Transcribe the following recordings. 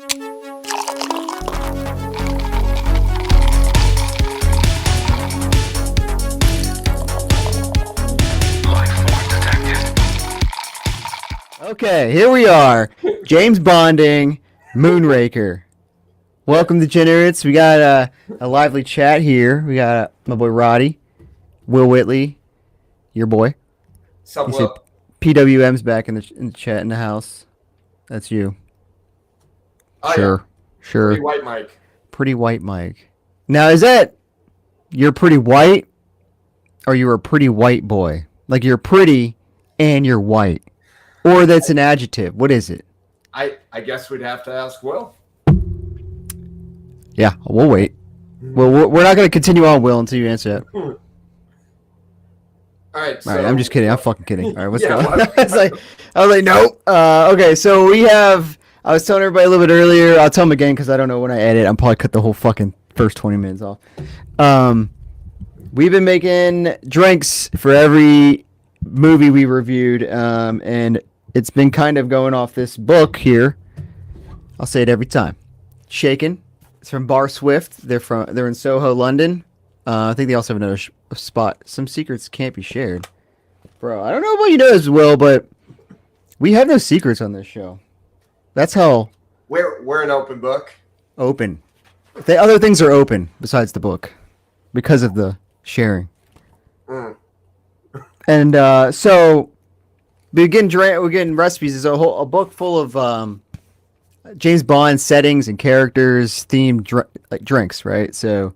Okay, here we are. James Bonding, Moonraker. Welcome to DeGINerates. We got a lively chat here. We got my boy Roddy, Will Whitley, your boy. Sup, He said Will? PWM's back in the chat in the house. That's you. Oh, Sure. Pretty white Mike. Pretty white Mike. Now, is that you're pretty white or you're a pretty white boy? Like you're pretty and you're white? Or that's an adjective. What is it? I guess we'd have to ask Will. Yeah, we'll wait. Well, we're not going to continue on, Will, until you answer that. All right. All right, I'm just kidding. I'm fucking kidding. All right, what's Yeah, going on? well, I was like, nope. Okay, so we have. I was telling everybody a little bit earlier. I'll tell them again because I don't know when I edit. I'm probably cut the whole fucking first 20 minutes off. We've been making drinks for every movie we reviewed, and it's been kind of going off this book here. I'll say it every time. Shaken. It's from Bar Swift. They're in Soho, London. I think they also have another spot. Some secrets can't be shared. Bro, I don't know what you know as well, but we have no secrets on this show. That's how we're an open book. open. The other things are open besides the book because of the sharing. Mm. And so we're getting recipes. There's a book full of James Bond settings and characters, themed drinks, right? So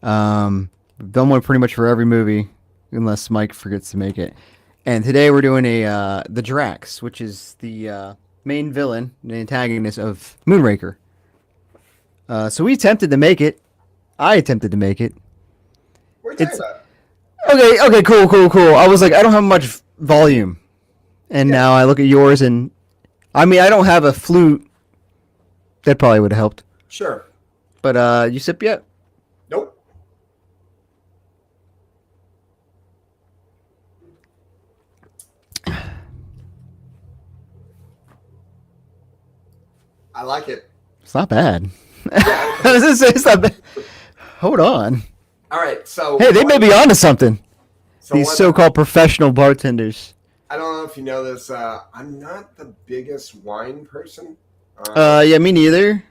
we've done one pretty much for every movie, unless Mike forgets to make it. And today we're doing the Drax, which is the main villain, the antagonist of Moonraker. So we attempted to make it. I attempted to make it. What are you talking about? Okay, cool. I was like, I don't have much volume. And now I look at yours and, I mean, I don't have a flute. That probably would have helped. Sure. But you sip yet? Nope. I like it. It's not bad. It's not bad. Hold on. All right, so Hey, they may be onto something. These what- so-called professional bartenders. I don't know if you know this. I'm not the biggest wine person. Yeah, me neither.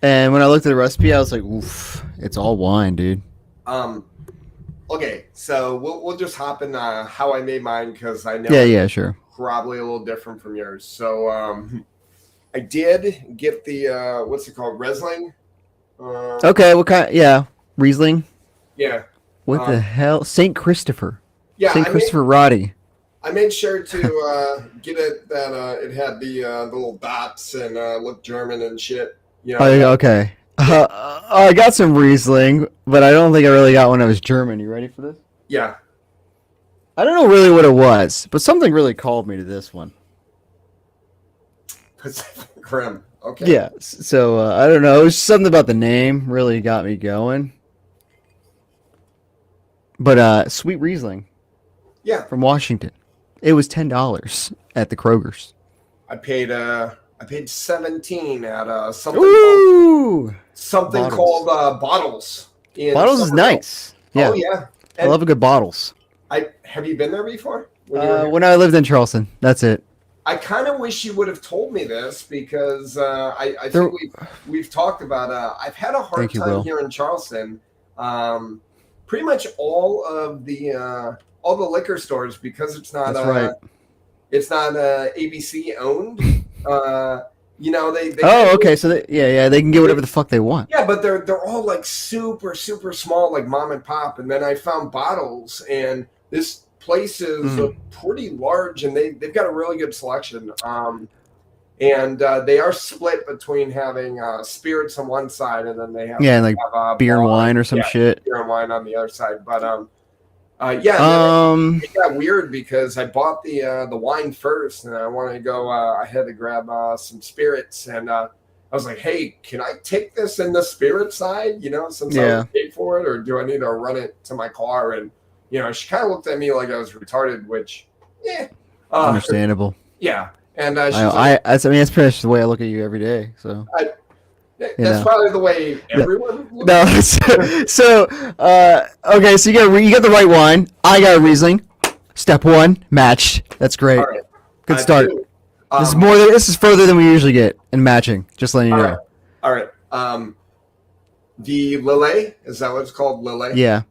And when I looked at the recipe, I was like, oof, it's all wine, dude. Okay, so we'll just hop in how I made mine because I know Yeah, sure. probably a little different from yours. So I did get the what's it called, Riesling. Okay, what kind? Yeah, Riesling. Yeah. What the hell? St. Christopher. Yeah. St. Christopher Roddy. I made sure to get it that it had the little dots and looked German and shit. You know. Oh, okay. I got some Riesling, but I don't think I really got one that was German. You ready for this? Yeah. I don't know really what it was, but something really called me to this one. Pacific Rim. Okay. Yeah, so I don't know. It was something about the name really got me going. But Sweet Riesling. Yeah. From Washington. It was $10 at the Kroger's. I paid 17 at something Bottles. called Bottles. Bottles is nice. Yeah. Oh yeah. I love a good Bottles. Have you been there before? When I lived in Charleston. That's it. I kind of wish you would have told me this because I think we've talked about. I've had a hard time here in Charleston. Pretty much all the liquor stores, because it's not. That's right. It's not ABC owned. You know they. Okay. So they can get whatever the fuck they want. Yeah, but they're all like super small, like mom and pop. And then I found Bottles, and this place is pretty large, and they've got a really good selection. And they are split between having spirits on one side, and then they have beer and wine or some shit. Beer and wine on the other side. But it got weird because I bought the wine first, and I wanted to go. I had to grab some spirits, and I was like, "Hey, can I take this in the spirit side? You know, since I paid for it, or do I need to run it to my car?" And she kind of looked at me like I was retarded, which, understandable. Yeah. And she's like, I mean, that's pretty much the way I look at you every day. So that's probably the way everyone looks. No, so okay, so you got the right wine. I got a Riesling. Step one, matched. That's great. All right. Good start. This is this is further than we usually get in matching. Just letting you know. All right. The Lillet, is that what it's called? Lillet? Yeah.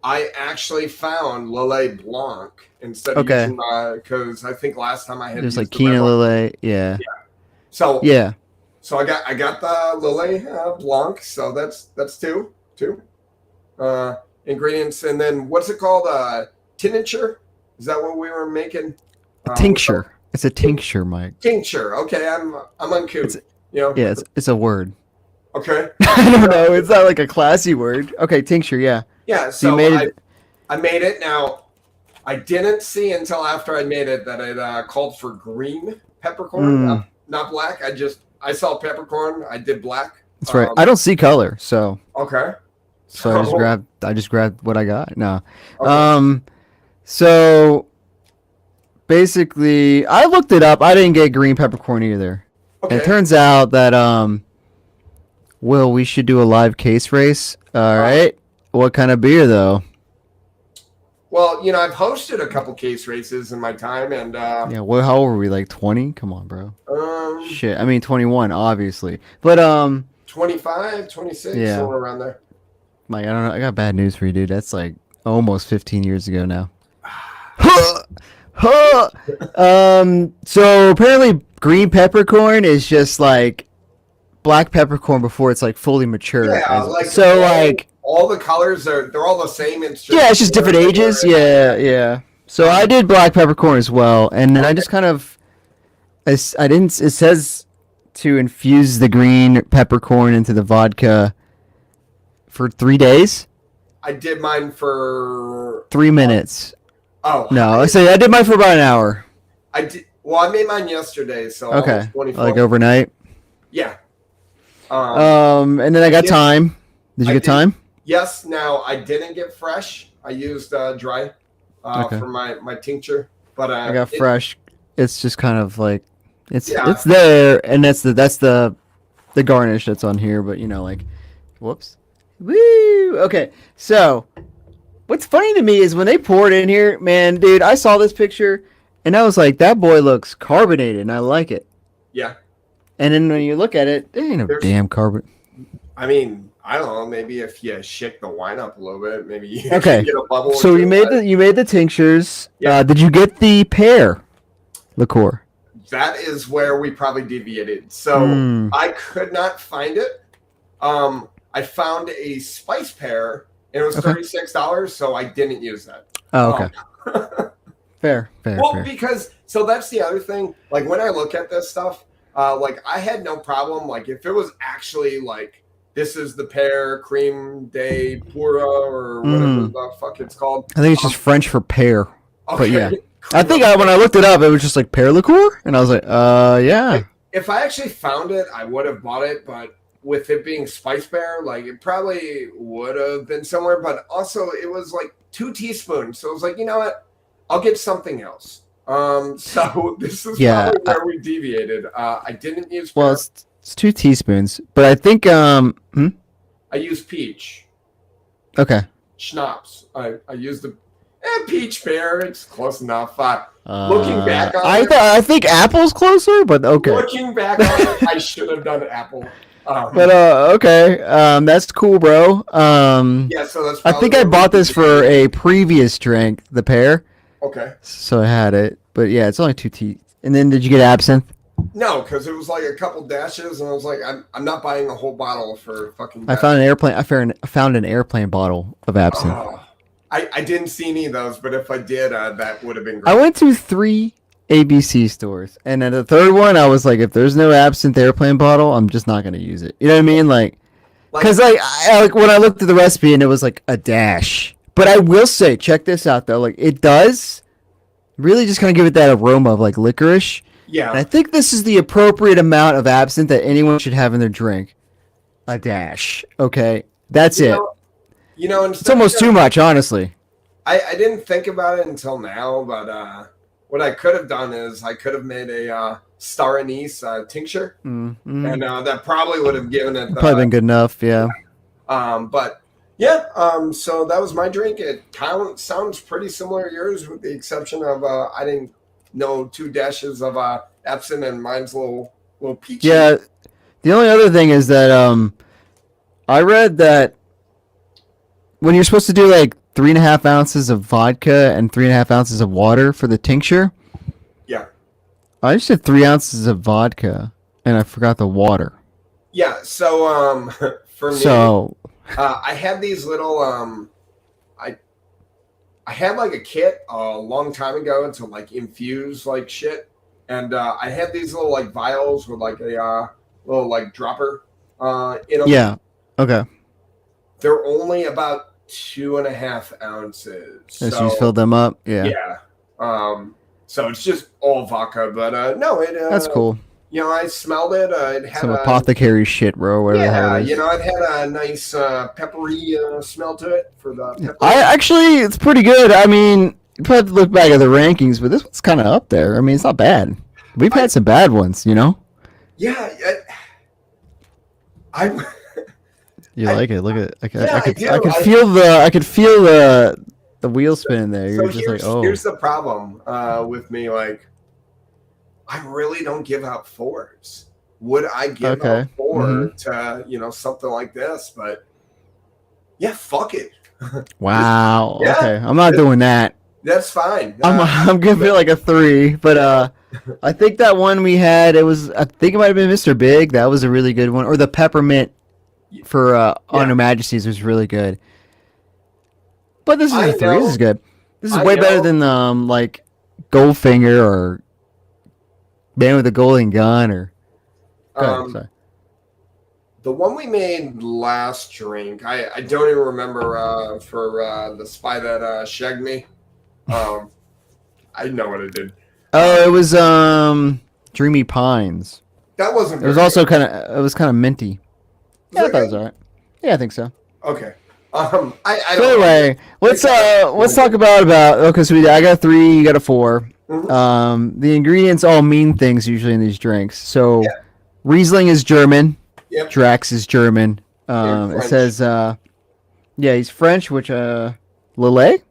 I actually found Lillet Blanc instead of using because I think last time I had there's like Quina Lillet. Yeah. So yeah. So I got the Lillet Blanc. So that's two ingredients, and then what's it called? Tincture? Is that what we were making? Tincture. It's a tincture, Mike. Tincture. Okay, I'm uncouth. Yeah, it's a word. Okay. I don't know. It's not like a classy word. Okay, tincture. Yeah. Yeah. So you made it. I made it. Now, I didn't see until after I made it that it called for green peppercorn, not black. I saw peppercorn. I did black. That's right. I don't see color, so. Okay. So I just grabbed what I got. No. Okay. So basically, I looked it up. I didn't get green peppercorn either. Okay. And it turns out that Will, we should do a live case race. All right. What kind of beer though? Well, I've hosted a couple case races in my time, and yeah. Well, how old were we? Like 20? Come on, bro. Shit. I mean, 21, obviously, but 25, 26, somewhere around there. Mike, I don't know. I got bad news for you, dude. That's like almost 15 years ago now. So apparently green peppercorn is just like black peppercorn before it's like fully mature. Yeah, all the colors they're all the same. It's just different ages. Yeah. So I did black peppercorn as well, and then I just kind of I didn't. It says to infuse the green peppercorn into the vodka for 3 days. I did mine for 3 minutes. Oh no! I did mine for about an hour. I did. Well, I made mine yesterday, so okay, like overnight. Yeah. And then I got thyme. Did you get thyme? Yes. Now I didn't get fresh. I used dry for my tincture, but I got fresh. It's just kind of like it's there, and that's the garnish that's on here. But whoops. Woo! Okay, so what's funny to me is when they pour it in here, man, dude, I saw this picture and I was like, that boy looks carbonated and I like it. Yeah. And then when you look at it, there ain't no damn carbon. I mean, I don't know, maybe if you shake the wine up a little bit, maybe you can get a bubble. So you made the tinctures. Yeah. Did you get the pear liqueur? That is where we probably deviated. So I could not find it. I found a spice pear, and it was $36, so I didn't use that. Oh, okay. Fair. Well, because that's the other thing. Like when I look at this stuff, like I had no problem. Like if it was actually like this is the pear cream de pura or whatever the fuck it's called. I think it's just French for pear. Okay. But yeah, I think when I looked it up, it was just like pear liqueur, and I was like, yeah. If I actually found it, I would have bought it, but with it being spice pear, like it probably would have been somewhere, but also it was like 2 teaspoons. So I was like, you know what? I'll get something else. So this is probably where we deviated. I didn't use pear. Well, it's 2 teaspoons, but I think I used peach. Okay. Schnapps. I used the peach pear. It's close enough. Looking back on I think apple's closer, but okay. Looking back on it, I should have done apple. But okay, that's cool, bro. Yeah, so that's. I think I bought this for a previous drink, the pear. Okay. So I had it, but yeah, it's only 2 teas. And then did you get absinthe? No, because it was like a couple dashes, and I was like, I'm not buying a whole bottle for fucking. I found an airplane bottle of absinthe. I didn't see any of those, but if I did, that would have been great. I went to 3 ABC stores, and at the third one, I was like, if there's no absinthe airplane bottle, I'm just not gonna use it. You know what I mean? Like, because like when I looked at the recipe and it was like a dash. But I will say, check this out though. Like it does really just kind of give it that aroma of like licorice. Yeah. And I think this is the appropriate amount of absinthe that anyone should have in their drink. A dash. Okay, that's it. It's almost too much, honestly. I didn't think about it until now, but what I could have done is I could have made a star anise tincture, and that probably would have given it probably been good enough. Yeah. But yeah, so that was my drink. It sounds pretty similar to yours, with the exception of I didn't know 2 dashes of Epsom, and mine's a little peachy. Yeah. The only other thing is that I read that when you're supposed to do like 3.5 ounces of vodka and 3.5 ounces of water for the tincture. Yeah. I just did 3 ounces of vodka and I forgot the water. Yeah. So for me, I had these little I had like a kit a long time ago to like infuse like shit, and I had these little like vials with like a little like dropper in them. Yeah. Okay. They're only about 2.5 ounces. So you filled them up. Yeah. Yeah. So it's just all vodka, but no, it. That's cool. You know, I smelled it. It had some apothecary shit, bro. Whatever the hell it is. You know, it had a nice peppery smell to it for the pepper. It's pretty good. I mean, you probably have to look back at the rankings, but this one's kind of up there. I mean, it's not bad. We've had some bad ones, you know? Yeah. You like it? Look at it. I could feel the wheel spinning there. You're just like, oh. Here's the problem with me. Like, I really don't give out 4s. Would I give out 4 to something like this? But yeah, fuck it. Wow. Yeah, okay, I'm not doing that. That's fine. I'm giving it like a 3, but I think that one we had, I think it might have been Mr. Big. That was a really good one, or the peppermint for On Her Majesty's was really good. But this is a 3. This is good. This is way better than like Goldfinger or Man with a Golden Gun or. Sorry. The one we made last drink, I don't even remember for the spy that shagged me. I know what it did. Oh, it was Dreamy Pines. That wasn't. It was also kind of minty. Yeah, I thought it was alright. Yeah, I think so. Okay. I don't anyway, let's talk about okay. So I got a 3, you got a 4. Mm-hmm. The ingredients all mean things usually in these drinks. So Riesling is German. Yep. Drax is German. It says he's French, which Lillet?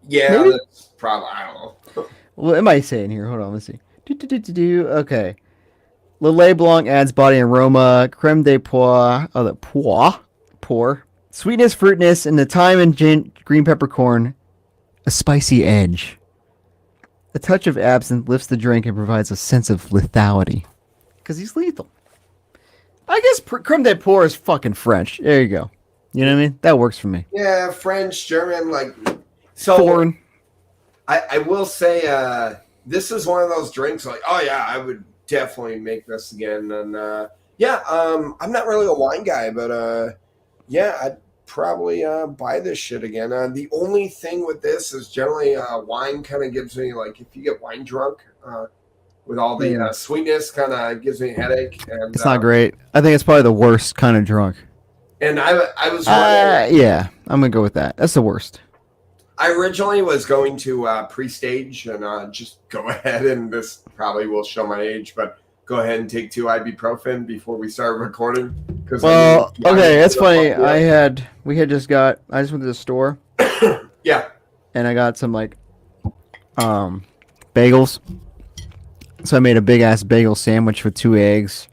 Yeah, maybe? That's probably, I don't know. Well, it might say in here. Hold on, let's see. Okay. Lillet Blanc adds body and aroma. Creme de pois. Oh, the pour. Sweetness, fruitness, and the thyme and green peppercorn. A spicy edge. A touch of absinthe lifts the drink and provides a sense of lethality. Because he's lethal. I guess creme de pour is fucking French. There you go. You know what I mean? That works for me. Yeah, French, German, like... So, foreign. I will say, this is one of those drinks, like, oh yeah, I would definitely make this again. And I'm not really a wine guy, but I'd probably buy this shit again. The only thing with this is generally wine kind of gives me, like, if you get wine drunk with all the sweetness, kind of gives me a headache. And it's not great. I think it's probably the worst kind of drunk. And I was yeah, I'm gonna go with that. That's the worst. I originally was going to pre-stage and just go ahead, and this probably will show my age, but go ahead and take 2 ibuprofen before we start recording. Well, okay, that's funny. I just went to the store. Yeah. And I got some like bagels. So I made a big ass bagel sandwich with 2 eggs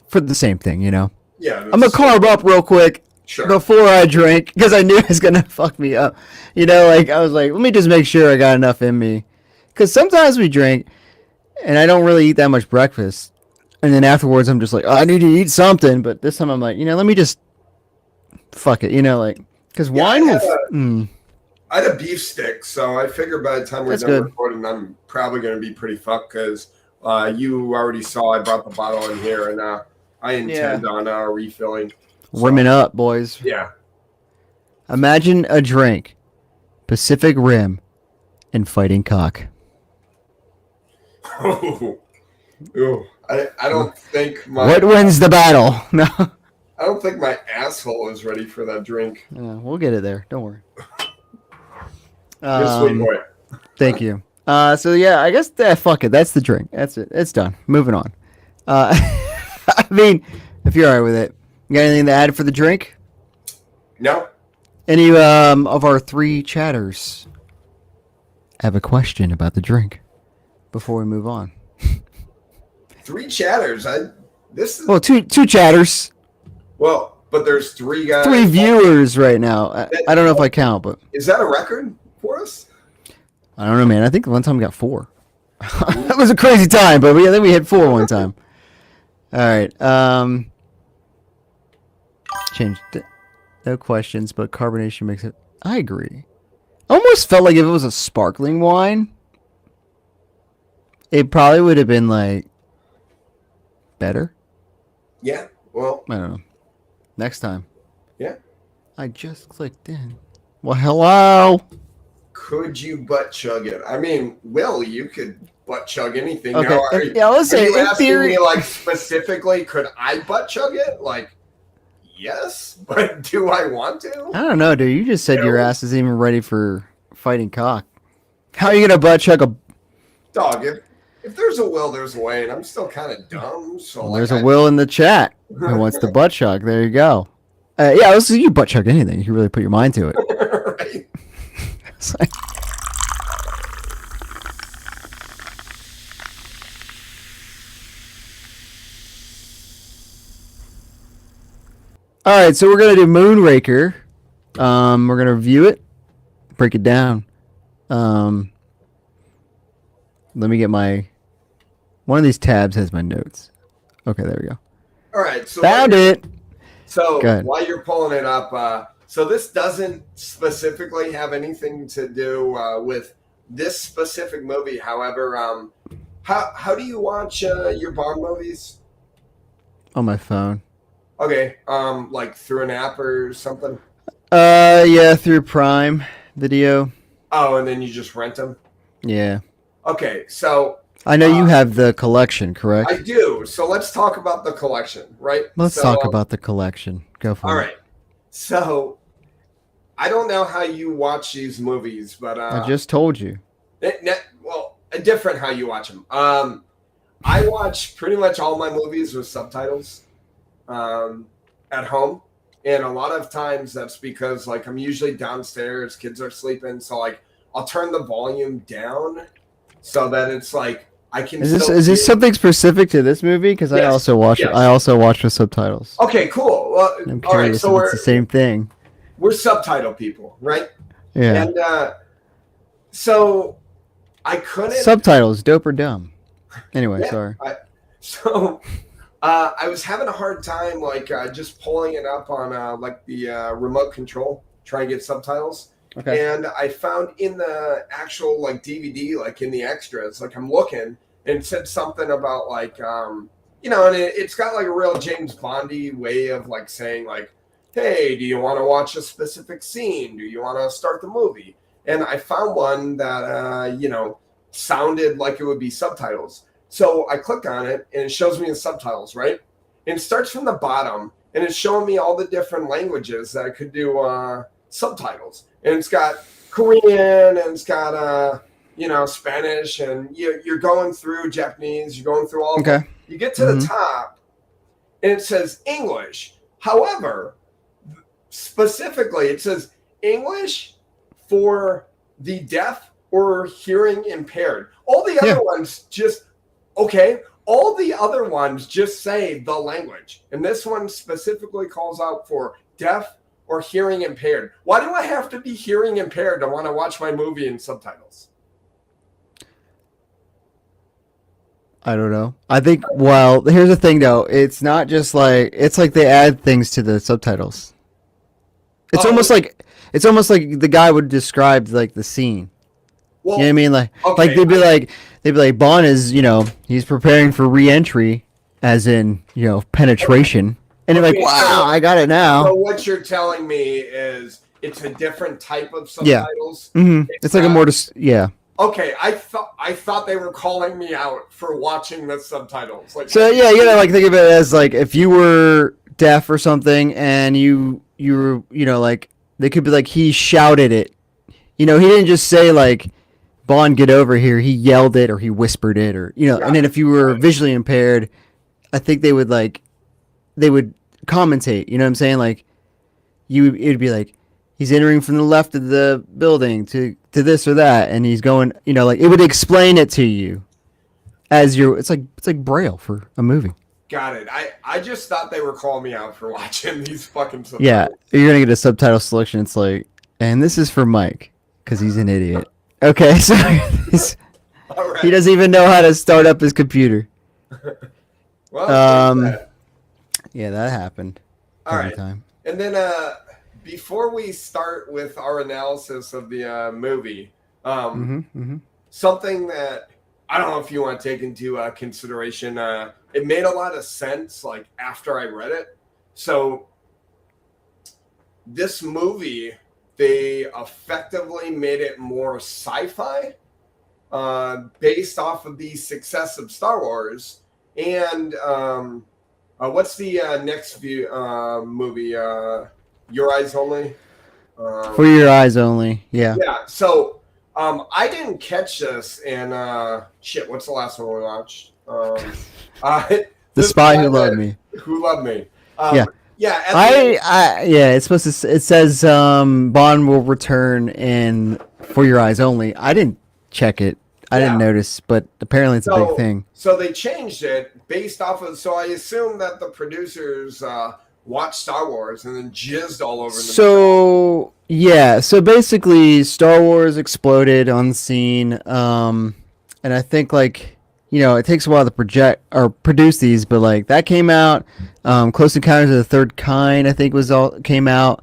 for the same thing, you know. Yeah. I'm gonna carb up real quick. Sure. Before I drink, because I knew it was gonna fuck me up. You know, like I was like, let me just make sure I got enough in me. Because sometimes we drink, and I don't really eat that much breakfast, and then afterwards I'm just like, oh, I need to eat something. But this time I'm like, let me just fuck it. Like, because wine will. I had a beef stick, so I figured by the time we're done recording, I'm probably gonna be pretty fucked. Because you already saw I brought the bottle in here, and I intend on refilling. Rimming up, boys. Yeah. Imagine a drink, Pacific Rim, and fighting cock. Oh, I don't think What wins the battle? No. I don't think my asshole is ready for that drink. Yeah, we'll get it there. Don't worry. You're a sweet boy. Thank you. So yeah, I guess fuck it. That's the drink. That's it. It's done. Moving on. I mean, if you're alright with it, you got anything to add for the drink? No. Any of our three chatters have a question about the drink before we move on? 3 chatters. This is Well, two chatters, but there's 3 guys. 3 viewers right now. I don't know if I count, but Is that a record for us? I don't know, man. I think one time we got 4. That was a crazy time, but I think we hit 4 one time. All right. Changed. No questions, but carbonation makes it. I agree. Almost felt like if it was a sparkling wine, it probably would have been like better. Yeah. Well, I don't know. Next time. yeah. I just clicked in. Well, hello. Could you butt chug it? I mean, Will, you could butt chug anything. Okay. Now, Yeah, let's say you in asking theory. me, like, specifically, could I butt chug it? Like, yes, but do I want to? I don't know, dude. You just said No. your ass isn't even ready for fighting cock. How are you gonna butt chug a? Dog, if there's a will, there's a way, and I'm still kind of dumb. So Well, like, there's a Will in the chat who wants the butt chug. There you go. Yeah, let's see you butt chug anything. You really put your mind to it. right? It's like- All right, so we're gonna do Moonraker. We're gonna review it, break it down. Let me get my. One of these tabs has my notes. Okay, there we go. All right. So Found it. So Go ahead. while you're pulling it up, so this doesn't specifically have anything to do with this specific movie. However, how do you watch your Bond movies? On my phone. Okay, like through an app or something. Yeah, through Prime Video. Oh, and then you just rent them. Yeah. Okay, so I know you have the collection, correct? I do. So let's talk about the collection, right? Let's So, talk about the collection. Go for All it. right. So I don't know how you watch these movies, but I just told you. Different how you watch them. I watch pretty much all my movies with subtitles at home, and a lot of times that's because like I'm usually downstairs, kids are sleeping, so like I'll turn the volume down so that it's like I can. Is this still is this hear- something specific to this movie? Because I Yes, also watch yes. I also watch with subtitles. Okay, cool. Well, I'm all right. curious So if it's the same thing. we're subtitle people, right? Yeah. And so I couldn't. Subtitles, dope or dumb. Anyway, Yeah, sorry. I was having a hard time like just pulling it up on like the remote control, trying to get subtitles. Okay. And I found in the actual like DVD, like in the extras, like I'm looking and it said something about like and it's got like a real James Bondy way of like saying like, hey, do you want to watch a specific scene? Do you want to start the movie? And I found one that sounded like it would be subtitles. So I click on it and it shows me the subtitles, right? And it starts from the bottom and it's showing me all the different languages that I could do subtitles. And it's got Korean and it's got Spanish, and you're going through Japanese, you're going through all of them. You get to the top and it says English. However, specifically it says English for the deaf or hearing impaired. All the other ones all the other ones just say the language. And this one specifically calls out for deaf or hearing impaired. Why do I have to be hearing impaired to want to watch my movie in subtitles? I don't know. I think, well, here's the thing though. It's not just like, it's like they add things to the subtitles. It's almost like the guy would describe like the scene. Well, You know what I mean? Like, okay, they'd be like, Bond is, he's preparing for re-entry, as in, penetration. And you're like, Okay, wow, I got it So now. what you're telling me is it's a different type of subtitles. It's like a more, Okay, I thought they were calling me out for watching the subtitles. Like, So yeah, like think of it as like if you were deaf or something, and you were, like they could be like he shouted it. He didn't just say like Bond get over here, he yelled it or he whispered it, or and then if you were visually impaired, I think they would commentate. You know what I'm saying? Like it'd be like he's entering from the left of the building to this or that, and he's going. Like it would explain it to you as it's like Braille for a movie. Got it. I just thought they were calling me out for watching these fucking subtitles. Yeah, you're gonna get a subtitle selection. It's like, and this is for Mike because he's an idiot. Okay, so right. He doesn't even know how to start up his computer. Well, yeah, that happened. All right. Time. And then before we start with our analysis of the movie, something that I don't know if you want to take into consideration. It made a lot of sense, like after I read it. So this movie, they effectively made it more sci-fi, based off of the success of Star Wars. And what's the next movie? Your Eyes Only. For Your Eyes Only. Yeah. Yeah. So I didn't catch this, and shit. What's the last one we watched? The Spy Who Loved Me. Who Loved Me. Yeah. Yeah. It's supposed to. It says Bond will return in For Your Eyes Only. I didn't check it. I didn't notice, but apparently it's a big thing. So they changed it based off of. So I assume that the producers watched Star Wars and then jizzed all over them. So yeah. So basically, Star Wars exploded on the scene, and I think it takes a while to project or produce these, but that came out. Close Encounters of the Third Kind, I think, came out,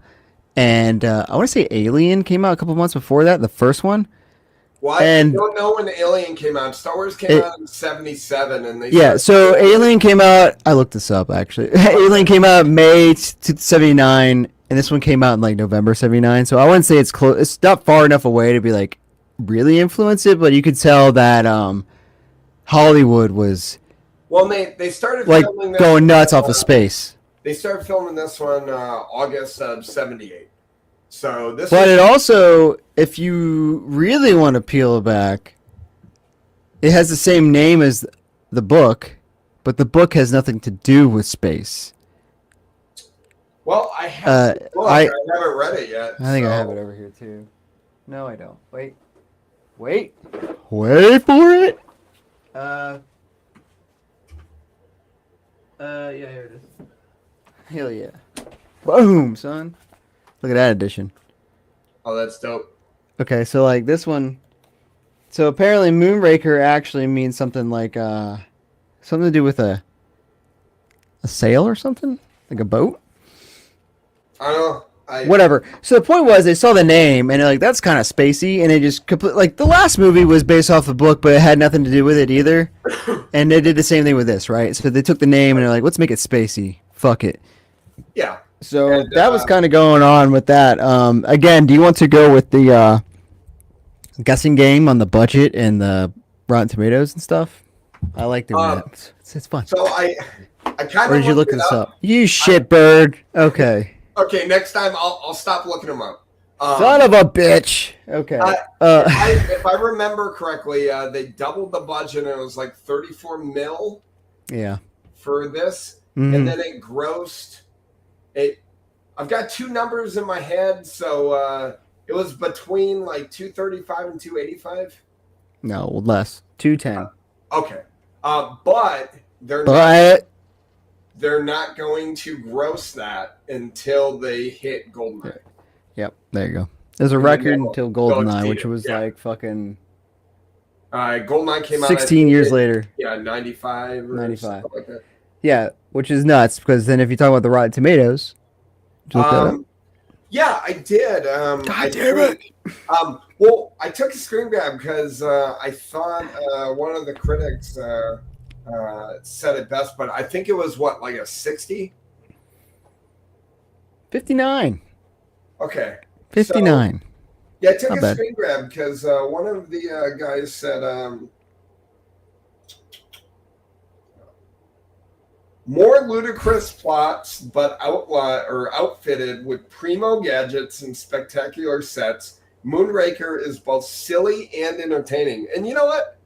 and I want to say Alien came out a couple months before that, the first one. Well, I don't know when Alien came out. Star Wars came out in '77, and so Alien came out. I looked this up actually. Alien came out May '79, and this one came out in November '79. So I wouldn't say it's close. It's not far enough away to be really influence it, but you could tell that Hollywood was they started filming this going nuts off of space. They started filming this one August of '78. So this. But it also, if you really want to peel it back, it has the same name as the book, but the book has nothing to do with space. Well, I haven't read it yet. I think I have it over here too. No, I don't. Wait for it. Yeah, here it is. Hell yeah. Boom, son. Look at that edition. Oh, that's dope. Okay, so this one. So apparently Moonraker actually means something something to do with a sail or something? Like a boat? I don't know. Whatever. So the point was, they saw the name and they're that's kind of spacey, and it just the last movie was based off the book, but it had nothing to do with it either. And they did the same thing with this, right? So they took the name and they're let's make it spacey. Fuck it. Yeah. So that was kind of going on with that. Again, do you want to go with the guessing game on the budget and the Rotten Tomatoes and stuff? I like doing that. It's fun. So I kind of. Or did you look this up? You shitbird. Okay. Okay, next time I'll stop looking them up. Son of a bitch. Okay. If I remember correctly, they doubled the budget and it was 34 mil. Yeah. For this, and then it grossed. I've got two numbers in my head, so it was between 235 and 285. No, less. 210. Okay. But they're not going to gross that until they hit Goldeneye. Yep, there you go. There's a record until Goldeneye, which was fucking. Goldeneye came out 16 years later. Yeah, 95. 95. Something like that. Yeah, which is nuts because then if you talk about the Rotten Tomatoes, did you look that up? Yeah, I did. God damn it! Well, I took a screen grab because I thought one of the critics said it best, but I think it was a 60? 59. Okay. 59. So, yeah, I took a screen grab because one of the guys said more ludicrous plots, but outfitted with primo gadgets and spectacular sets, Moonraker is both silly and entertaining. And you know what?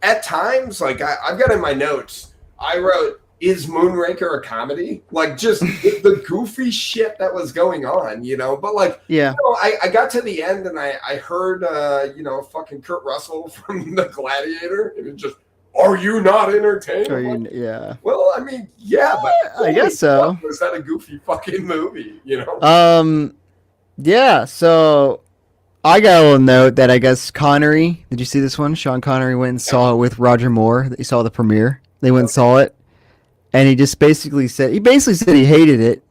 At times, like I've got in my notes, I wrote, is Moonraker a comedy? Like just the goofy shit that was going on, you know? But like, Yeah. you know, I got to the end and I heard, you know, fucking Kurt Russell from The Gladiator. And it just, are you not entertained? Yeah. Well, I mean, yeah, but I guess so. Was that a goofy fucking movie, you know? Yeah, so I got a little note that I guess Connery, did you see this one? Sean Connery went and saw it with Roger Moore. He saw the premiere. They went and saw it. And he just basically said he hated it,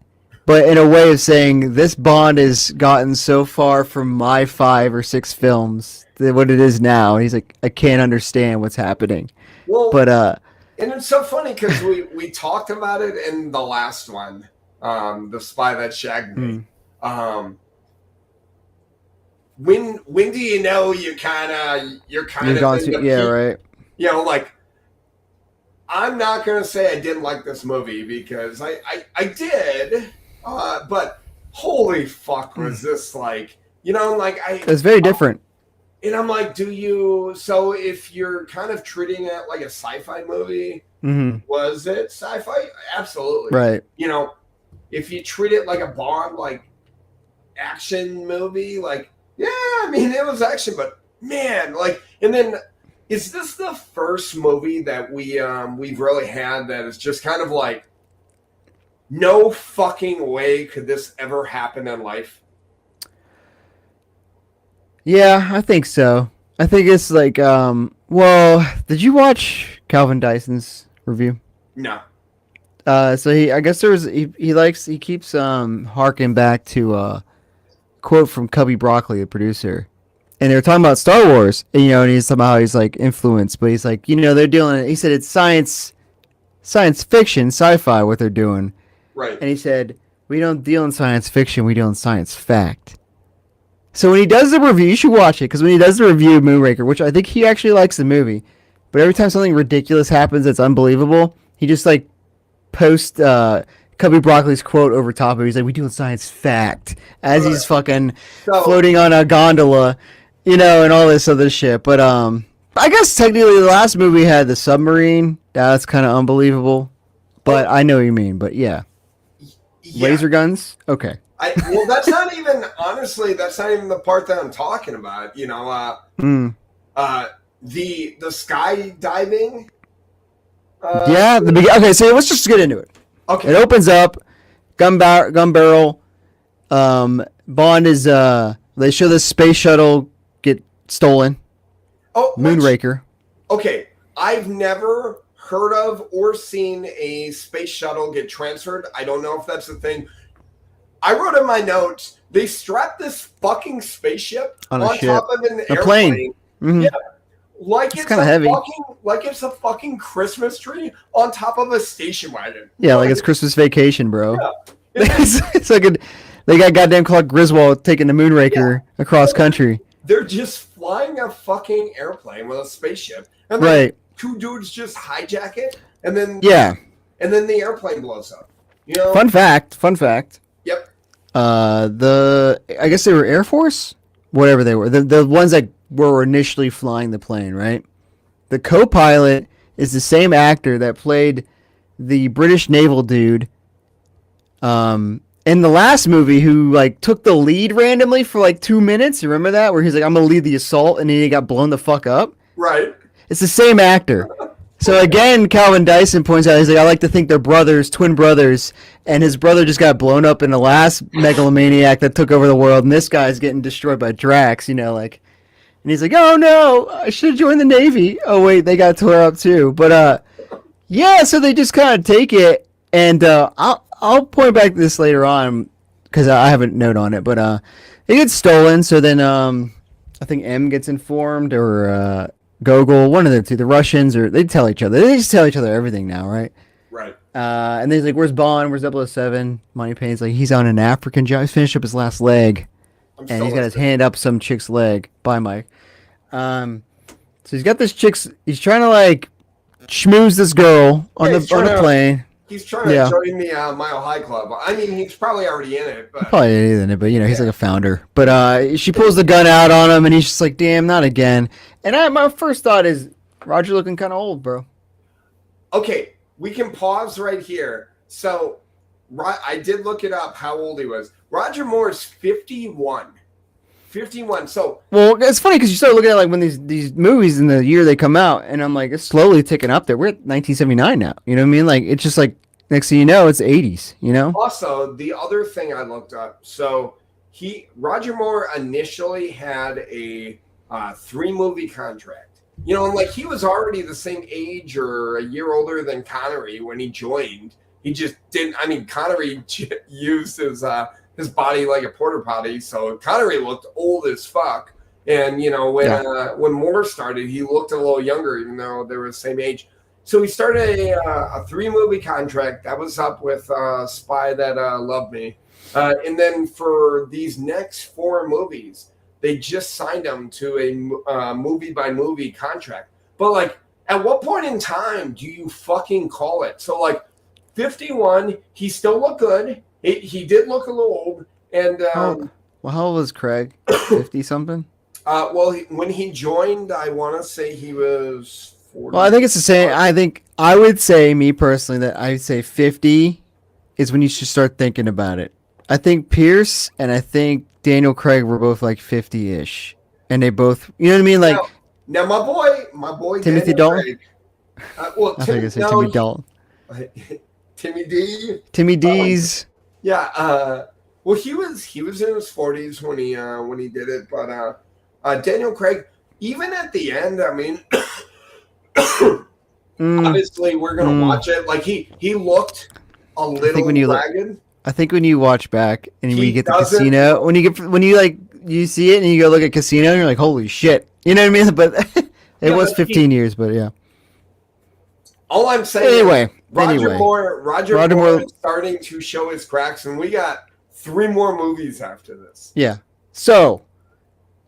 but in a way of saying this Bond has gotten so far from my 5 or 6 films than what it is now. He's like, I can't understand what's happening. Well, but and it's so funny because we talked about it in the last one, The Spy That Shagged Me. When do you know you're kind of yeah, right. You know, like, I'm not going to say I didn't like this movie because I did, but holy fuck was this like, you know, like it's very different. And I'm like, so if you're kind of treating it like a sci-fi movie, was it sci-fi? Absolutely. Right. You know, if you treat it like a Bond, like action movie, like, yeah, I mean, it was action, but man, like, and then is this the first movie that we've really had that is just kind of like, no fucking way could this ever happen in life? Yeah, I think so. I think it's like, well, did you watch Calvin Dyson's review? No. So I guess he keeps harking back to a quote from Cubby Broccoli, the producer. And they were talking about Star Wars, and, you know, and he's like influenced, but he's like, you know, they're dealing. He said it's science fiction, sci-fi, what they're doing. Right. And he said, we don't deal in science fiction, we deal in science fact. So when he does the review, you should watch it, because when he does the review of Moonraker, which I think he actually likes the movie, but every time something ridiculous happens that's unbelievable, he just like posts Cubby Broccoli's quote over top of it. He's like, we deal in science fact, as he's fucking floating on a gondola. You know, and all this other shit. But I guess technically the last movie had the submarine. That's kind of unbelievable. But I know what you mean. But yeah. Laser guns? Okay. Well, that's not even, honestly, that's not even the part that I'm talking about. You know, the skydiving. Yeah. Okay, so let's just get into it. Okay. It opens up. Gun barrel. Bond is, they show the space shuttle get stolen. Oh, Moonraker. Okay, I've never heard of or seen a space shuttle get transferred. I don't know if that's a thing. I wrote in my notes, they strapped this fucking spaceship on top of an airplane. Mm-hmm. Yeah, like it's kind of heavy. Like it's a fucking Christmas tree on top of a station wagon. Yeah, like it's Christmas Vacation, bro. Yeah. It's like they got goddamn Clark Griswold taking the Moonraker across country. They're just flying a fucking airplane with a spaceship, and then two dudes just hijack it, and then the airplane blows up. You know, fun fact. Yep. I guess they were Air Force, whatever they were. The ones that were initially flying the plane, right? The co-pilot is the same actor that played the British naval dude. In the last movie, who like took the lead randomly for like 2 minutes. You remember that? Where he's like, I'm gonna lead the assault, and then he got blown the fuck up. Right. It's the same actor. So again, Calvin Dyson points out, he's like, I like to think they're brothers, twin brothers, and his brother just got blown up in the last megalomaniac that took over the world, and this guy's getting destroyed by Drax, you know, like, and he's like, oh no, I should have joined the Navy. Oh wait, they got tore up too. But yeah, so they just kind of take it, and I'll point back to this later on because I have a note on it, but it gets stolen. So then I think M gets informed, or Gogol, one of the two, the Russians, or they tell each other. They just tell each other everything now, right? Right. And then he's like, where's Bond? Where's 007? Money Payne's like, he's on an African job. He's finished up his last leg. And he's got his hand up some chick's leg. Bye, Mike. So he's got this chick's, he's trying to like schmooze this girl on the plane. He's trying to Yeah. join the Mile High Club. I mean, he's probably already in it, but Probably in it, but he's like a founder. But she pulls the gun out on him, and he's just like, "Damn, not again." And my first thought is, Roger looking kind of old, bro. okay, we can pause right here. So, I did look it up how old he was. Roger Moore is 51. 51. So, well, it's funny because you start looking at like when these movies in the year they come out, and I'm like, it's slowly ticking up there. We're at 1979 now. You know what I mean? Like it's just like next thing you know, it's 80s. You know. Also, the other thing I looked up. So Roger Moore initially had a 3-movie contract. You know, and like he was already the same age or a year older than Connery when he joined. He just didn't. I mean, Connery used his body like a porta potty, so Connery looked old as fuck. And you know, when Moore started, he looked a little younger, even though they were the same age. So he started a 3-movie contract that was up with Spy That Loved Me, and then for these next 4 movies, they just signed him to a movie by movie contract. But like, at what point in time do you fucking call it? So like, 51, he still looked good. He did look a little old, and how old was Craig? 50 something. Well, when he joined, I want to say he was 40. Well, I think it's the same. I think I would say, me personally, that I'd say 50 is when you should start thinking about it. I think Pierce and I think Daniel Craig were both like 50-ish, and they both, you know what I mean? Like now my boy, Timothy Daniel Dalton. Craig, well, I think I said Timmy Dalton. Timmy D. Timmy D's. Yeah. Well, he was in his 40s when he did it, but Daniel Craig, even at the end, I mean, obviously we're gonna watch it. Like he looked a little ragged. I think when you watch back and when you get the Casino, when you like you see it and you go look at Casino, and you're like, holy shit, you know what I mean? But it was 15 years, but yeah. All I'm saying, Roger Moore is starting to show his cracks, and we got 3 more movies after this. Yeah. So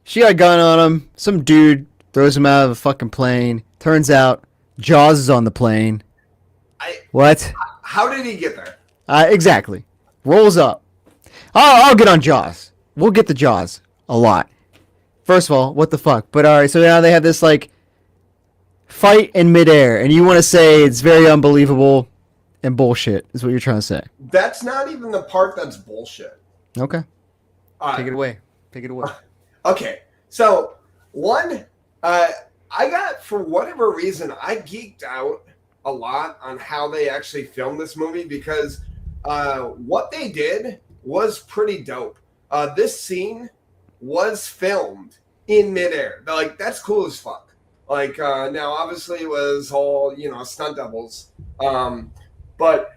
she got a gun on him. Some dude throws him out of a fucking plane. Turns out Jaws is on the plane. What? How did he get there? Exactly. Rolls up. I'll get on Jaws. We'll get the Jaws a lot. First of all, what the fuck? But all right, so now they have this like fight in midair, and you want to say it's very unbelievable and bullshit is what you're trying to say. That's not even the part that's bullshit. Okay. Take it away. Okay. So, one, I got, for whatever reason, I geeked out a lot on how they actually filmed this movie because what they did was pretty dope. This scene was filmed in midair. Like, that's cool as fuck. Like, now, obviously, it was all, stunt doubles. But,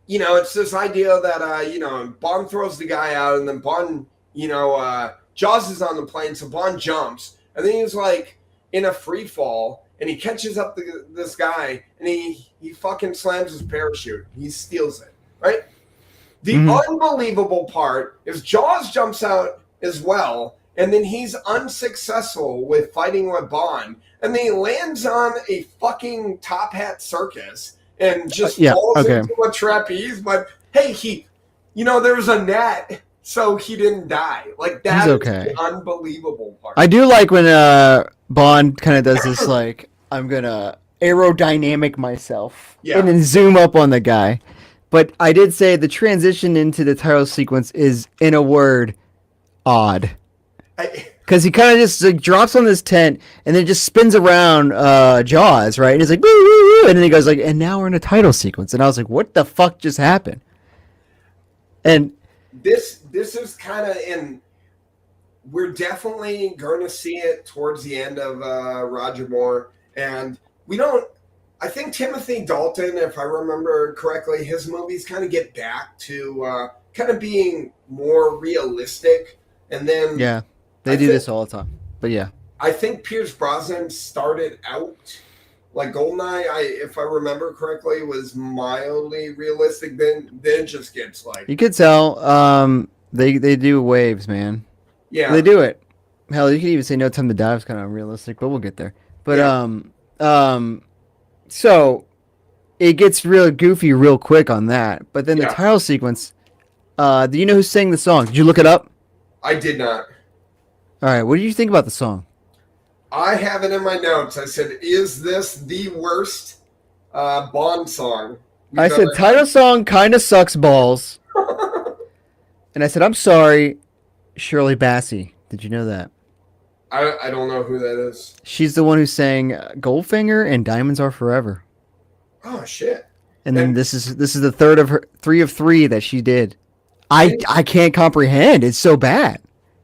it's this idea that, Bond throws the guy out, and then Bond, Jaws is on the plane, so Bond jumps. And then he's, like, in a free fall, and he catches up this guy, and he fucking slams his parachute. He steals it, right? The unbelievable part is Jaws jumps out as well, and then he's unsuccessful with fighting with Bond, and then he lands on a fucking top hat circus and just falls into a trapeze. But hey, there was a net, so he didn't die. Like that is the unbelievable part. I do like when Bond kind of does this, like, I'm gonna aerodynamic myself and then zoom up on the guy. But I did say the transition into the title sequence is, in a word, odd. Because he kind of just like drops on this tent and then just spins around Jaws, right? And he's like, woo, woo, woo, and then he goes like, and now we're in a title sequence. And I was like, what the fuck just happened? And this is kind of in. We're definitely going to see it towards the end of Roger Moore, and we don't. I think Timothy Dalton, if I remember correctly, his movies kind of get back to kind of being more realistic, and then they do this all the time. But yeah, I think Pierce Brosnan started out like Goldeneye, if I remember correctly, was mildly realistic. Then it just gets like you could tell. They do waves, man. Yeah, they do it. Hell, you could even say No Time to Die was kind of unrealistic, but we'll get there. But so it gets real goofy real quick on that. But then the Yeah, title sequence. Do you know who sang the song? Did you look it up? I did not. All right. What do you think about the song? I have it in my notes. I said, "Is this the worst Bond song I we've said ever title song kind of sucks balls, had?" and I said I'm sorry, Shirley Bassey. Did you know that? I don't know who that is. She's the one who sang Goldfinger and Diamonds Are Forever. Oh shit! And then And this is the third of her three of three that she did. and, I can't comprehend. It's so bad.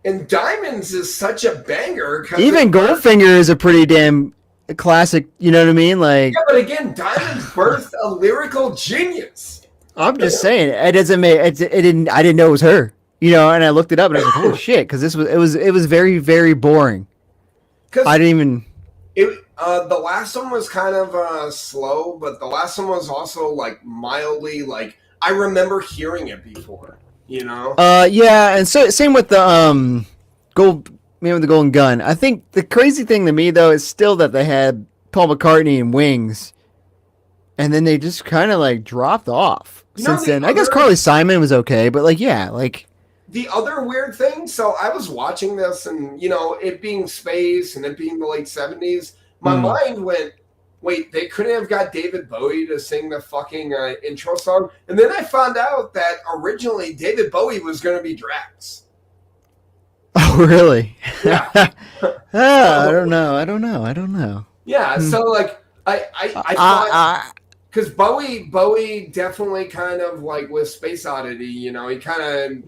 and Diamonds is such a banger. Even Goldfinger is a pretty damn classic. You know what I mean? Like, yeah, but again, Diamonds birthed a lyrical genius. I'm just saying, it doesn't make it didn't. I didn't know it was her. You know, and I looked it up and I was like, holy shit, because it was very very boring. I didn't even. The last one was kind of slow, but the last one was also like mildly like I remember hearing it before. You know? Yeah, and so same with the gold man with the golden gun. I think the crazy thing to me though is still that they had Paul McCartney and Wings, and then they just kind of like dropped off since then. I guess Carly Simon was okay, but like yeah, like the other weird thing. So I was watching this, and you know, it being space and it being the late '70s, my mind went, wait, they couldn't have got David Bowie to sing the fucking intro song. And then I found out that originally David Bowie was going to be Drax. Oh, really? Yeah. I don't know. Yeah. So like, I thought, because Bowie definitely kind of like with Space Oddity, you know, he kind of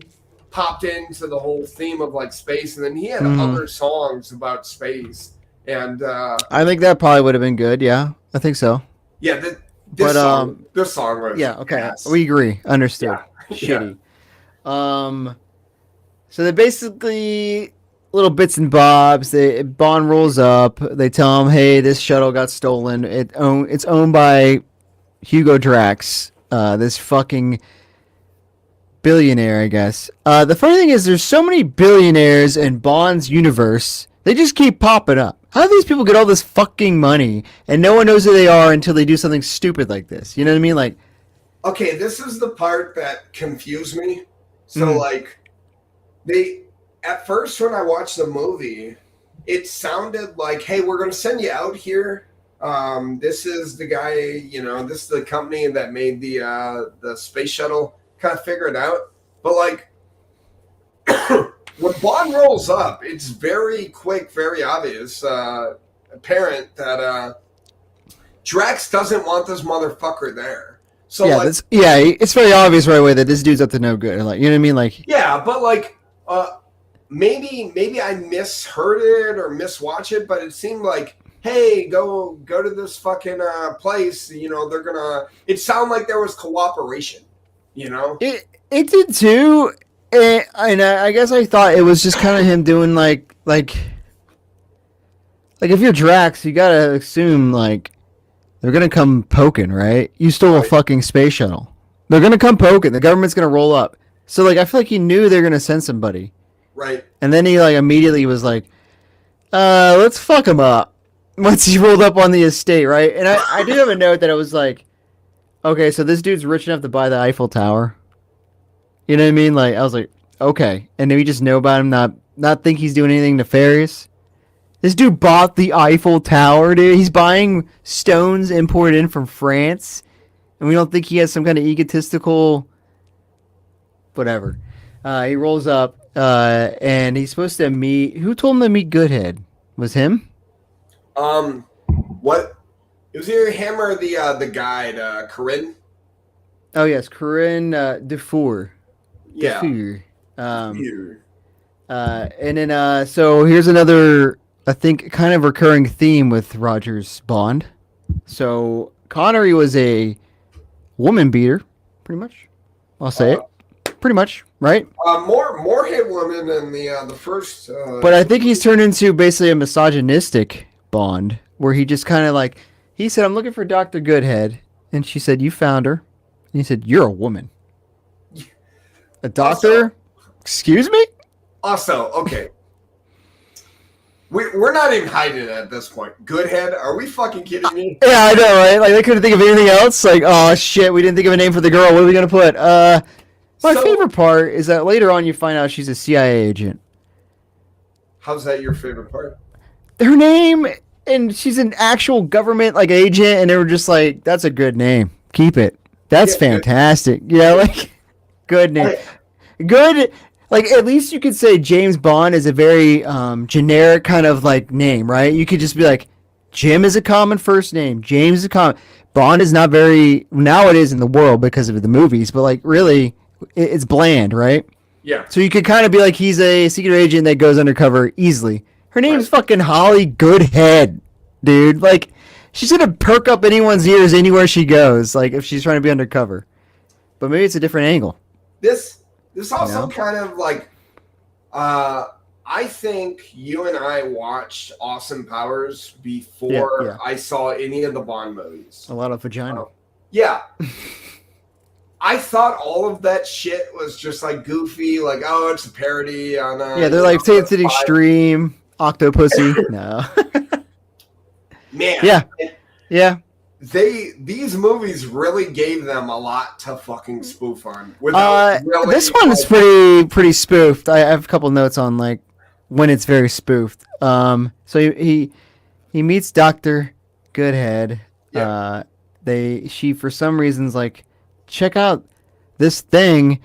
popped into the whole theme of like space, and then he had other songs about space. And I think that probably would have been good. Yeah, I think so. Yeah, this song was yeah. Okay, yes. We agree. Understood. Yeah. Shitty. Yeah. So they basically little bits and bobs. Bond rolls up. They tell him, "Hey, this shuttle got stolen. It's owned by Hugo Drax. This fucking billionaire, I guess." The funny thing is, there's so many billionaires in Bond's universe. They just keep popping up. How do these people get all this fucking money and no one knows who they are until they do something stupid like this? You know what I mean? Like, okay, this is the part that confused me. So, like, at first when I watched the movie, it sounded like, hey, we're going to send you out here. This is the guy, you know, this is the company that made the space shuttle. Kind of figure it out. But, like, when Bond rolls up, it's very quick, very obvious, apparent that Drax doesn't want this motherfucker there. So yeah, like, it's very obvious right away that this dude's up to no good. Like, you know what I mean? Like, yeah, but like, maybe I misheard it or miswatched it, but it seemed like, hey, go to this fucking place. You know, they're gonna. It sounded like there was cooperation. You know, it did too. And I guess I thought it was just kind of him doing like if you're Drax, you gotta assume like they're gonna come poking, right? You stole a fucking space shuttle. They're gonna come poking. The government's gonna roll up. So like I feel like he knew they're gonna send somebody. Right. And then he like immediately was like, let's fuck him up. Once he rolled up on the estate, right? And I did have a note that it was like, okay, so this dude's rich enough to buy the Eiffel Tower. You know what I mean? Like, I was like, okay. And then we just know about him, not think he's doing anything nefarious. This dude bought the Eiffel Tower, dude. He's buying stones imported in from France. And we don't think he has some kind of egotistical... Whatever. He rolls up, and he's supposed to meet... Who told him to meet Goodhead? Was him? What? It was either him or the guide, Corinne. Oh, yes. Corinne Dufour. Yeah. And then so here's another, I think, kind of recurring theme with Roger's Bond. So Connery was a woman beater, pretty much. I'll say it, pretty much, right? More hit women than the first. But I think he's turned into basically a misogynistic Bond, where he just kind of like he said, "I'm looking for Dr. Goodhead," and she said, "You found her," and he said, "You're a woman." A doctor? Excuse me? Also, okay. We're not even hiding it at this point. Goodhead? Are we fucking kidding me? Yeah, I know, right? Like, they couldn't think of anything else. Like, oh, shit, we didn't think of a name for the girl. What are we going to put? My favorite part is that later on you find out she's a CIA agent. How's that your favorite part? Her name, and she's an actual government, like, agent, and they were just like, that's a good name. Keep it. That's fantastic. Yeah, like, good name. Good. Like, at least you could say James Bond is a very generic kind of, like, name, right? You could just be like, Jim is a common first name. James is a common. Bond is not very, now it is in the world because of the movies, but, like, really, it's bland, right? Yeah. So you could kind of be like, he's a secret agent that goes undercover easily. Her name's fucking Holly Goodhead, dude. Like, she's going to perk up anyone's ears anywhere she goes, like, if she's trying to be undercover. But maybe it's a different angle. This also kind of like, I think you and I watched Austin Powers before I saw any of the Bond movies. A lot of vagina. Yeah. I thought all of that shit was just like goofy, like, oh, it's a parody on. Yeah, they're like, take it to the extreme, Octopussy. No. Man. Yeah. Yeah. These movies really gave them a lot to fucking spoof on. This one's pretty spoofed. I have a couple notes on like when it's very spoofed. So he meets Dr. Goodhead. Yeah. She for some reason's like, check out this thing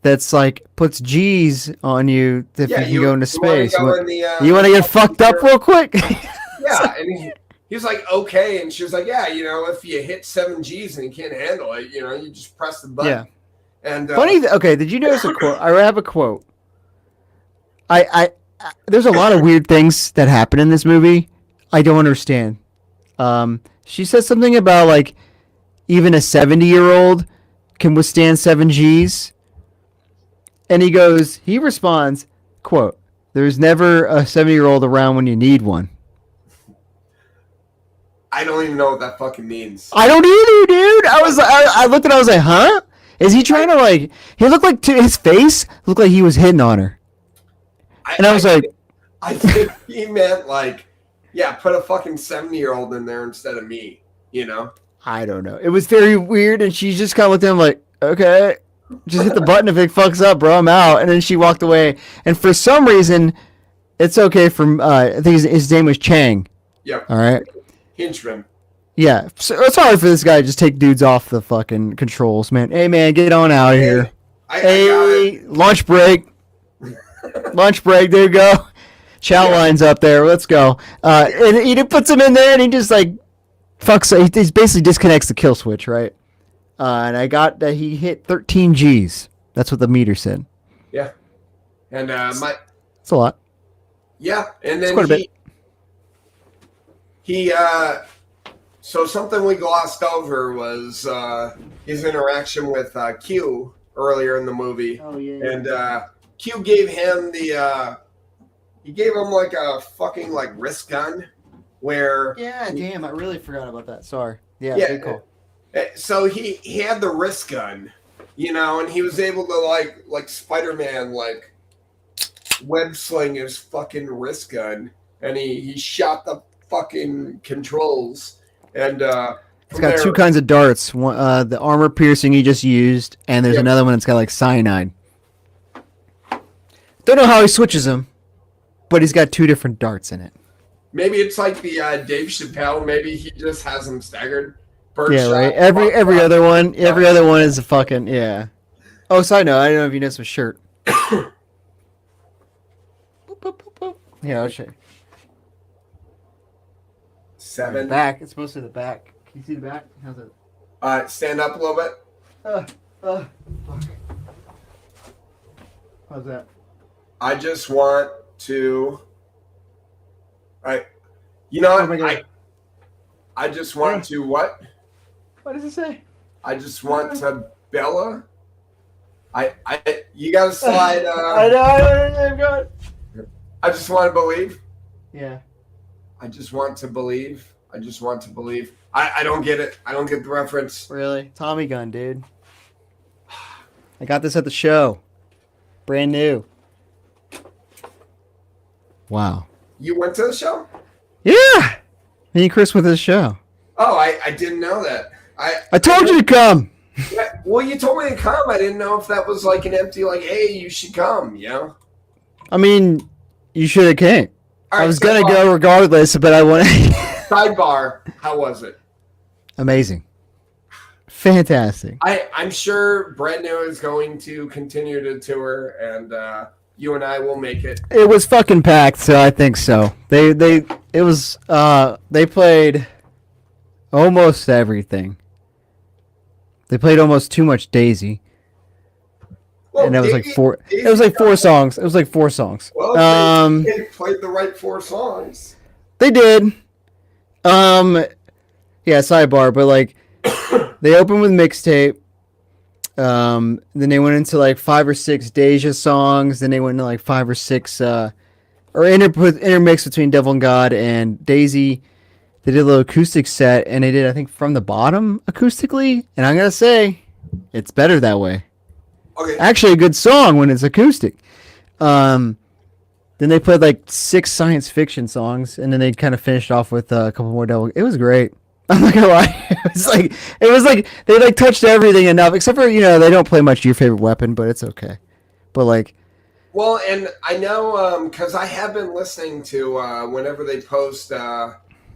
that's like puts G's on you if you can go into space. You want to get fucked up real quick? Yeah, and he's like, okay, and she was like, yeah, if you hit 7 G's and you can't handle it, you just press the button. Yeah. And funny. Okay, did you notice a quote? I have a quote. There's a lot of weird things that happen in this movie. I don't understand. She says something about like even a 70-year-old can withstand 7 G's. And he responds, quote, there's never a 70-year-old around when you need one. I don't even know what that fucking means. I don't either, dude. I looked at it, I was like, huh? Is he trying to like, he looked like, his face looked like he was hitting on her. I was like, I think he meant like, yeah, put a fucking 70-year-old in there instead of me, I don't know. It was very weird, and she just kind of looked at him like, okay, just hit the button if it fucks up, bro, I'm out. And then she walked away. And for some reason, it's okay from, I think his name was Chang. Yep. All right. Henchman. Yeah. So it's hard for this guy to just take dudes off the fucking controls, man. Hey, man, get on out of here. Hey, lunch break. Lunch break. There you go. Chow line's up there. Let's go. And he puts him in there, and he just like fucks. He basically disconnects the kill switch, right? And I got that he hit 13 G's. That's what the meter said. Yeah. And That's a lot. Yeah, and then quite a bit. So something we glossed over was his interaction with Q earlier in the movie. Oh yeah. And Q gave him he gave him like a fucking like wrist gun where. Yeah, damn, I really forgot about that. Sorry. Yeah, yeah. good call. So he had the wrist gun, and he was able to like Spider-Man like web sling his fucking wrist gun, and he shot the fucking controls, and it's got two kinds of darts. One, the armor piercing he just used, and there's another one that's got like cyanide. Don't know how he switches them, but he's got two different darts in it. Maybe it's like the Dave Chappelle. Maybe he just has them staggered. Yeah, right. Every other one is a fucking Oh, side note, I don't know if you noticed my shirt. Boop, boop, boop, boop. Yeah, I'll show you. 7. Back. It's mostly the back. Can you see the back? How's it? Stand up a little bit. Fuck. How's that? I just want to. You know what? I just want to what? What does it say? I just want to Bella. You gotta slide. I know. I just want to believe. Yeah. I just want to believe. I just want to believe. I don't get it. I don't get the reference. Really? Tommy gun, dude. I got this at the show. Brand new. Wow. You went to the show? Yeah, me and Chris went to the show. Oh, I didn't know that. I told you to come. Yeah, well, you told me to come. I didn't know if that was like an empty, like, hey, you should come, you know? I mean, you should have came. All right, I was going to go regardless, but I wanted... Sidebar, how was it? Amazing. Fantastic. I'm sure Brand New is going to continue to tour, and you and I will make it. It was fucking packed, so I think so. They played almost everything. They played almost too much Daisy. Well, and that was like four. Daisy It was like 4 songs. It was like 4 songs. Well, they played the right 4 songs. They did. Yeah, sidebar, but like they opened with Mixtape. Then they went into like 5 or 6 Deja songs. Then they went into like 5 or 6 or intermix between Devil and God and Daisy. They did a little acoustic set, and they did, I think, From the Bottom acoustically. And I'm gonna say, it's better that way. Okay. Actually, a good song when it's acoustic. Then they played like 6 science fiction songs, and then they kind of finished off with a couple more Devil. It was great. I'm not gonna lie. It was like they like touched everything enough, except for they don't play much Your Favorite Weapon, but it's okay. But like. Well, and I know because I have been listening to whenever they post.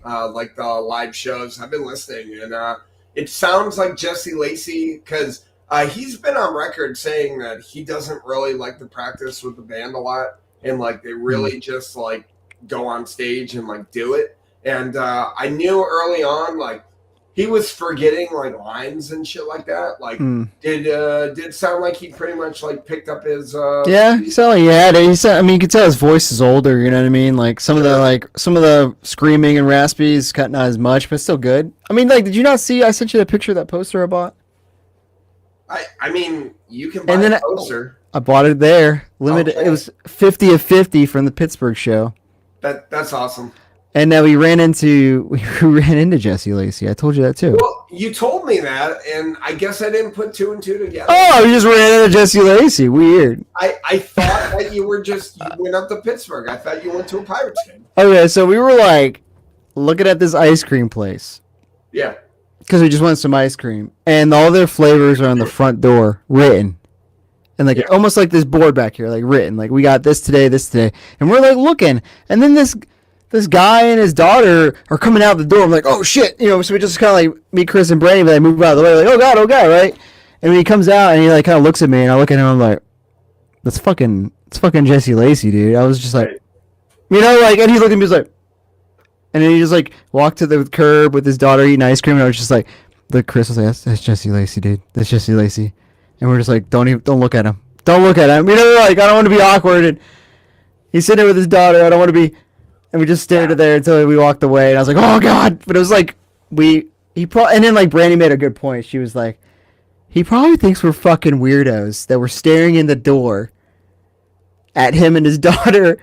Like the live shows, I've been listening, and it sounds like Jesse Lacey, because he's been on record saying that he doesn't really like to practice with the band a lot, and like they really just like go on stage and like do it. And I knew early on, like he was forgetting like lines and shit like that. Like, did it sound like he pretty much like picked up his? Yeah, he sounded like he had it. I mean, you could tell his voice is older. You know what I mean? Like some of the screaming and raspy is cut not as much, but still good. I mean, like, did you not see? I sent you the picture of that poster I bought. I mean, you can buy a poster. I bought it there. Limited. Okay. It was 50 of 50 from the Pittsburgh show. That's awesome. And now we ran into Jesse Lacey. I told you that too. Well, you told me that, and I guess I didn't put 2 and 2 together. Oh, you just ran into Jesse Lacey. Weird. I thought that you went up to Pittsburgh. I thought you went to a Pirates game. Okay, so we were like looking at this ice cream place. Yeah. Because we just wanted some ice cream, and all their flavors are on the front door, written, and like almost like this board back here, like written, like we got this today, and we're like looking, and then this guy and his daughter are coming out the door. I'm like, oh shit, so we just kind of like me, Chris, and Brandon, but I move out of the way, like oh god, right? And when he comes out and he like kind of looks at me, and I look at him, I'm like, it's fucking Jesse Lacey, dude. I was just like, and he looked at me, he's like. And then he just like walked to the curb with his daughter eating ice cream, and I was just like, Chris was like, that's Jesse Lacey, dude. That's Jesse Lacey. And we're just like, don't look at him. Don't look at him. Like, I don't want to be awkward. And he's sitting there with his daughter. I don't want to be. And we just stared at there until we walked away. And I was like, oh god. But it was like and then like Brandy made a good point. She was like, he probably thinks we're fucking weirdos that we're staring in the door at him and his daughter.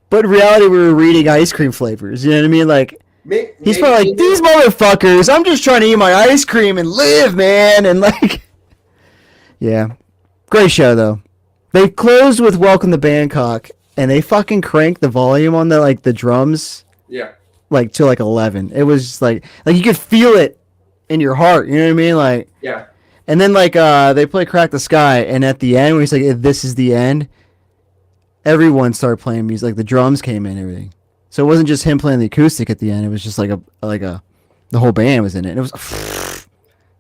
But in reality, we were reading ice cream flavors. You know what I mean? Like, he's probably like, these motherfuckers, I'm just trying to eat my ice cream and live, man. And like, yeah. Great show, though. They closed with Welcome to Bangkok, and they fucking cranked the volume on the drums. Yeah. Like, to like 11. It was just like you could feel it in your heart. You know what I mean? Like, yeah. And then like, they play Crack the Sky, and at the end, when he's like, this is the end, everyone started playing music. Like the drums came in and everything. So it wasn't just him playing the acoustic at the end. It was just the whole band was in it. It was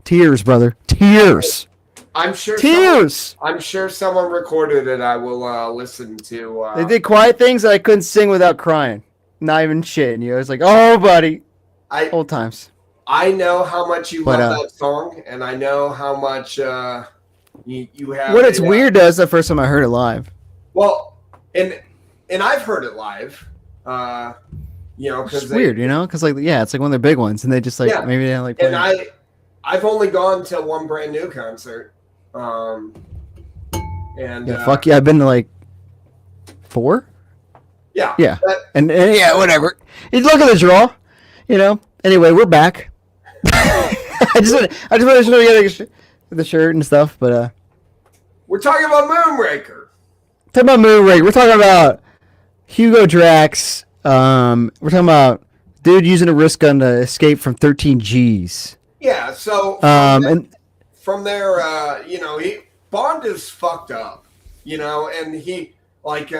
tears, brother. Tears. I'm sure. Tears. I'm sure someone recorded it. I will listen to. They did Quiet Things that I couldn't sing without crying. Not even shit. It's like, oh, buddy. Old times. I know how much you love that song, and I know how much you have. What it's weird though is the first time I heard it live. Well. And I've heard it live, because it's weird, because it's like one of their big ones, and they just like maybe they don't like. And I've only gone to one Brand New concert, fuck yeah, I've been to like 4. Yeah, and yeah, whatever. You look at the draw, Anyway, we're back. I just want to show you the shirt and stuff, but we're talking about Moonraker. Talking about Moonraker. We're talking about Hugo Drax, We're talking about dude using a wrist gun to escape from 13 Gs. Yeah. So from there, Bond is fucked up, and he like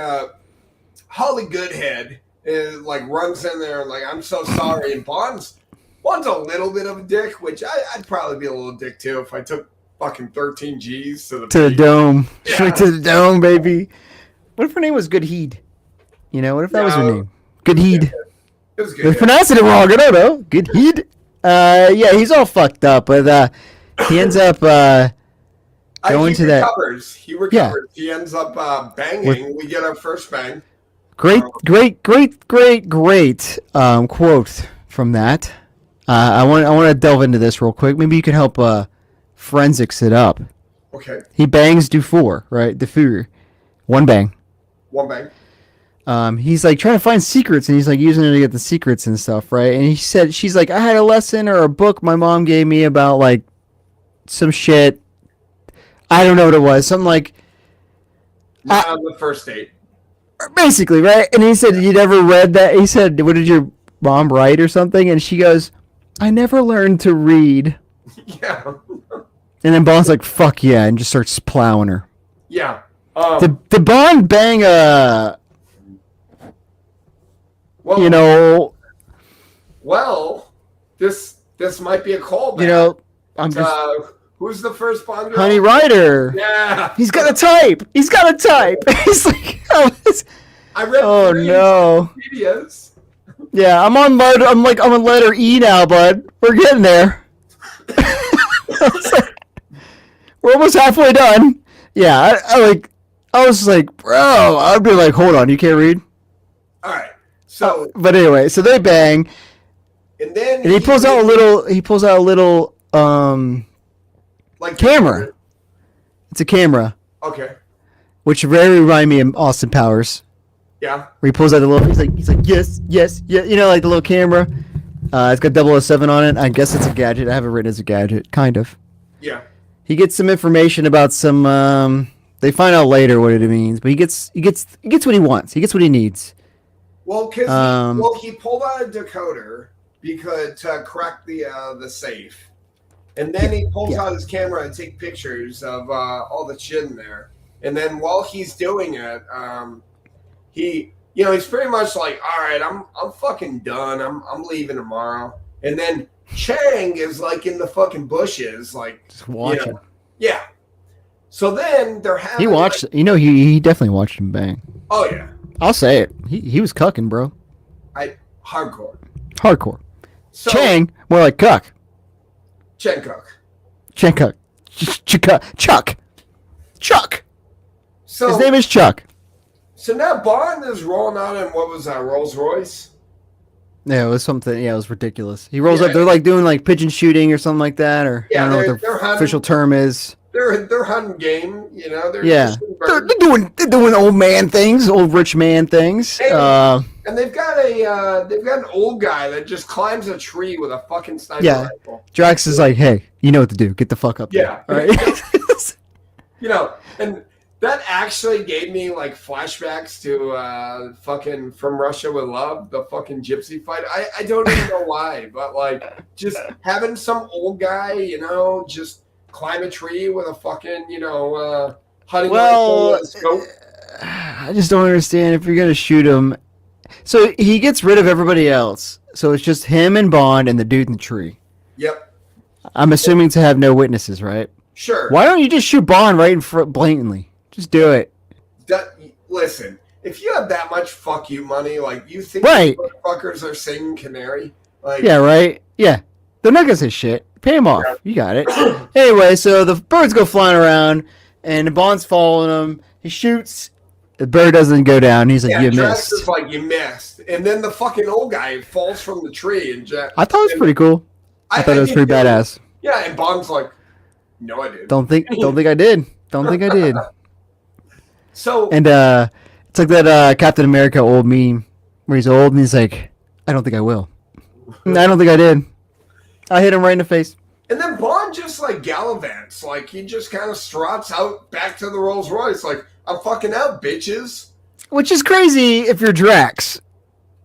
Holly Goodhead is like runs in there like I'm so sorry, and Bond's a little bit of a dick, which I'd probably be a little dick too if I took fucking 13 Gs to the dome, straight to the dome, baby. What if her name was Goodheed? What if that was her name? Goodheed. It was good. They're pronouncing it wrong. I don't know. Goodheed. Yeah, he's all fucked up, but he ends up going to that. He recovers. Yeah. He ends up banging. We get our first bang. Great quote from that. I want to delve into this real quick. Maybe you can help forensics it up. Okay. He bangs Dufour, right? Dufour. One bang. He's like trying to find secrets, and he's like using it to get the secrets and stuff, right? And he said, she's like, I had a lesson or a book my mom gave me about like some shit. I don't know what it was. Something like not on the first date. Basically, right? And he said, you never read that? He said, what did your mom write or something? And she goes, I never learned to read. Yeah. And then Bond's like, fuck yeah, and just starts plowing her. Yeah. Did Bond bang a... Well, this might be a callback. I'm just... who's the first Bond girl? Honey Rider. Yeah. He's got a type. He's like... I read no. Videos. Yeah, I'm on letter E now, bud. We're getting there. We're almost halfway done. Yeah, I was like, bro, I'd be like, hold on, you can't read? All right. So, but anyway, so they bang, and then he pulls out a little like camera. It's a camera. Okay. Which very remind me of Austin Powers. Yeah. Where he pulls out he's like yes, like the little camera. It's got 007 on it. I guess it's a gadget. I have it written as a gadget, kind of. Yeah. He gets some information about some. They find out later what it means, but he gets what he wants. He gets what he needs. Well, because he pulled out a decoder to crack the safe, and then he pulls out his camera and take pictures of all the shit in there. And then while he's doing it, he's pretty much like, all right, I'm fucking done. I'm leaving tomorrow. And then Chang is like in the fucking bushes, like just watching. Yeah. So then they're having. He watched. He definitely watched him bang. Oh yeah. I'll say it. He was cucking, bro. Hardcore. So, Chang, more like cuck. Chang cook. Chuck. So his name is Chuck. So now Bond is rolling out in what was that, Rolls Royce? Yeah, it was something. Yeah, it was ridiculous. He rolls up. They're like doing like pigeon shooting or something like that, or I don't know what their official term is. They're hunting game, They're doing old man things, old rich man things. And they've got an old guy that just climbs a tree with a fucking sniper rifle. Drax is like, hey, you know what to do. Get the fuck up there. All right. And that actually gave me like flashbacks to fucking From Russia with Love, the fucking gypsy fight. I don't even know why, but like just having some old guy, just climb a tree with a fucking, hunting rifle and scope. I just don't understand if you're gonna shoot him. So he gets rid of everybody else. So it's just him and Bond and the dude in the tree. Yep. I'm assuming to have no witnesses, right? Sure. Why don't you just shoot Bond right in front blatantly? Just do it. Listen, if you have that much fuck you money, like you think motherfuckers are singing Canary? Like, yeah, right? Yeah. They're not gonna say shit. Pay him off. Yeah. You got it. Anyway, so the birds go flying around, and Bond's following him. He shoots. The bird doesn't go down. He's like, you missed. Is like, you missed. And then the fucking old guy falls from the tree. And I thought it was pretty cool. I thought it was pretty badass. Yeah, and Bond's like, no, I didn't. Don't think I did. Don't think I did. So and it's like that Captain America old meme where he's old and he's like, I don't think I will. I don't think I did. I hit him right in the face. And then Bond just like gallivants, like he just kind of struts out back to the Rolls Royce, like I'm fucking out, bitches. Which is crazy if you're Drax.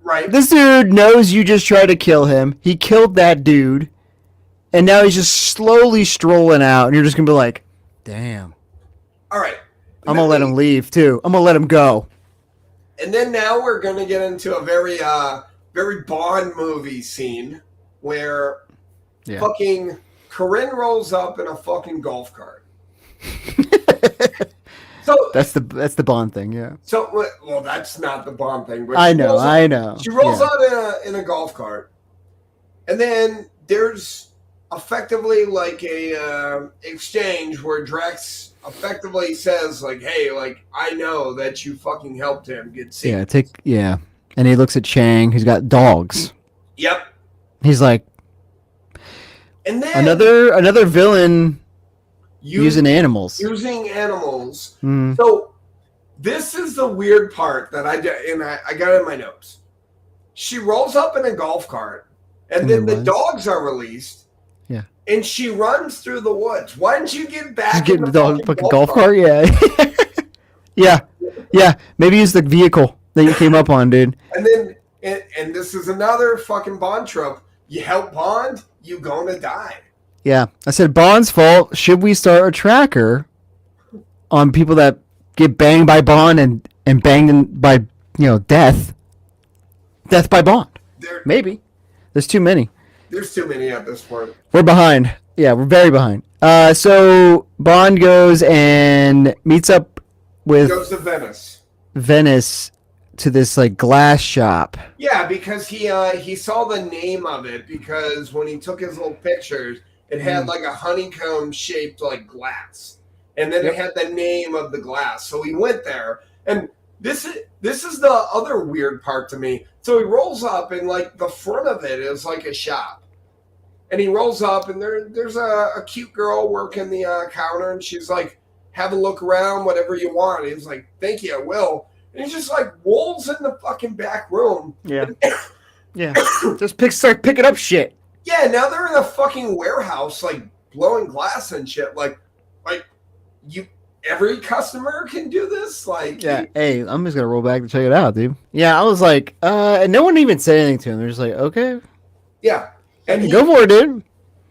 Right. This dude knows you just tried to kill him. He killed that dude. And now he's just slowly strolling out. And you're just going to be like, damn. All right. I'm going to let him leave, too. I'm going to let him go. And then now we're going to get into a very, very Bond movie scene where fucking Corinne rolls up in a fucking golf cart. So that's the Bond thing, yeah. So, well, that's not the Bond thing. But I know. She rolls out in a golf cart, and then there's effectively like a exchange where Drax effectively says like, "Hey, like I know that you fucking helped him get sick." And he looks at Chang, who's got dogs. Yep. He's like, and then another villain. Using animals. Mm. So this is the weird part that I got in my notes. She rolls up in a golf cart, and then the dogs are released. Yeah. And she runs through the woods. Why didn't you get back in the fucking golf cart? Yeah. Yeah. Maybe use the vehicle that you came up on, dude. And then and this is another fucking Bond trope. You help Bond, you gonna die. Yeah, I said Bond's fault. Should we start a tracker on people that get banged by Bond and banged by death by Bond? Maybe. There's too many. There's too many at this point. We're behind. Yeah, we're very behind. So Bond goes and meets up with. He goes to Venice to this like glass shop. Yeah, because he saw the name of it because when he took his little pictures. It had like a honeycomb shaped like glass, and then it had the name of the glass. So he went there, and this is the other weird part to me. So he rolls up, and like the front of it is like a shop, and he rolls up, and there's a cute girl working the counter, and she's like, "Have a look around, whatever you want." He's like, "Thank you, I will." And he's just like rolls in the fucking back room. Yeah, just start picking up shit. Yeah, now they're in a fucking warehouse, like blowing glass and shit. Like every customer can do this. Like, hey, I'm just gonna roll back to check it out, dude. Yeah, I was like, and no one even said anything to him. They're just like, okay, yeah, and go for it, dude.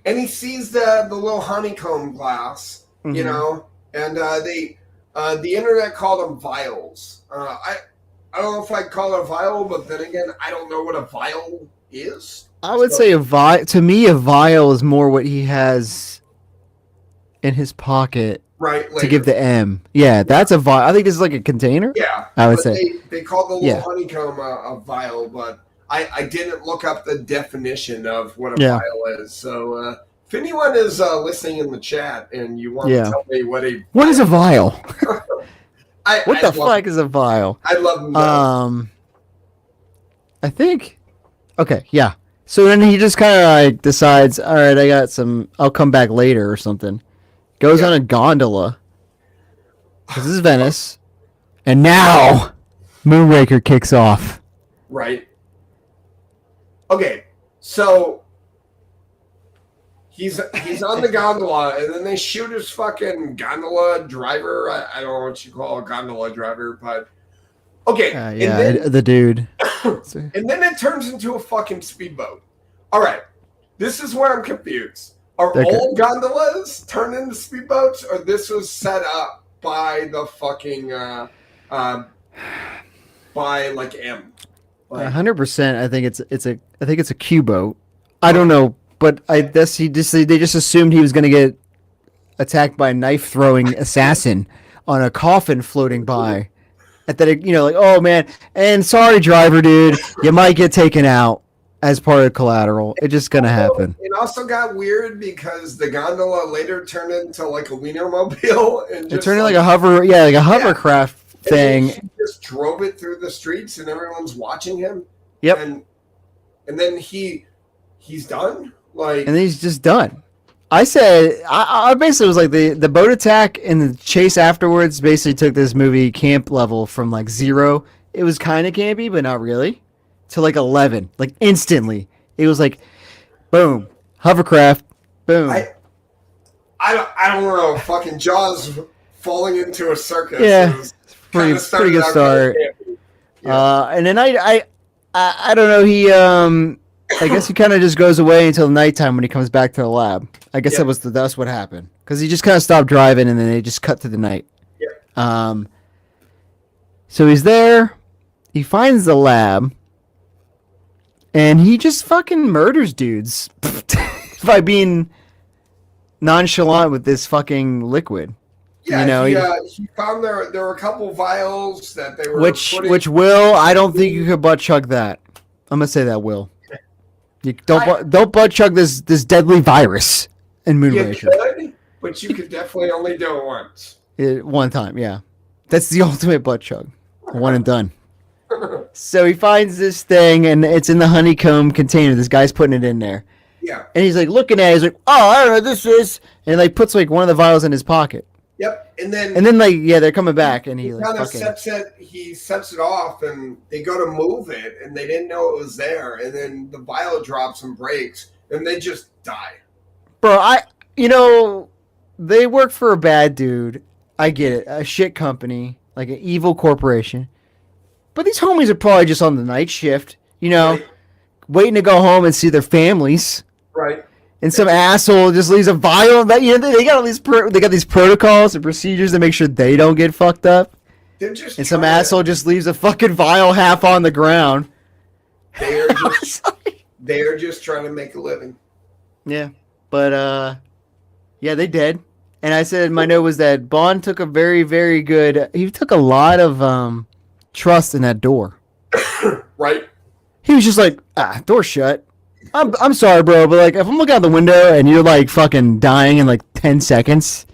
And he sees the little honeycomb glass, and the internet called them vials. I don't know if I'd call it a vial, but then again, I don't know what a vial is. I would say a vial. To me, a vial is more what he has in his pocket, right? To give the M. Yeah, that's a vial. I think this is like a container. Yeah, I would say they call the little honeycomb a vial, but I didn't look up the definition of what a vial is. So if anyone is listening in the chat and you want to tell me what is a vial? What the fuck is a vial? I love them. I think. Okay, yeah. So then he just kind of like decides, all right, I got some. I'll come back later or something. Goes on a gondola. This is Venice, and now Moonraker kicks off. Right. Okay, so he's on the gondola, and then they shoot his fucking gondola driver. I don't know what you call a gondola driver, but okay. And then, the dude. And then it turns into a fucking speedboat. All right, this is where I'm confused. Are all gondolas turned into speedboats, or this was set up by the fucking by like M? 100%. I think it's a Q boat. I don't know, but I guess they just assumed he was going to get attacked by a knife throwing assassin on a coffin floating by. And then like, oh man, and sorry, driver dude, you might get taken out as part of collateral. It's just gonna happen. It also got weird because the gondola later turned into like a Wienermobile, and it turned into like a hovercraft thing. And he just drove it through the streets, and everyone's watching him. Yep. And then he's done. Like, and then he's just done. I said, I basically was like the boat attack and the chase afterwards basically took this movie camp level from like 0. It was kind of campy, but not really, to like 11. Like instantly, it was like, boom, hovercraft, boom. I don't know. Fucking Jaws falling into a circus. Yeah, pretty good start. Yeah. And then I don't know. He I guess he kind of just goes away until nighttime when he comes back to the lab. I guess Yep. that's what happened because he just kind of stopped driving and then they just cut to the night. Yep. So he's there. He finds the lab, and he just fucking murders dudes by being nonchalant with this fucking liquid. Yeah, You know, he found there were a couple vials that they were which Will, I don't think you could butt chug that. I'm gonna say that, Will. You don't butt chug this deadly virus in you Moonraker. could, but you could definitely only do it once. One time, yeah. That's the ultimate butt chug. One and done. So he finds this thing, and it's in the honeycomb container. This guy's putting it in there. Yeah. And he's like looking at it. He's like, oh, I don't know what this is. And like puts like one of the vials in his pocket. Yep. And then like, yeah, they're coming back, and he like kind of fucking... he sets it off, and they go to move it, and they didn't know it was there. And then the vial drops and breaks, and they just die. Bro, they work for a bad dude. I get it. A shit company, like an evil corporation. But these homies are probably just on the night shift, Right. waiting to go home and see their families. Right. And some asshole just leaves a vial. That they got all these they got these protocols and procedures to make sure they don't get fucked up. They're just And some asshole just leaves a fucking vial half on the ground. They are just trying to make a living. Yeah, but yeah, they did. And I said my note was that Bond took a very, very good. He took a lot of trust in that door. Right. He was just like, door shut. I'm sorry, bro, but like if I'm looking out the window and you're like fucking dying in like 10 seconds,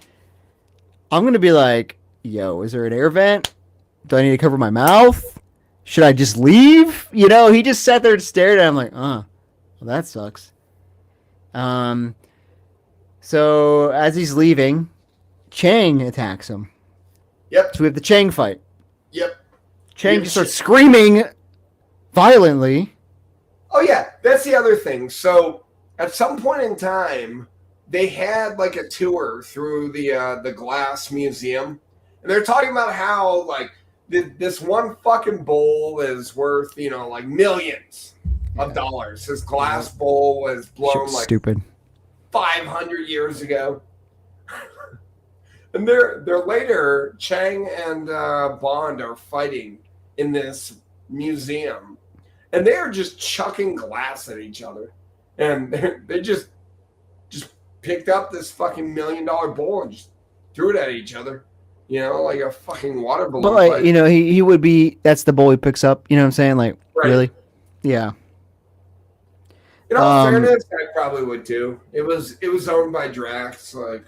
I'm gonna be like, yo, is there an air vent? Do I need to cover my mouth? Should I just leave? He just sat there and stared at him like, well, that sucks. So as he's leaving, Chang attacks him. Yep. So we have the Chang fight. Yep. Chang just starts screaming violently. Oh yeah, that's the other thing. So at some point in time, they had like a tour through the glass museum, and they're talking about how like this one fucking bowl is worth like millions of dollars. This glass bowl was blown like stupid 500 years ago. And they're later, Chang and Bond are fighting in this museum, and they're just chucking glass at each other, and they just picked up this fucking $1 million bowl and just threw it at each other, like a fucking water balloon. But like, he would be. That's the bowl he picks up. You know what I'm saying? Like, Right. Really? Yeah. In all fairness, I probably would too. It was owned by Drax. Like,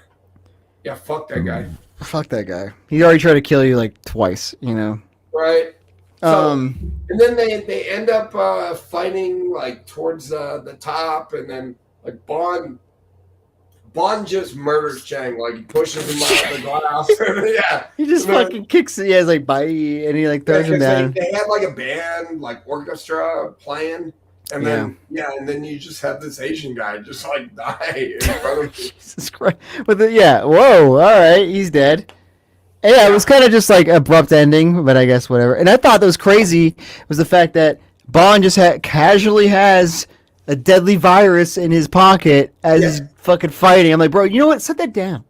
yeah, fuck that guy. Fuck that guy. He already tried to kill you like twice. Right. So, and then they end up fighting like towards the top, and then like Bond just murders Chang. Like he pushes him out the glass. Yeah. He just fucking kicks it. Yeah, he's like bye, and he like throws him down. They had like a band, like orchestra playing. And then you just have this Asian guy just like die in front of you. Jesus Christ. Whoa, all right, he's dead. And it was kind of just like abrupt ending, but I guess whatever. And I thought that was crazy was the fact that Bond just casually has a deadly virus in his pocket as he's fucking fighting. I'm like, bro, you know what? Set that down.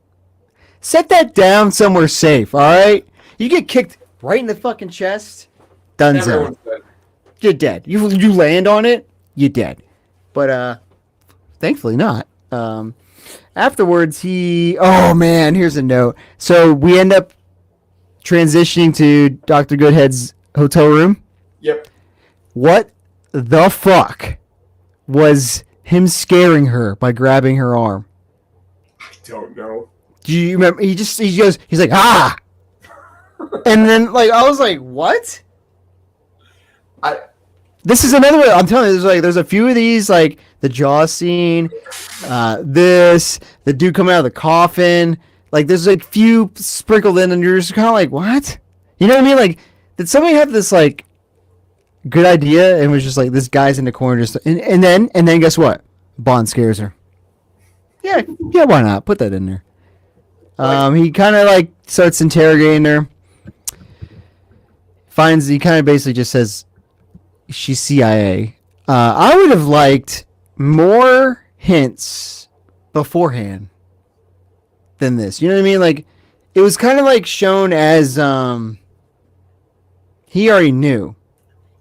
Set that down somewhere safe, all right? You get kicked right in the fucking chest, donezo. You're dead. You land on it, you're dead. But thankfully not. Afterwards, oh man, here's a note. So we end up transitioning to Dr. Goodhead's hotel room. Yep. What the fuck was him scaring her by grabbing her arm? I don't know. Do you remember? He's like, ah! And then like I was like, what? This is another way. I'm telling you, there's a few of these, like the jaw scene, the dude coming out of the coffin. Like there's a few sprinkled in, and you're just kind of like, what? You know what I mean? Like, did somebody have this like good idea and was just like, this guy's in the corner, just and then guess what? Bond scares her. Yeah, why not? Put that in there. He kind of like starts interrogating her. He kind of basically just says, she's CIA. I would have liked more hints beforehand than this. You know what I mean? Like, it was kind of like shown as he already knew.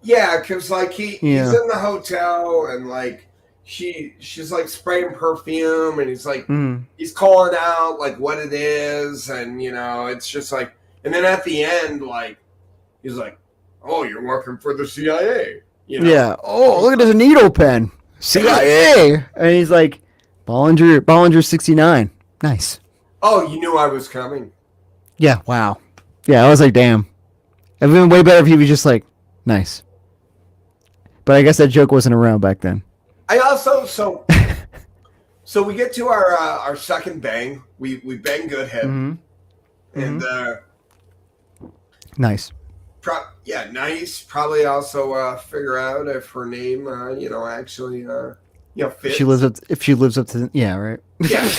Yeah, because like he's in the hotel and like she's like spraying perfume and he's like he's calling out like what it is, and it's just like, and then at the end like he's like, oh, you're working for the CIA. Yeah. Oh, look at this needle pen. CIA. And he's like, Bollinger 69. Nice. Oh, you knew I was coming. Yeah. Wow. Yeah, I was like, damn. It'd been way better if he was just like, nice. But I guess that joke wasn't around back then. I also so we get to our second bang. We bang good head, and nice. Nice. Probably also figure out if her name, actually, fits. If she lives up to, yeah, right. Yeah.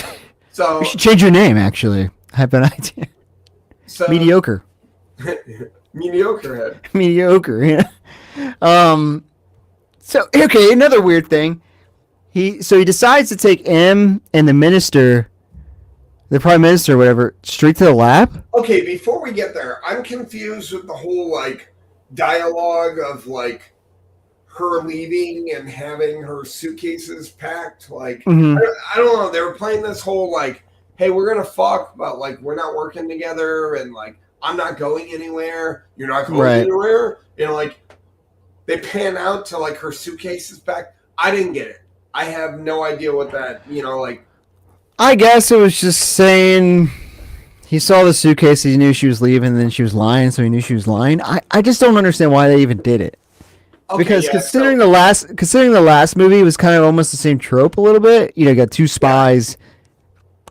So you should change your name. Actually, I have an idea. So, mediocre. Mediocre head. Mediocre. Yeah. So okay, another weird thing. He decides to take M and the prime minister, or whatever, straight to the lab. Okay, before we get there, I'm confused with the whole like dialogue of like her leaving and having her suitcases packed. Like I don't know. They were playing this whole like, hey, we're gonna fuck, but like we're not working together, and like I'm not going anywhere. You're not going anywhere. Like they pan out to like her suitcases packed. I didn't get it. I have no idea what that, like. I guess it was just saying he saw the suitcase, he knew she was leaving, and then she was lying, so he knew she was lying. I just don't understand why they even did it. Okay, because considering the last movie was kind of almost the same trope a little bit. You got two spies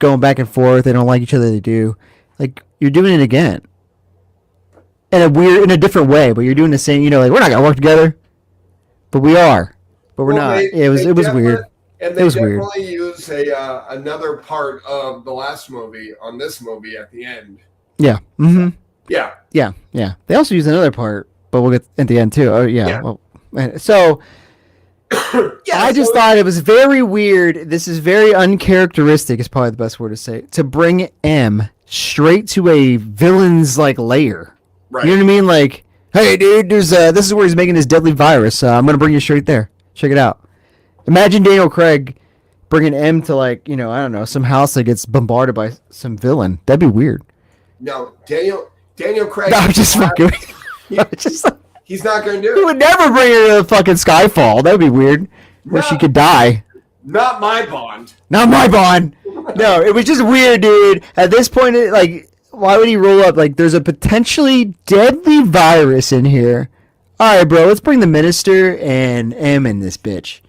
going back and forth. They don't like each other. They do. Like, you're doing it again. In a different way, but you're doing the same. Like, we're not gonna work together, but we are. But we're not. It was weird. And they definitely use another part of the last movie on this movie at the end. Yeah. Mm-hmm. Yeah. Yeah. They also use another part, but we'll get at the end too. Oh yeah. Well, so I just thought it was very weird. This is very uncharacteristic. Is probably the best word to say. To bring M straight to a villain's like lair. Right. You know what I mean? Like, hey, dude, this is where he's making his deadly virus. I'm gonna bring you straight there. Check it out. Imagine Daniel Craig bringing M to like, I don't know, some house that gets bombarded by some villain. That'd be weird. No, Daniel Craig. No, I'm just fucking. He's not gonna do it. He would never bring her to fucking Skyfall. That'd be weird. Where she could die. Not my Bond. Not my Bond. No, it was just weird, dude. At this point, why would he roll up? Like, there's a potentially deadly virus in here. All right, bro, let's bring the minister and M in this bitch.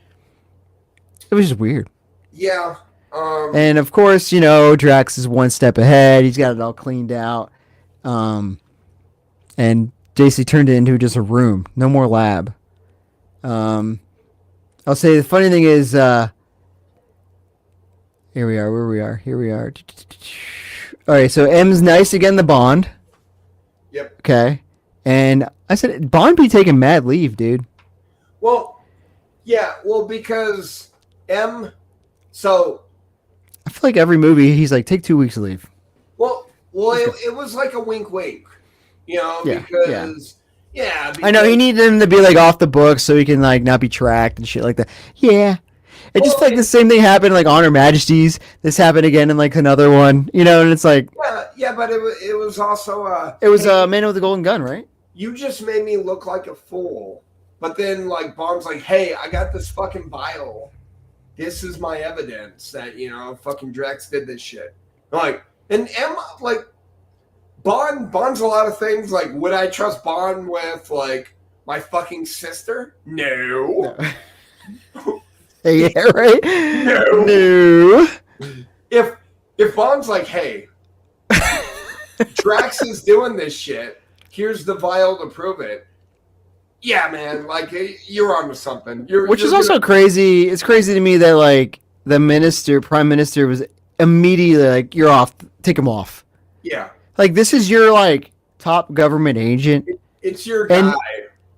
It was just weird. Yeah. And, of course, Drax is one step ahead. He's got it all cleaned out. And JC turned it into just a room. No more lab. I'll say the funny thing is, here we are, where we are. Here we are. All right, so M's nice again, the Bond. Yep. Okay. And I said, Bond be taking mad leave, dude. Well, yeah, because M, so. I feel like every movie, he's like, take 2 weeks to leave. Well, it was like a wink, because. Yeah. I know, he needed him to be like off the books so he can like not be tracked and shit like that. Yeah. It just like the same thing happened like On Her Majesty's. This happened again in like another one, and it's like. Yeah, but it was also. It was Man with the Golden Gun, right? You just made me look like a fool. But then like Bond's like, hey, I got this fucking vial. This is my evidence that, fucking Drax did this shit. Like, and Emma, like, Bond's a lot of things. Like, would I trust Bond with, like, my fucking sister? No. Yeah, right? No. If Bond's like, hey, Drax is doing this shit, here's the vial to prove it. Yeah, man, like, you're onto something. Which is also crazy. It's crazy to me that, like, the prime minister was immediately like, you're off. Take him off. Yeah. Like, this is your, like, top government agent. It's your guy.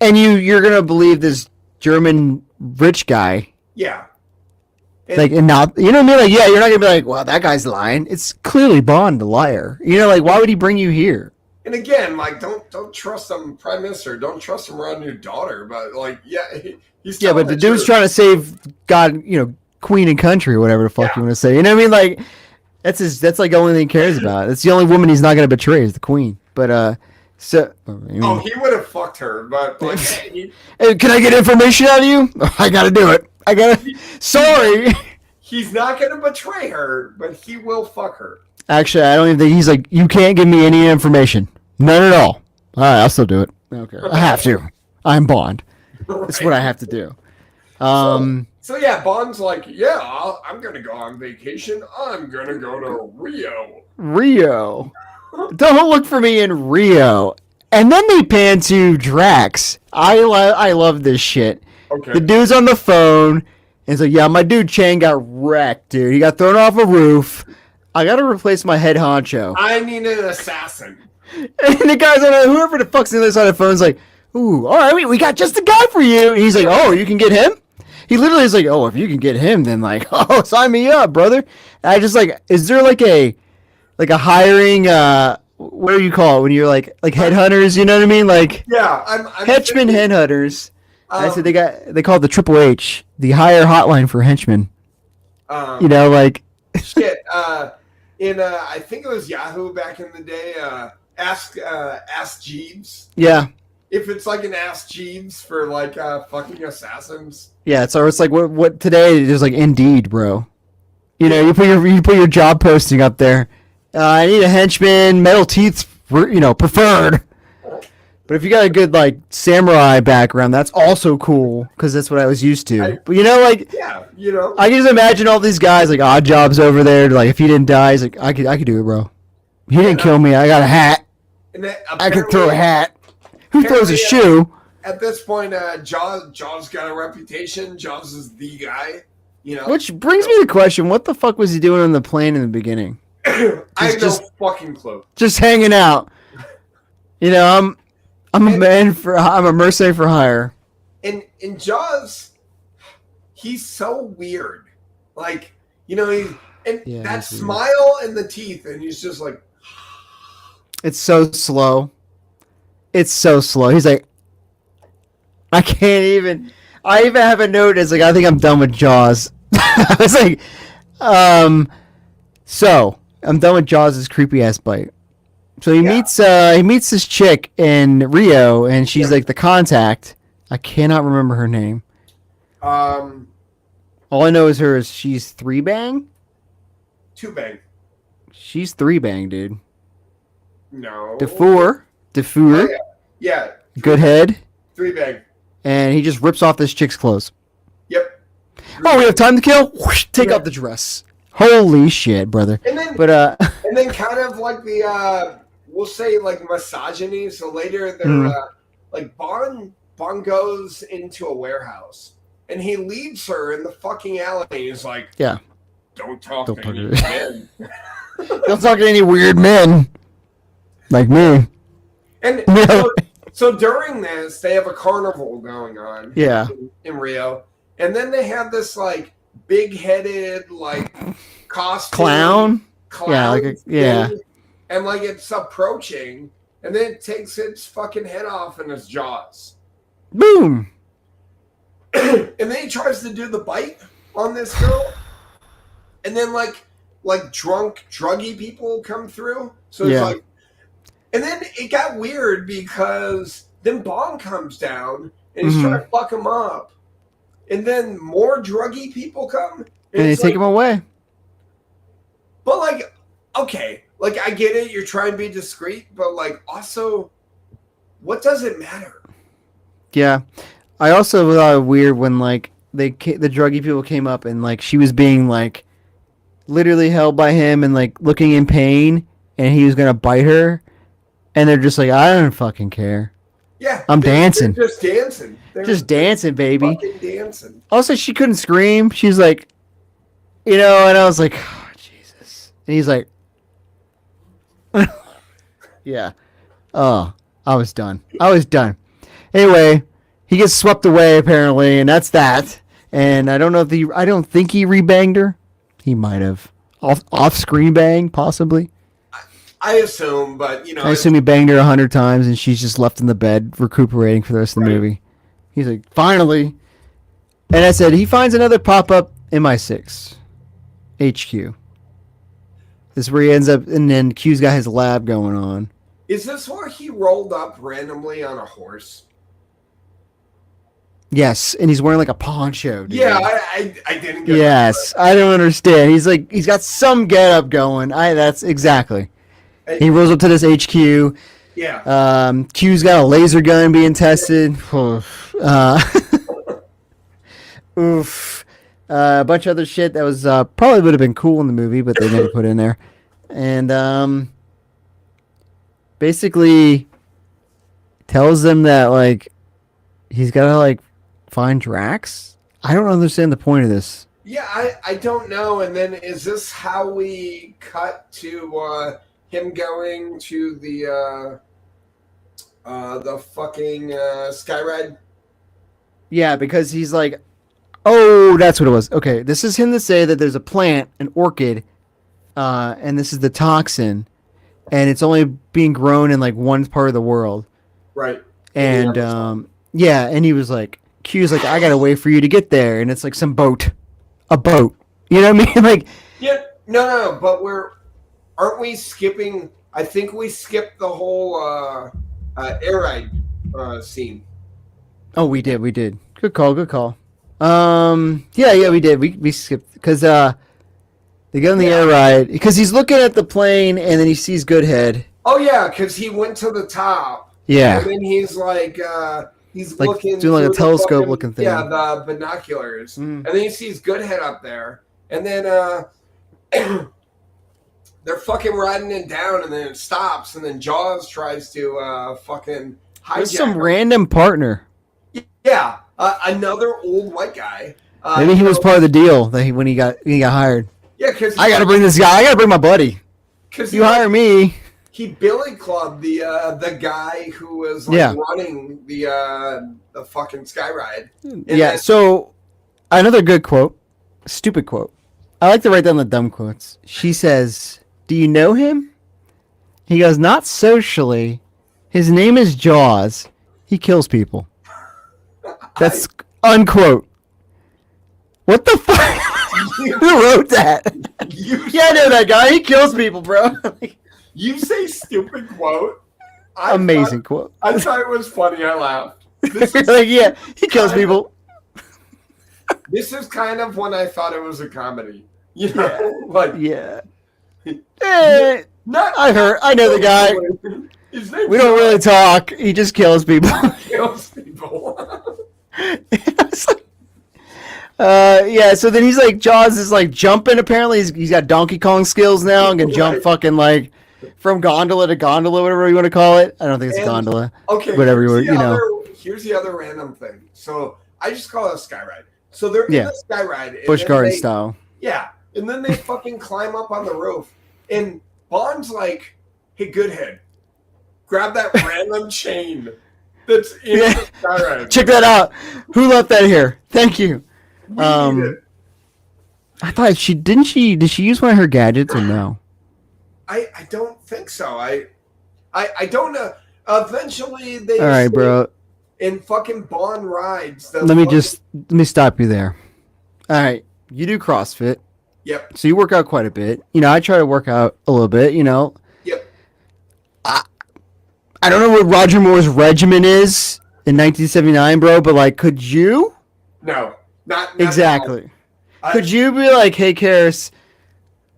And you're gonna believe this German rich guy. Yeah. And not, you know what I mean? Like, yeah, you're not gonna be like, well, that guy's lying. It's clearly Bond, the liar. You know, like, why would he bring you here? And again, like, don't trust some prime minister. Don't trust him around your daughter. But like, yeah, he's but the dude's trying to save God, queen and country, or whatever the fuck you want to say. You know what I mean? Like, that's like the only thing he cares about. It's the only woman he's not gonna betray is the queen. But so. He would have fucked her, but like, hey, can I get information out of you? I gotta do it. Sorry. He's not gonna betray her, but he will fuck her. Actually, I don't even think he's like, you can't give me any information. None at all. All right, I'll still do it. Okay. I have to. I'm Bond. Right. It's what I have to do. So yeah, Bond's like, yeah, I'm going to go on vacation. I'm going to go to Rio. Rio. Don't look for me in Rio. And then they pan to Drax. I love this shit. Okay. The dude's on the phone. And he's like, yeah, my dude Chang got wrecked, dude. He got thrown off a roof. I got to replace my head honcho. I need an assassin. And the guy's on whoever the fuck's on the other side of the phone's like, ooh, all right, we got just the guy for you. And he's like, oh, you can get him? He literally is like, oh, if you can get him, then like, oh, sign me up, brother. And I just like, is there like a hiring, what do you call it when you're like headhunters? You know what I mean? Like, yeah, I'm henchmen, headhunters. I said they call it the Triple H, the hire hotline for henchmen. Like shit. I think it was Yahoo back in the day. Ask Jeeves. Yeah. If it's like an Ask Jeeves for like fucking assassins. Yeah, so it's like what today is like Indeed, bro. You put your job posting up there. I need a henchman, metal teeth, preferred. But if you got a good like samurai background, that's also cool because that's what I was used to. But yeah, I can just imagine all these guys like odd jobs over there. Like if he didn't die, he's like I could do it, bro. He didn't kill me. I got a hat. I could throw a hat. Who throws a shoe? At this point, Jaws got a reputation. Jaws is the guy. Which brings me to the question: what the fuck was he doing on the plane in the beginning? I have no fucking clue. Just hanging out. I'm a mercenary for hire. In Jaws, he's so weird. Like, that smile and the teeth, and he's just like. It's so slow. He's like, I can't even. I even have a note. It's like, I think I'm done with Jaws. I was like, so I'm done with Jaws' creepy ass bite. So he meets this chick in Rio, and she's like the contact. I cannot remember her name. All I know is she's 3-bang. 2-bang. She's 3-bang, dude. No. Defour. Oh, yeah. Good head. 3-bang. And he just rips off this chick's clothes. Yep. Oh, we have time to kill? Whoosh, take off the dress. Holy shit, brother. And then, kind of like the, we'll say like misogyny. So later they're like Bond goes into a warehouse and he leaves her in the fucking alley. And he's like, yeah, don't talk to any men. Don't talk to any weird men like me. And so during this, they have a carnival going on. Yeah. In Rio. And then they have this like big-headed like costume. Clown. Yeah. And like it's approaching, and then it takes its fucking head off in its jaws. Boom. And then he tries to do the bite on this girl, and then like druggy people come through. So it's like, and then it got weird because then Bond comes down and he's trying to fuck him up, and then more druggy people come and they take him away. But like, okay. Like, I get it, you're trying to be discreet, but, like, also, what does it matter? Yeah. I also thought it weird when, like, the druggy people came up and, like, she was being, like, literally held by him and, like, looking in pain, and he was going to bite her, and they're just like, I don't fucking care. Yeah. I'm dancing. They're just dancing. They're just dancing, baby. Fucking dancing. Also, she couldn't scream. She's like, and I was like, oh, Jesus. And he's like, yeah. Oh, I was done. Anyway, he gets swept away apparently, and that's that. And I don't know if I don't think he rebanged her. He might have off screen bang possibly. I assume, but I assume he banged her 100 times, and she's just left in the bed recuperating for the rest of the movie. He's like, finally. And I said, he finds another pop-up MI6 HQ. This is where he ends up, and then Q's got his lab going on. Is this where he rolled up randomly on a horse? Yes, and he's wearing like a poncho. Dude. Yeah, I didn't get Yes, I don't understand. He's got some getup going. That's exactly. He rolls up to this HQ. Yeah. Q's got a laser gun being tested. Oof. A bunch of other shit that was probably would have been cool in the movie, but they never put in there. And basically tells them that like he's got to like find Drax. I don't understand the point of this. Yeah, I don't know. And then is this how we cut to him going to the fucking Skyride? Yeah, because he's like, oh, that's what it was. Okay, this is him to say that there's a plant, an orchid, and this is the toxin, and it's only being grown in like one part of the world. Right. And yeah, and he was like, Q's like, I gotta wait for you to get there, and it's like some boat, a boat. You know what I mean? Like, yeah, no, but aren't we skipping? I think we skipped the whole air ride scene. Oh, we did. Good call. Yeah, we did. We skipped because they go on the air ride because he's looking at the plane and then he sees Goodhead. Oh yeah, because he went to the top. Yeah, and then he's like he's like looking doing like a telescope looking thing. Yeah, the binoculars, and then he sees Goodhead up there, and then they're fucking riding it down, and then it stops, and then Jaws tries to fucking hijack. There's some random partner. Yeah, another old white guy. Maybe he was part of the deal that when he got hired. Yeah, because I gotta bring this guy. I gotta bring my buddy. Because you hire me. He billy clubbed the guy who was like running the fucking Skyride. Yeah. So another good quote, stupid quote. I like to write down the dumb quotes. She says, "Do you know him?" He goes, "Not socially. His name is Jaws. He kills people." That's unquote. What the fuck? Who wrote that? Yeah, I know that guy. He kills people, bro. You say stupid quote. Amazing quote. I thought it was funny. I laughed. Like, yeah, he kills people. This is kind of when I thought it was a comedy. You know, like yeah. I know the guy. We don't really talk. He just kills people. Kills people. Yeah, so then he's like, Jaws is like jumping apparently. He's got Donkey Kong skills now and can jump fucking like from gondola to gondola, whatever you want to call it. I don't think it's gondola. Okay. Whatever you know. Here's the other random thing. So I just call it a skyride. So they're in the skyride. Busch Garden style. Yeah. And then they fucking climb up on the roof. And Bond's like, hey, Goodhead, grab that random chain that's in the skyride. Check that out. Who left that here? Thank you. I thought did she use one of her gadgets or no? I don't think so. I don't know. Eventually they all right, bro. And fucking Bond rides. Let me stop you there. All right, you do CrossFit. Yep. So you work out quite a bit. You know, I try to work out a little bit. You know. Yep. I don't know what Roger Moore's regimen is in 1979, bro. But like, could you? No. Not exactly. Could you be like, hey, Karis,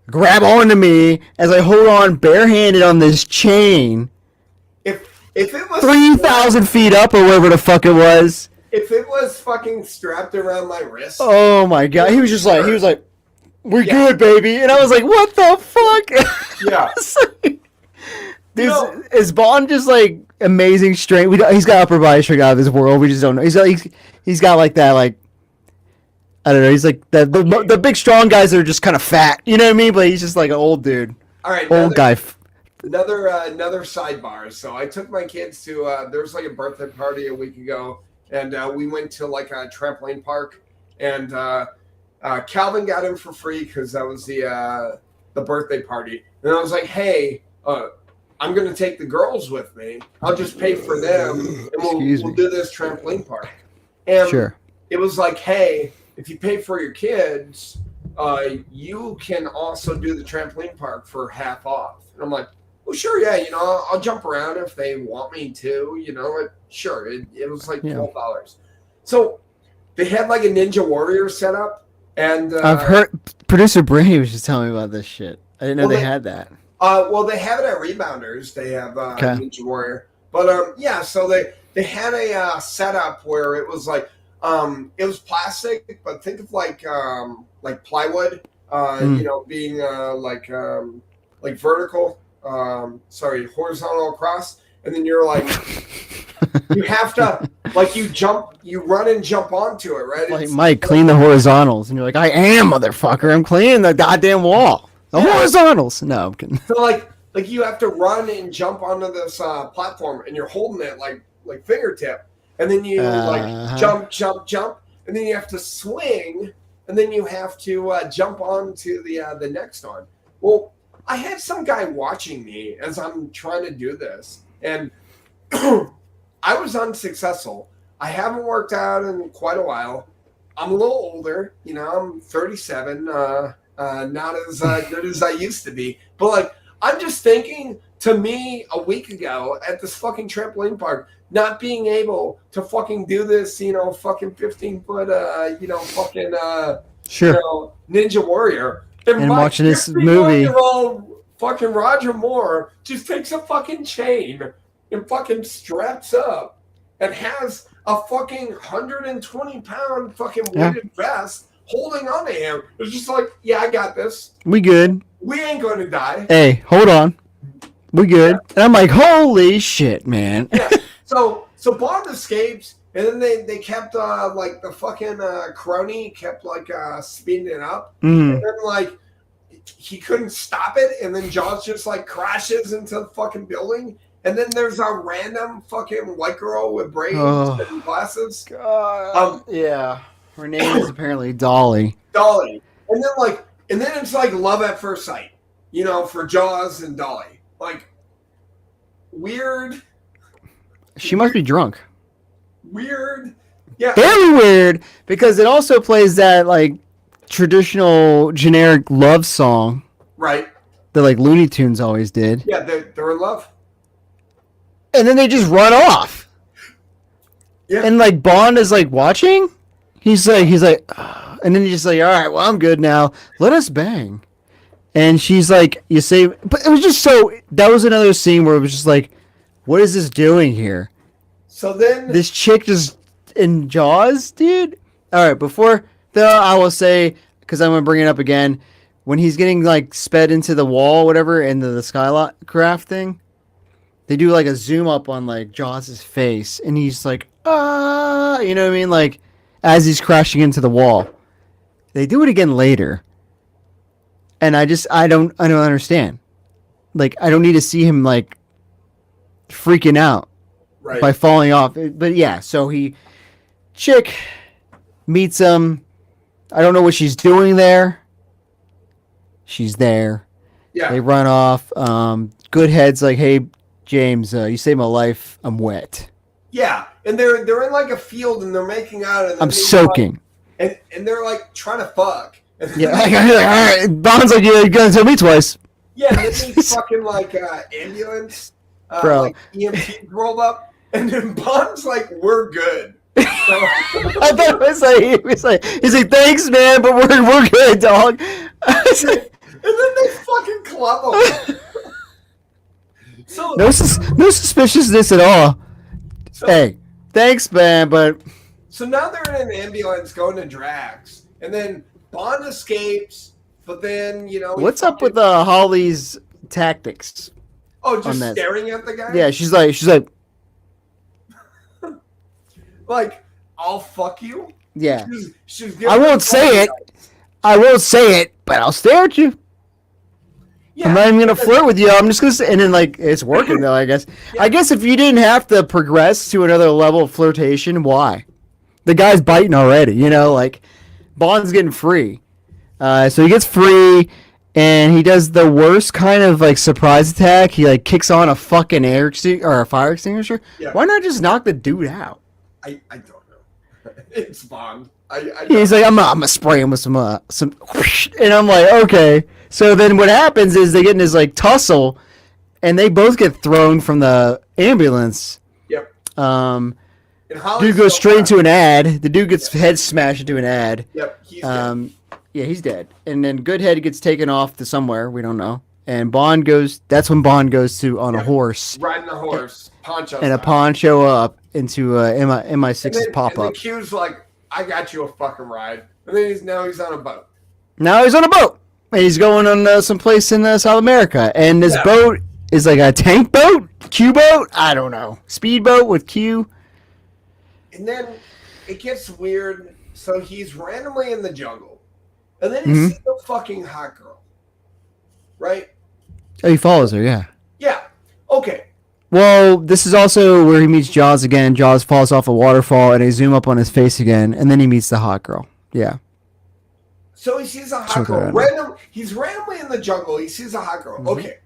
grab onto me as I hold on barehanded on this chain? If it was 3,000 feet up or whatever the fuck it was. If it was fucking strapped around my wrist. Oh my god. He was like, we're good, baby. And I was like, what the fuck? Yeah. Is Bond just like amazing strength? He's got upper body strength out of this world. We just don't know. He's got like that, like, I don't know. He's like the big strong guys that are just kind of fat. You know what I mean? But he's just like an old dude. All right. Old guy. Another sidebar. So I took my kids to there was like a birthday party a week ago, and we went to like a trampoline park, and Calvin got in for free because that was the birthday party, and I was like, hey, I'm gonna take the girls with me. I'll just pay for them, and we'll do this trampoline park. And Sure. It was like, hey, if you pay for your kids, you can also do the trampoline park for half off. And I'm like, well, sure, yeah, you know, I'll jump around if they want me to, you know, sure. It was like $12. So they had like a Ninja Warrior setup, and I've heard producer Brady was just telling me about this shit. I didn't know they had that. Well, they have it at Rebounders. They have Ninja Warrior, but yeah, so they had a setup where it was like it was plastic, but think of like plywood, you know, being like vertical. Horizontal across, and then you're like, you have to like you run and jump onto it, right? Like Mike, clean the horizontals, and you're like, I am, motherfucker. I'm cleaning the goddamn wall. The horizontals. No, I'm kidding. So like you have to run and jump onto this platform, and you're holding it like fingertip, and then you like jump, and then you have to swing, and then you have to jump onto the next one. Well, I had some guy watching me as I'm trying to do this, and I was unsuccessful. I haven't worked out in quite a while. I'm a little older, you know, I'm 37, not as good as I used to be. But, like, I'm just thinking, to me, a week ago at this fucking trampoline park, not being able to fucking do this, you know, fucking 15-foot, you know, fucking, sure. You know, Ninja Warrior. And watching this movie, fucking Roger Moore just takes a fucking chain and fucking straps up and has a fucking 120-pound fucking weighted vest holding on to him. It's just like, yeah, I got this. We good. We ain't going to die. Hey, hold on. We good. Yeah. And I'm like, holy shit, man. Yeah. So Bond escapes. And then they kept, like, the fucking crony kept, like, speeding it up. Mm. And then, like, he couldn't stop it. And then Jaws just, like, crashes into the fucking building. And then there's a random fucking white girl with braids and glasses. God. Yeah. Her name is apparently Dolly. Dolly. And then it's, like, love at first sight. You know, for Jaws and Dolly. Like, weird. She must be drunk. Weird. Yeah. Very weird, because it also plays that like traditional generic love song. Right. That like Looney Tunes always did. Yeah, they're in love. And then they just run off. Yeah. And like Bond is like watching. He's like, and then he's just like, all right, well, I'm good now. Let us bang. And she's like, you say, but it was just so, that was another scene where it was just like, what is this doing here? So then this chick just in Jaws, dude. All right, before I will say, because I'm gonna bring it up again, when he's getting like sped into the wall, whatever, into the Skycraft thing, they do like a zoom up on like Jaws' face, and he's like, you know what I mean, like as he's crashing into the wall. They do it again later, and I don't understand. Like I don't need to see him like freaking out. Right. By falling off. But yeah, so chick meets him. I don't know what she's doing there. She's there. Yeah. They run off. Goodhead's like, hey, James, you saved my life. I'm wet. Yeah. And they're in like a field and they're making out. And I'm soaking. Like, and they're like trying to fuck. Yeah. Like, all right. Bond's like, you're going to tell me twice. Yeah. And then they fucking like ambulance. Bro. Like EMT rolled up. And then Bond's like, we're good. So, I thought it was like, he's like, thanks, man, but we're good, dog. And then they fucking club him. So no suspiciousness at all. So, hey, thanks, man, but so now they're in an ambulance going to Drax, and then Bond escapes, but then you know what's up with Holly's tactics? Oh, just staring at the guy. Yeah, she's like. Like, I'll fuck you? Yeah. She's I won't say it. I won't say it, but I'll stare at you. Yeah. I'm not even gonna flirt with you. I'm just gonna, and then like it's working though. I guess. Yeah. I guess if you didn't have to progress to another level of flirtation, why? The guy's biting already. You know, like Bond's getting free. So he gets free, and he does the worst kind of like surprise attack. He like kicks on a fucking or a fire extinguisher. Yeah. Why not just knock the dude out? I don't know. It's Bond. He's like, I'm gonna spray him with some, and I'm like, okay. So then what happens is they get in this like tussle, and they both get thrown from the ambulance. Yep. Dude goes straight into an ad. The dude gets head smashed into an ad. Yep. He's dead. Yeah, he's dead. And then Goodhead gets taken off to somewhere we don't know. And Bond goes. That's when Bond goes to on a horse. Riding a horse. Poncho. And a poncho up into MI6's pop up. And the Q's like, I got you a fucking ride. And then he's on a boat. Now he's on a boat. He's going on someplace in South America. And this boat is like a tank boat? Q boat? I don't know. Speedboat with Q. And then it gets weird. So he's randomly in the jungle. And then he sees a fucking hot girl. Right? Oh, he follows her, yeah. Yeah. Okay. Well, this is also where he meets Jaws again. Jaws falls off a waterfall, and they zoom up on his face again, and then he meets the hot girl. Yeah. So he sees a hot girl. He's randomly in the jungle. He sees a hot girl. Okay.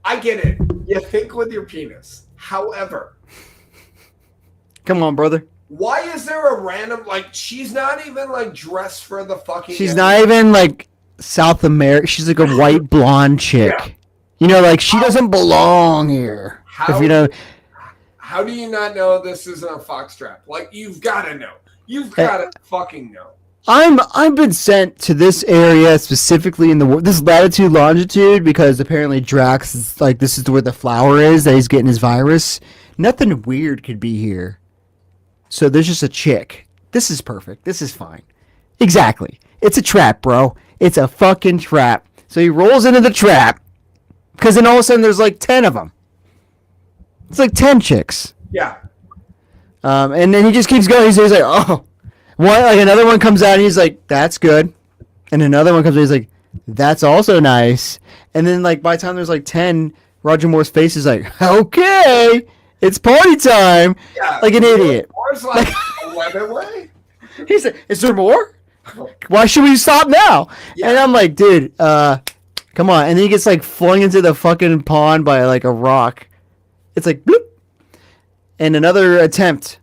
I get it. You think with your penis. However. Come on, brother. Why is there a random, like, she's not even, like, dressed for the fucking... She's not even, like, South America. She's like a white blonde chick. Yeah. You know, like, she doesn't belong here. How do you not know this isn't a foxtrap? Like, you've got to know. You've got to fucking know. I've been sent to this area specifically in this latitude longitude because apparently Drax is like, this is where the flower is that he's getting his virus. Nothing weird could be here. So there's just a chick. This is perfect. This is fine. Exactly. It's a trap, bro. It's a fucking trap. So he rolls into the trap because then all of a sudden there's like 10 of them. It's like 10 chicks. Yeah. And then he just keeps going. He's like, oh. Like another one comes out and he's like, that's good. And another one comes out and he's like, that's also nice. And then like by the time there's like 10, Roger Moore's face is like, okay, it's party time. Yeah, like an idiot. Moore's like 11 way. He's like, is there more? Why should we stop now? Yeah. And I'm like, dude, come on. And then he gets like flung into the fucking pond by like a rock. It's like, bloop. And another attempt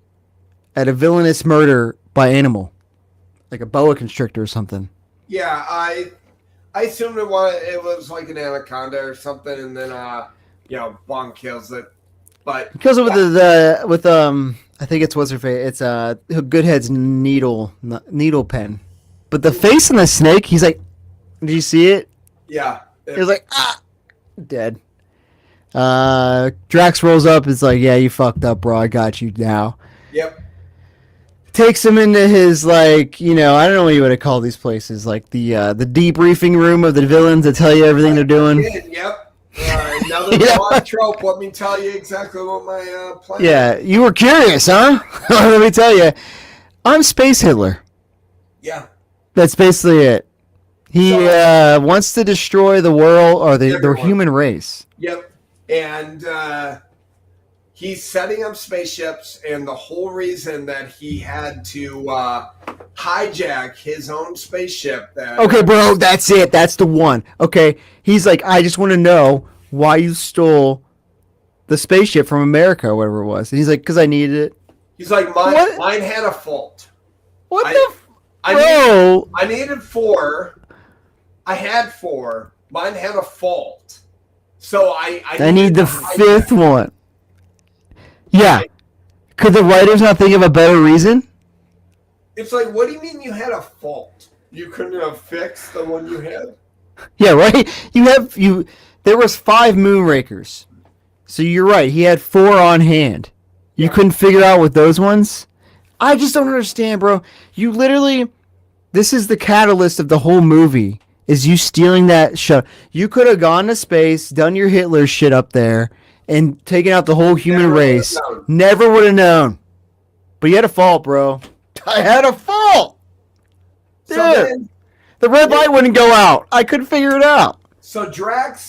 at a villainous murder by animal, like a boa constrictor or something. Yeah, I assumed it was like an anaconda or something, and then Bond kills it. But he kills it with I think it's what's her face. It's Goodhead's needle pen. But the face on the snake, he's like, did you see it? Yeah. It was like dead. Drax rolls up. It's like, yeah, you fucked up, bro. I got you now. Yep. Takes him into his, like, I don't know what you would call these places, like the debriefing room of the villains that tell you everything they're doing. Yep. Another Bond trope. Let me tell you exactly what my plan is. Yeah, you were curious, huh? Let me tell you. I'm Space Hitler. Yeah. That's basically it. He wants to destroy the world or the human race. Yep. And he's setting up spaceships, and the whole reason that he had to hijack his own spaceship. Okay, bro, that's it. That's the one. Okay, he's like, I just want to know why you stole the spaceship from America or whatever it was. And he's like, because I needed it. He's like, mine had a fault. Bro? I needed 4. I had 4. Mine had a fault. So I need the 5th one. Yeah. Could the writers not think of a better reason? It's like, what do you mean you had a fault? You couldn't have fixed the one you had? Yeah, right? There was 5 Moonrakers. So you're right. He had 4 on hand. You couldn't figure out with those ones? I just don't understand, bro. You literally... This is the catalyst of the whole movie, is you stealing that shit. You could have gone to space, done your Hitler shit up there, and taken out the whole human race. Never would have known. But you had a fault, bro. I had a fault. Dude, the red light wouldn't go out. I couldn't figure it out. So Drax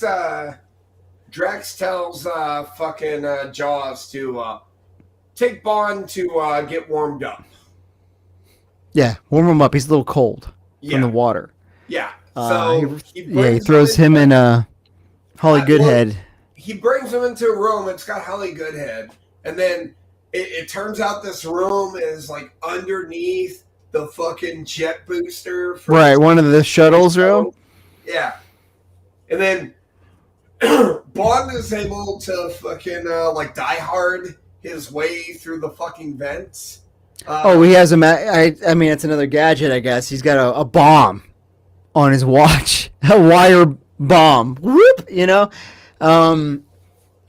tells fucking Jaws to take Bond to get warmed up. Yeah, warm him up. He's a little cold from the water. Yeah. So he throws him in Holly Goodhead. He brings him into a room. It's got Holly Goodhead, and then it turns out this room is like underneath the fucking jet booster. Right, one of the shuttles, bro. Yeah, and then Bond is able to fucking like die hard his way through the fucking vents. He has I mean, it's another gadget, I guess. He's got a bomb on his watch, a wire bomb. Whoop,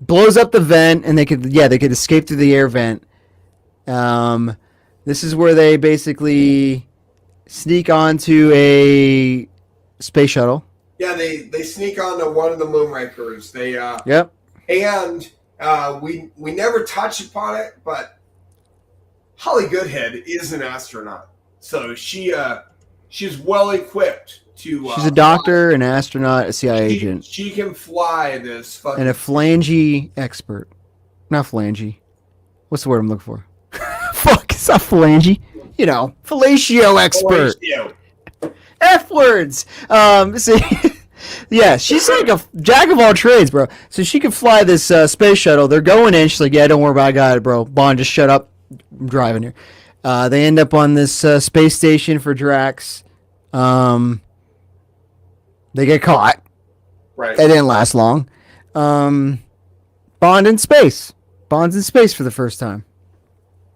blows up the vent, and they could escape through the air vent. This is where they basically sneak onto a space shuttle. Yeah, they sneak onto one of the Moonrakers. They yep. And we never touch upon it, but Holly Goodhead is an astronaut, so she's well equipped to. She's a doctor, an astronaut, a CIA agent. She can fly this fucking. And a phalange expert, not phalange. What's the word I'm looking for? Fuck, it's not phalange. Fellatio expert. Fellatio. F words. Yeah, she's like a jack of all trades, bro. So she can fly this space shuttle. They're going in. She's like, yeah, don't worry about it. I got it, bro. Bond, just shut up. I'm driving here. They end up on this space station for Drax. They get caught. Right. It didn't last long. Bond in space. Bond's in space for the first time.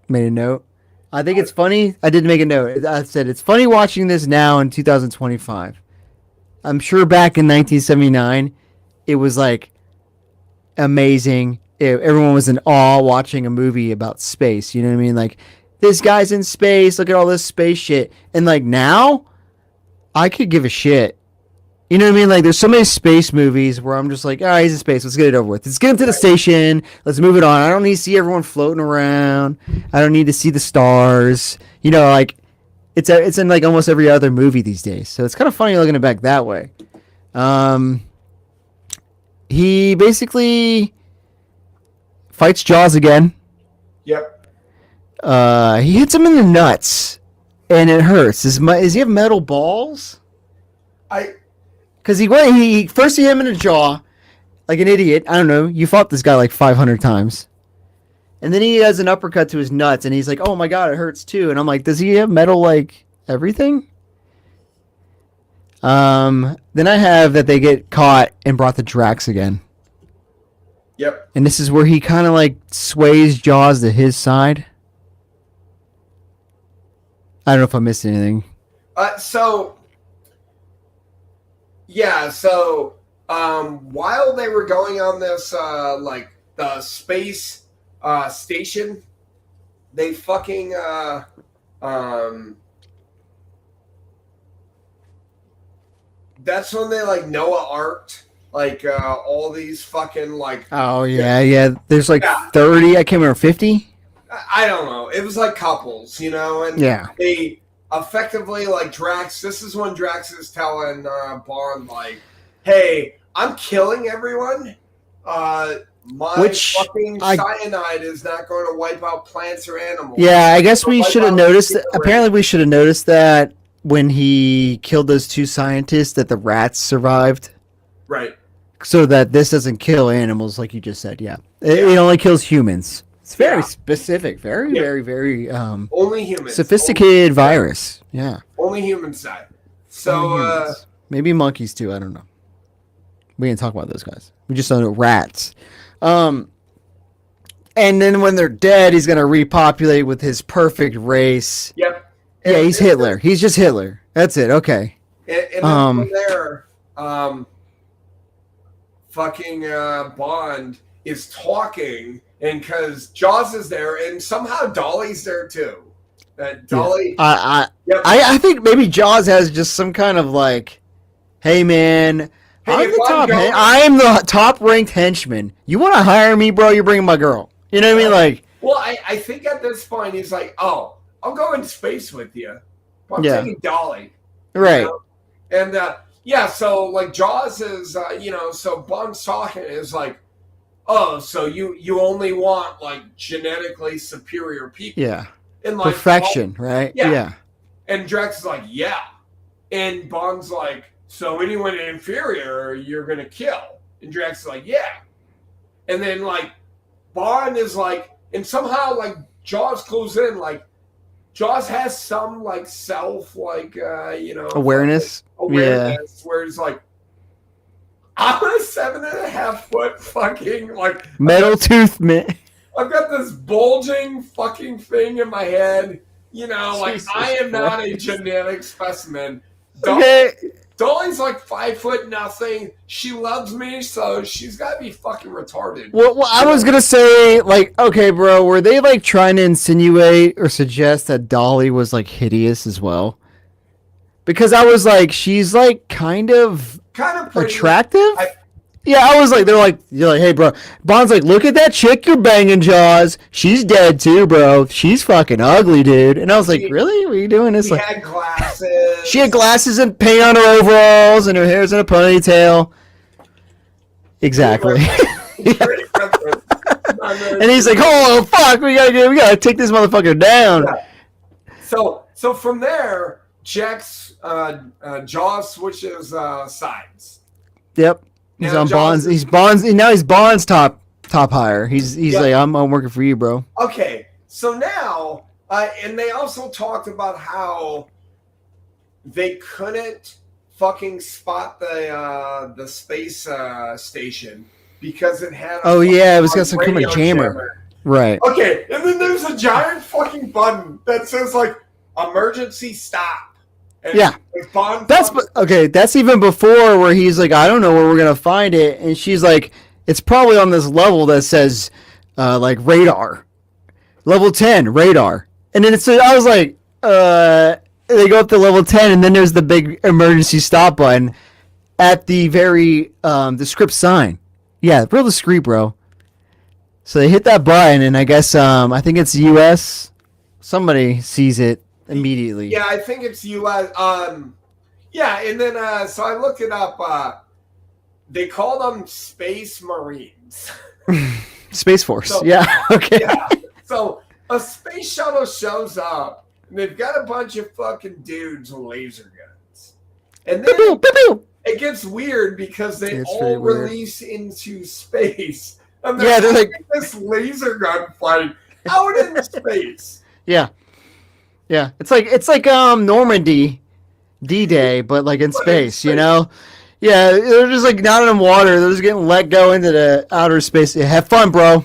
Made a note. I think it's funny. I did make a note. I said it's funny watching this now in 2025. I'm sure back in 1979, it was like amazing. Everyone was in awe watching a movie about space. You know what I mean? Like, this guy's in space. Look at all this space shit. And like now, I could give a shit. You know what I mean? Like, there's so many space movies where I'm just like, all right, he's in space. Let's get it over with. Let's get him to the station. Let's move it on. I don't need to see everyone floating around. I don't need to see the stars. Like, it's in like almost every other movie these days. So it's kind of funny looking back that way. He basically fights Jaws again. Yep. He hits him in the nuts, and it hurts. Does he have metal balls? Because he first hit him in the jaw, like an idiot. I don't know. You fought this guy like 500 times. And then he has an uppercut to his nuts, and he's like, oh my god, it hurts too. And I'm like, does he have metal like everything? Then I have that they get caught and brought to Drax again. Yep. And this is where he kind of like sways Jaws to his side. I don't know if I missed anything. While they were going on this, like the space station, they fucking that's when they like Noah Arked like all these fucking like. Oh yeah. There's like 30. I can't remember 50. I don't know. It was like couples, and they effectively like Drax. This is when Drax is telling Bond like, "Hey, I'm killing everyone. My fucking cyanide is not going to wipe out plants or animals." Yeah, I guess we should have noticed. Apparently, we should have noticed that when he killed those two scientists, that the rats survived. Right. So that this doesn't kill animals, like you just said. Yeah, it only kills humans. It's very specific. Very, very only humans. Sophisticated virus. Yeah. Only humans die. So maybe monkeys too. I don't know. We didn't talk about those guys. We just know rats. And then when they're dead, he's gonna repopulate with his perfect race. Yep. Yeah, he's Hitler. He's just Hitler. That's it. Okay. And then from there, fucking Bond is talking, and because Jaws is there, and somehow Dolly's there too. Dolly. Yeah. I think maybe Jaws has just some kind of like, hey man. I'm the top ranked henchman. You want to hire me, bro? You're bringing my girl. You know what I mean? Like, well, I think at this point he's like, oh, I'll go in space with you. I'm taking Dolly, right? And Yeah, so like Jaws is, so Bond's talking is like, oh, so you only want like genetically superior people, Yeah. and like, Perfection, right? yeah, Yeah. and Drax is like, yeah, and Bond's like, so anyone inferior, you're gonna kill, and Drax is like, yeah, and then like Bond is like, and somehow like Jaws clues in, like Jaws has some like self, like Awareness. Yeah. awareness, where he's like, I'm a 7.5 foot fucking like Metal tooth man. I've got this bulging fucking thing in my head. Like Jesus I am not a Christ. genetic specimen. Okay. Dolly's like 5'0" She loves me, so she's got to be fucking retarded. Well, I was gonna say, like, okay, bro, were they like trying to insinuate or suggest that Dolly was like hideous as well? Because I was like, she's like kind of pretty attractive. I- Yeah, I was like, you're like, hey, bro. Bond's like, look at that chick you're banging, Jaws. She's dead too, bro. She's fucking ugly, dude. And I was like, really? What are you doing this? She had glasses. She had glasses and paint on her overalls, and her hair's in a ponytail. Exactly. And he's like, oh fuck, we gotta take this motherfucker down. Yeah. So from there, Jax Jaws switches sides. Yep. He's Now on Jaws Bonds. Now he's Bonds top hire. He's like, I'm working for you, bro. Okay, so now, and they also talked about how they couldn't fucking spot the space station because it had. It was got some kind of jammer. jammer. Right. Okay, and then there's a giant fucking button that says like emergency stop. And Yeah. That's even before where he's like, I don't know where we're gonna find it, and she's like, it's probably on this level that says like radar, level 10 radar, and then I was like, they go up to level 10, and then there's the big emergency stop button at the very the script sign. Yeah, real discreet, bro. So they hit that button, and I guess I think it's U.S. Somebody sees it immediately. Yeah, I think it's U.S. Yeah, and then so I looked it up. They call them Space Marines. Space Force. Yeah. Okay. Yeah. So a space shuttle shows up, and they've got a bunch of fucking dudes with laser guns. And then it gets weird because they all release into space. And they're like this laser gun fight out in space. Yeah. Yeah. It's like Normandy, D-Day, but like in space, you know? Yeah, they're just like not in water. They're just getting let go into the outer space. Yeah, have fun, bro.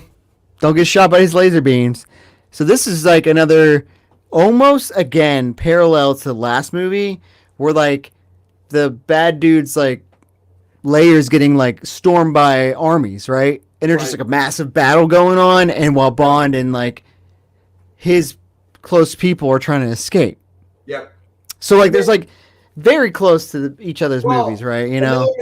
Don't get shot by these laser beams. So this is like another, almost again, parallel to the last movie, where like the bad dudes like layers getting like stormed by armies, right? And there's just like a massive battle going on, and while Bond and like his close people are trying to escape. Yep. So like there's like very close to each other's movies, right? You know.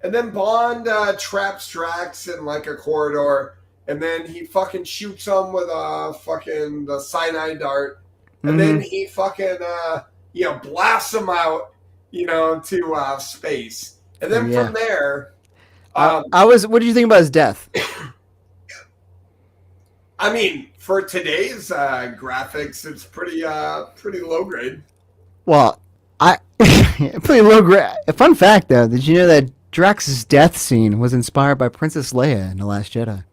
And then Bond traps Drax in like a corridor, and then he fucking shoots him with the cyanide dart, and then he fucking blasts him out, to space, and then from there. What did you think about his death? I mean, for today's graphics, it's pretty low grade. Well, pretty low grade. A fun fact, though, did you know that Drax's death scene was inspired by Princess Leia in The Last Jedi?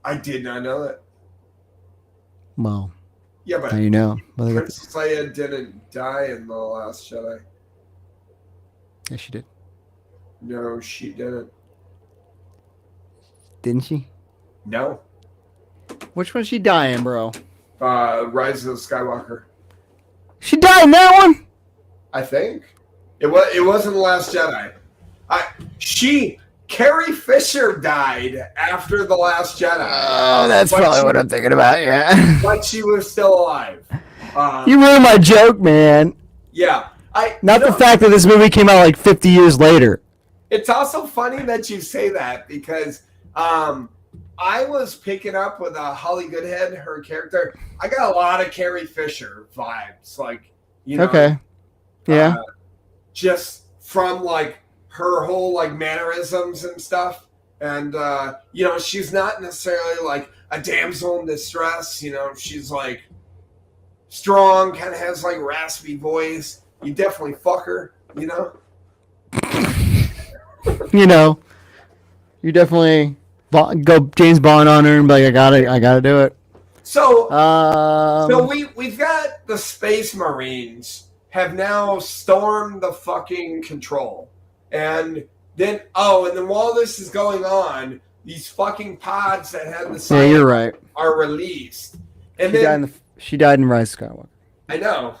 I did not know that. Well, yeah, but now you know. Princess Leia didn't die in The Last Jedi. Yes, she did. No, she didn't. Didn't she? No. Which one's she dying, bro? Rise of Skywalker. She died in that one? I think. It wasn't The Last Jedi. Carrie Fisher died after The Last Jedi. Oh, that's probably what I'm thinking about, yeah. But she was still alive. You ruined my joke, man. Yeah. Not the fact that this movie came out like 50 years later. It's also funny that you say that because I was picking up with Holly Goodhead, her character. I got a lot of Carrie Fisher vibes, like Okay. Yeah. Just from like her whole like mannerisms and stuff. And she's not necessarily like a damsel in distress. She's like strong, kind of has like raspy voice. You definitely fuck her. You definitely go James Bond on her and be like, I gotta do it. So we've got the Space Marines have now stormed the fucking control, and then while this is going on, these fucking pods that had the cyanide you're right, are released, and she died in Rise of Skywalker. I know.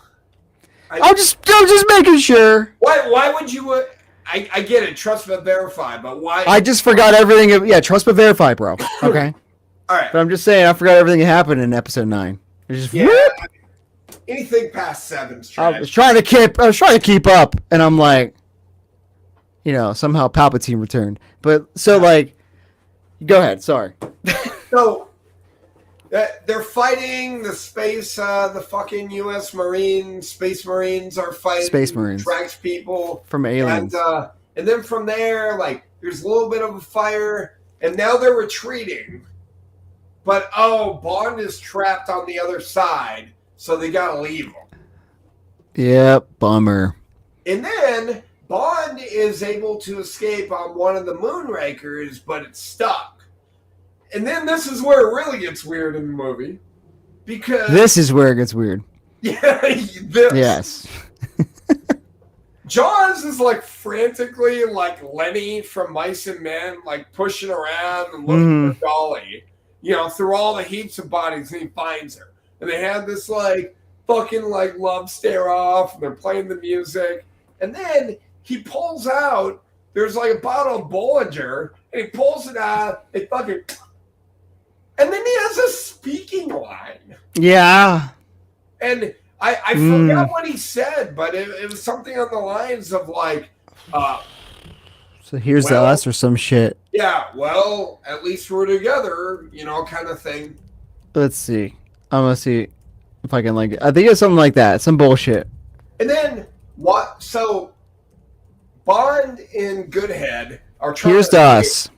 I'm just making sure. Why would you? I get it, trust but verify, but why? I just forgot everything. Yeah, trust but verify, bro. Okay. All right. But I'm just saying, I forgot everything that happened in episode 9. Just anything past 7's trash. I was trying to keep up, and I'm like, somehow Palpatine returned. But go ahead. Sorry. So they're fighting the space. The fucking U.S. Space Marines are fighting Space Marines. Tracks people From aliens. And then from there, there's a little bit of a fire, and now they're retreating. But Bond is trapped on the other side, so they gotta leave him. Yep, bummer. And then Bond is able to escape on one of the Moonrakers, but it's stuck. And then this is where it really gets weird in the movie, because this is where it gets weird. Yeah, yes. Jaws is frantically Lenny from Mice and Men, pushing around and looking for Dolly. Through all the heaps of bodies, and he finds her. And they have this, fucking, love stare-off, and they're playing the music. And then he pulls out, there's, a bottle of Bollinger, and he pulls it out, and fucking... And then he has a speaking line. Yeah. And I forgot what he said, but it was something on the lines of, so here's us or some shit. Yeah, well, at least we're together, kind of thing. Let's see. I'm gonna see if I can it. I think it's something like that. Some bullshit. And then what? So Bond and Goodhead are trying. Here's to us.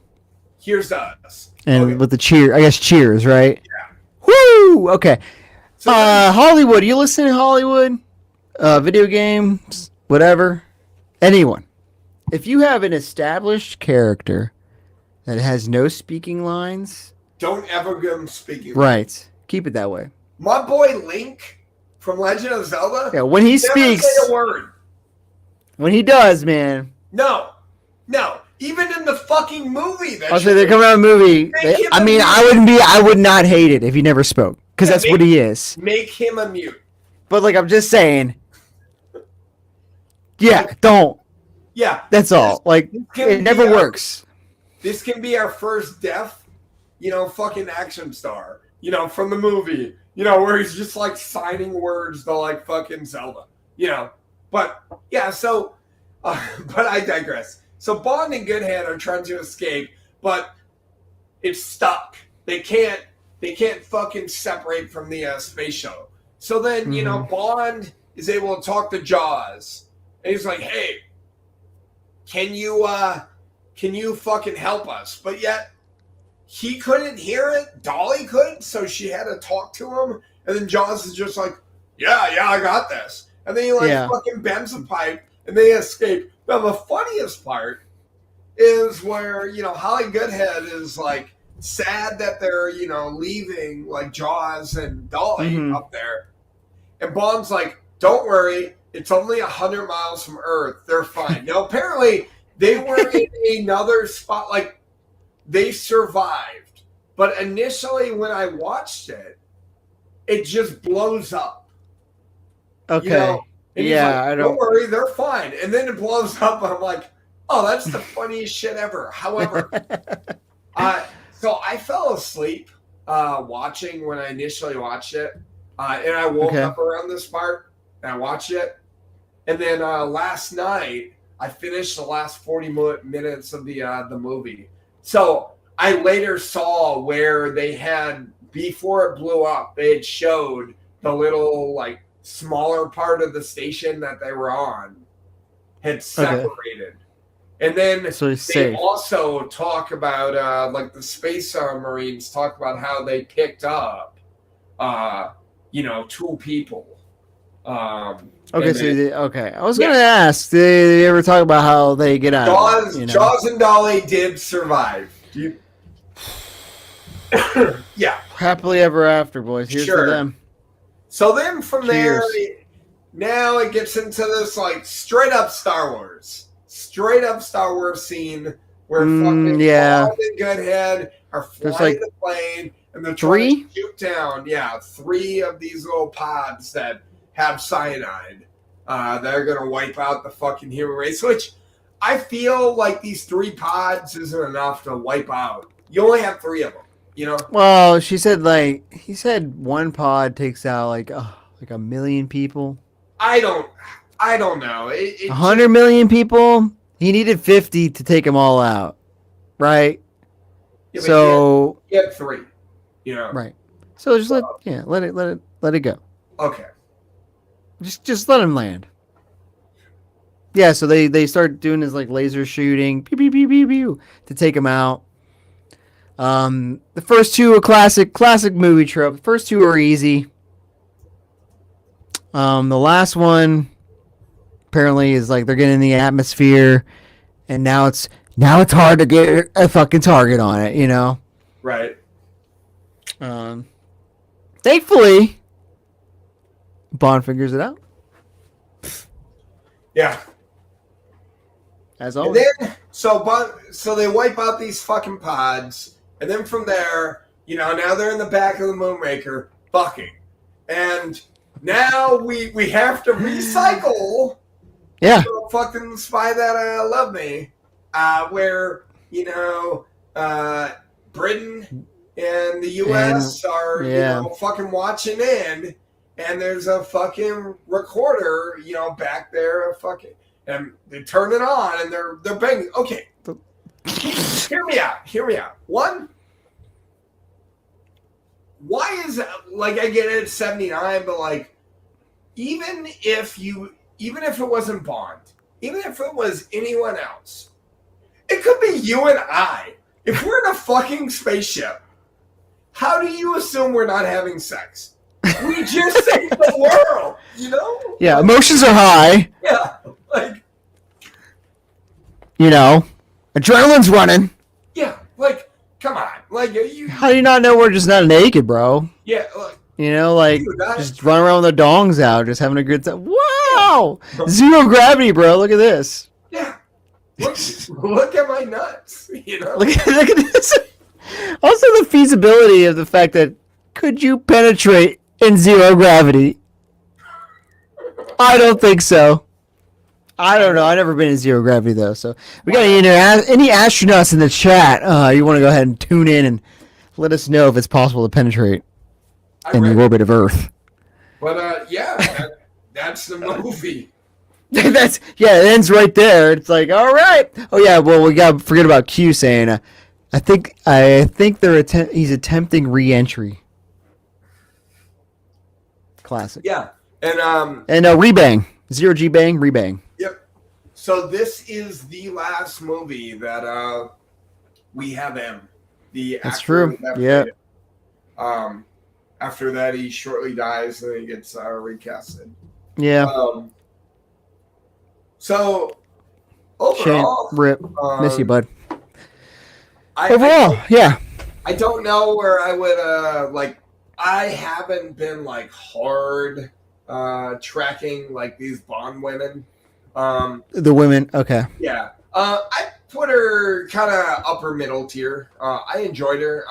Here's to us. And with the cheers, right? Yeah. Woo! Okay. So Hollywood. You listening to Hollywood? Video games, whatever. Anyone. If you have an established character that has no speaking lines, don't ever give him speaking lines. Right. Keep it that way. My boy Link from Legend of Zelda. Yeah, when he speaks, never say a word. When he does, man. No. Even in the fucking movie, I'll say they're coming out of a movie. I would not hate it if he never spoke, because that's what he is. Make him a mute. But I'm just saying. Yeah, don't. Yeah, that's all. It never works. This can be our first deaf, fucking action star, from the movie, where he's just signing words to fucking Zelda, But yeah, so, but I digress. So Bond and Goodhead are trying to escape, but it's stuck. They can't fucking separate from the space shuttle. So then, Bond is able to talk to Jaws, and he's like, "Hey, can you fucking help us?" But yet he couldn't hear it. Dolly could, so she had to talk to him. And then Jaws is just like, yeah, I got this. And then he fucking bends a pipe, and they escape. Now the funniest part is where Holly Goodhead is sad that they're leaving Jaws and Dolly up there, and Bond's like, "Don't worry, it's only 100 miles from Earth. They're fine." Now apparently they were in another spot, they survived, but initially when I watched it, it just blows up. Okay. Don't worry, they're fine. And then it blows up, and I'm like, oh, that's the funniest shit ever. However, so I fell asleep watching when I initially watched it, and I woke up around this part, and I watched it. And then last night, I finished the last 40 minutes of the movie. So I later saw where they had, before it blew up, they had showed the little smaller part of the station that they were on had separated. And then so they safe. also talk about, like the Space Marines talk about how they picked up, 2 people. Okay, I was gonna ask, did they ever talk about how they get out? Jaws and Dolly did survive. Yeah. Happily ever after, boys. Here's to them. So then from there, now it gets into this like straight up Star Wars scene where fucking Bond and Goodhead are flying the plane and they're trying to shoot down 3 of these little pods that have cyanide. They're gonna wipe out the fucking human race, which I feel like these 3 pods isn't enough to wipe out. You only have 3 of them, Well, he said 1 pod takes out like 1 million people. I don't know. 100 million people. He needed 50 to take them all out, right? Yeah, so he had 3, right. So just let it go. Okay. Just let him land. Yeah, so they start doing this like laser shooting, pew, pew, pew, pew, pew, to take him out. The first 2 are classic movie trope. The first 2 are easy. The last one apparently is like they're getting in the atmosphere, and now it's hard to get a fucking target on it, Right. Thankfully, Bond figures it out. Yeah. As always. And then, so they wipe out these fucking pods, and then from there, now they're in the back of the Moonraker, fucking, and now we have to recycle. Yeah. Fucking Spy That Love Me, where Britain and the U.S. are fucking watching in, and there's a fucking recorder back there, and they turn it on and they're banging. Okay, hear me out. One, why is like I get it, it's 79, but like even if it wasn't Bond, even if it was anyone else, it could be you and I. If we're in a fucking spaceship, how do you assume we're not having sex? We just saved the world, Yeah, emotions are high. Yeah, like adrenaline's running. Yeah, like come on, like you. How do you not know we're just not naked, bro? Yeah, like, just run around with the dongs out, just having a good time. Wow, 0 gravity, bro. Look at this. Yeah, look at my nuts. Look at this. Also, the feasibility of the fact that could you penetrate in 0 gravity? I don't think so. I don't know. I've never been in 0 gravity though. So we got any astronauts in the chat. You want to go ahead and tune in and let us know if it's possible to penetrate in the orbit of Earth. But that's the movie. It ends right there. It's like, all right. Oh yeah. Well, we got to forget about Q saying, I think he's attempting re-entry. Classic. Yeah, and rebang, 0G bang, rebang. Yep. So this is the last movie that we have him. That's true. Yeah. After that, he shortly dies, and then he gets recasted. Yeah. So overall, Shane, rip, miss you, bud. Overall, yeah. I don't know where I would like. I haven't been like hard tracking like these Bond women. The women, okay. Yeah. I put her kind of upper middle tier. I enjoyed her.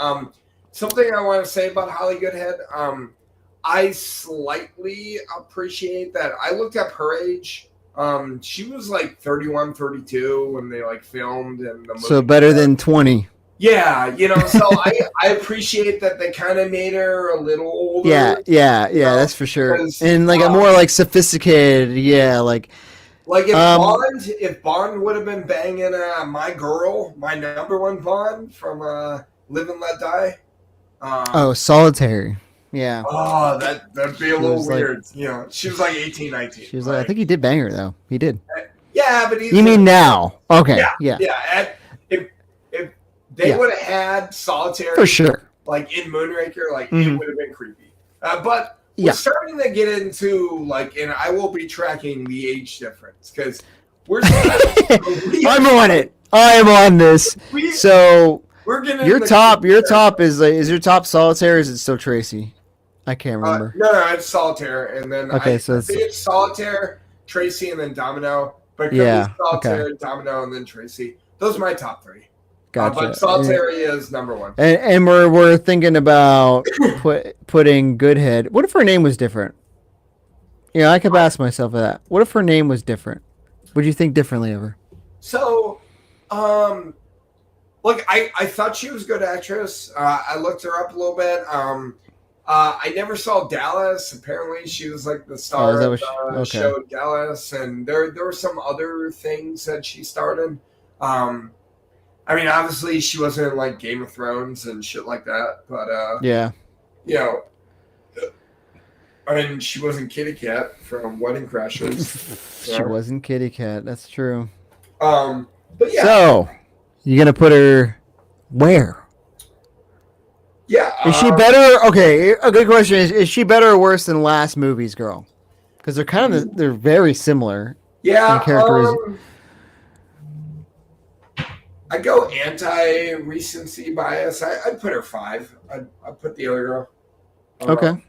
Something I want to say about Holly Goodhead. I slightly appreciate that. I looked up her age. She was like 31, 32 when they like filmed and the movie. So better than 20. Yeah, so I appreciate that they kind of made her a little older. Yeah, that's for sure. And like a more like sophisticated, like if Bond would have been banging my girl, my number 1 Bond from Live and Let Die. Solitary. Yeah. Oh, that'd be a She little was, like- weird. You know, she was like 18, 19. She was like, I think he did bang her though. He did. Yeah, but he's You mean now? Okay. Yeah. If they Yeah. would have had Solitary For sure. like in Moonraker, like it Mhm. would have been creepy. But we're Yeah. starting to get into like, and I will be tracking the age difference because we're. I'm on it. I am on this. So we're getting your top is your top Solitaire? Or is it still Tracy? I can't remember. No, it's Solitaire, and then Okay, I so think it's Solitaire, Tracy, and then Domino. But it Yeah, could be Solitaire, okay. Domino, and then Tracy. Those are my top three. Gotcha. But Solitaire is number one. And we're thinking about putting Goodhead. What if her name was different? Yeah, I kept asking myself that. What if her name was different? Would you think differently of her? So, look, I thought she was a good actress. I looked her up a little bit. I never saw Dallas. Apparently, she was like the star of the show Dallas, and there were some other things that she starred in. I mean, obviously, she wasn't in like Game of Thrones and shit like that, but Yeah. you know, I mean, she wasn't Kitty Cat from Wedding Crashers. She wasn't Kitty Cat. That's true. But yeah. So, you gonna put her where? Yeah. Is she better? Okay, a good question is she better or worse than last movie's girl? Because they're very similar. Yeah. in characters. I go anti-recency bias. I'd put her 5. I'd put the other girl. Okay.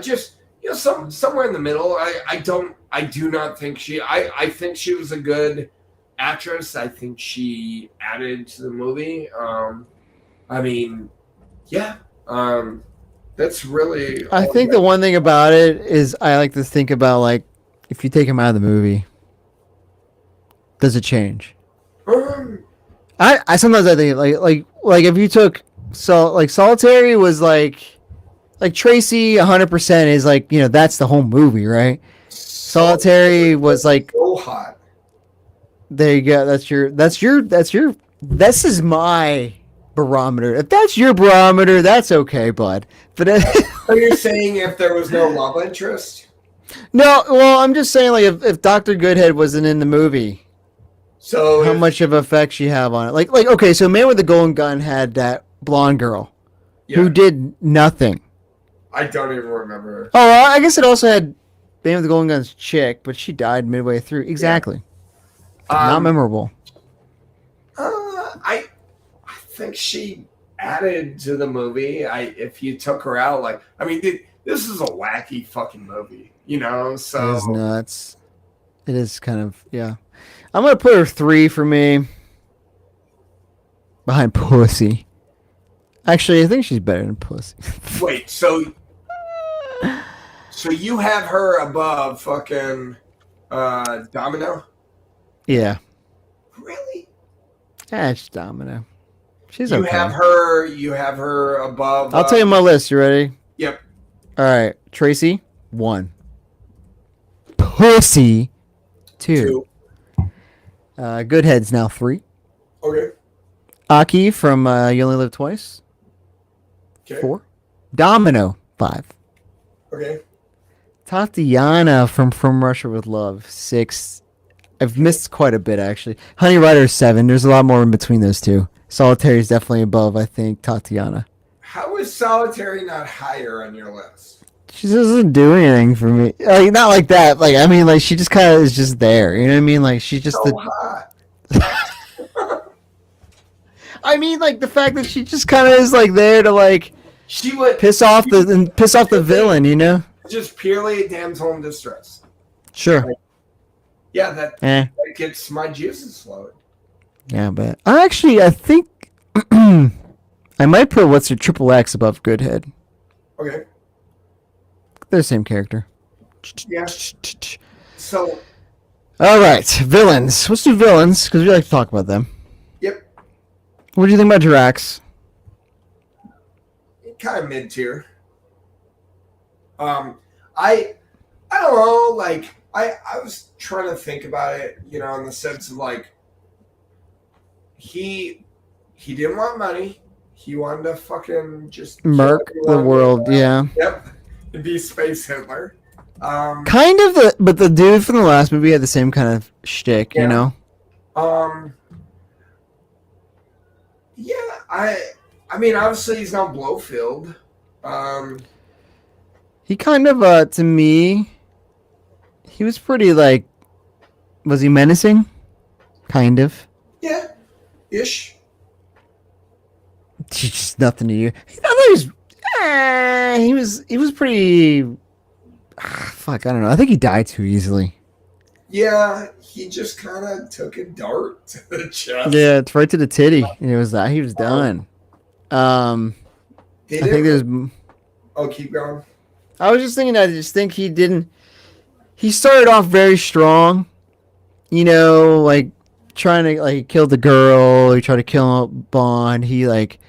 Just somewhere in the middle. I do not think I think she was a good actress. I think she added to the movie. I mean, yeah. That's really. I think the one thing about it is I like to think about like if you take him out of the movie, does it change? I sometimes I think like if you took Solitary was like Tracy 100% is like, you know, that's the whole movie, right? Solitary was like so hot. There you go. This is my barometer. If that's your barometer, that's okay, bud. But So you're saying if there was no love interest? No, well, I'm just saying like if Dr. Goodhead wasn't in the movie. So how much of effect she have on it? Like okay, so Man with the Golden Gun had that blonde girl who did nothing. I don't even remember. Oh, well, I guess it also had Man with the Golden Gun's chick, but she died midway through. Exactly. Yeah. Not memorable. I think she added to the movie. If you took her out, like I mean, this is a wacky fucking movie, you know. So it is nuts. It is kind of I'm gonna put her 3 for me. Behind Pussy. Actually, I think she's better than Pussy. Wait, so you have her above fucking Domino? Yeah. Really? Yeah, it's Domino. She's you okay. You have her above. I'll tell you my list. You ready? Yep. All right, Tracy 1. Pussy 2. Goodhead's now 3. Okay. Aki from You Only Live Twice. Okay. 4. Domino 5. Okay. Tatiana from Russia with Love 6. I've missed quite a bit actually. Honey Rider 7. There's a lot more in between those two. Solitary is definitely above, I think, Tatiana. How is Solitary not higher on your list? She doesn't do anything for me. Like not like that. Like I mean, like she just kind of is just there. You know what I mean? Like she's just hot. I mean, like the fact that she just kind of is like there to like she would piss off the villain. You know? Just purely a damsel in distress. Sure. Like, yeah, that gets my juices flowing. Yeah, but I think I might put what's your Triple X above Goodhead. Okay. They're the same character. Yeah. So. All right, villains. Let's do villains because we like to talk about them. Yep. What do you think about Drax? Kind of mid tier. I don't know. Like I was trying to think about it, you know, in the sense of like he didn't want money. He wanted to fucking just kill Merc the everyone. world, yeah. Yep. And be Space Hitler. Kind of but the dude from the last movie had the same kind of shtick, Yeah. you know? Yeah, I mean, obviously he's not Blofeld. He kind of, to me, he was pretty, like, was he menacing? Kind of. Yeah, ish. Just nothing to you. I thought he was pretty, fuck, I don't know. I think he died too easily. Yeah, he just kind of took a dart to the chest. Yeah, it's right to the titty. And it was that he was done. I think there's. Oh, keep going. I was just thinking. I just think he didn't. He started off very strong, you know, like trying to like kill the girl. He tried to kill Bond. He like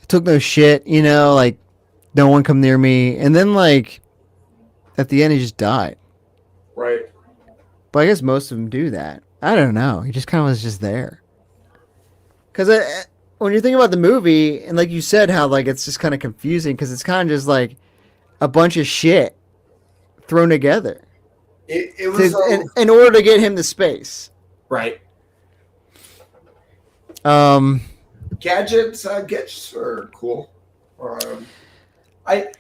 took no shit, you know, like no one come near me. And then like at the end, he just died. Right. But I guess most of them do that. I don't know. He just kind of was just there. Because when you think about the movie, and like you said, how like it's just kind of confusing because it's kind of just like a bunch of shit thrown together. It was in order to get him to space. Right. Gadgets were cool.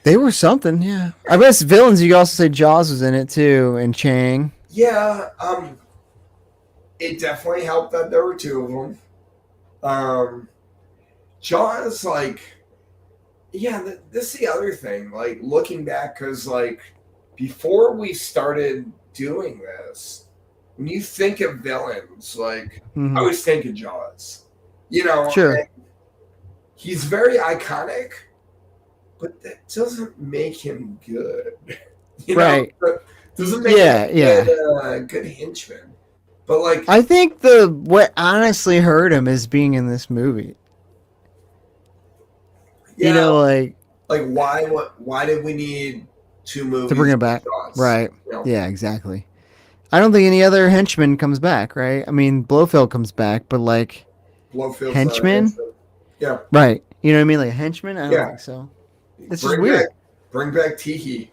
They were something, yeah. I guess villains. You could also say Jaws was in it too, and Chang. Yeah. It definitely helped that there were two of them. Jaws, like, yeah, this is the other thing. Like, looking back, because, like, before we started doing this, when you think of villains, like, I always think of Jaws. You know? Sure. He's very iconic, but that doesn't make him good. You right. know? Doesn't make him good henchman. But, like, I think what honestly hurt him is being in this movie. Yeah, you know, like why did we need two movies to bring it back? Jaws? Right. You know? Yeah, exactly. I don't think any other henchman comes back, right? I mean, Blofeld comes back, but like Blofield's henchman? Yeah. Right. You know what I mean? Like henchman? I don't think so. It's just weird. Bring back Tiki.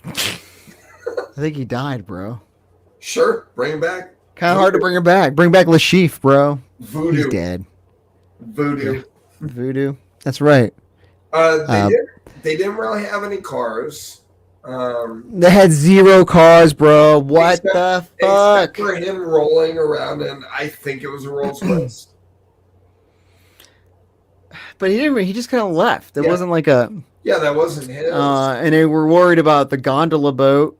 I think he died, bro. Sure, bring him back. Kind of hard to bring him back. Bring back Lashif, bro. Voodoo. He's dead. Voodoo. Yeah. Voodoo. That's right. They didn't really have any cars. They had 0 cars, bro. What the fuck? Except for him rolling around, and I think it was a Rolls Royce. But he didn't. He just kind of left. It wasn't like a. Yeah, that wasn't his. And they were worried about the gondola boat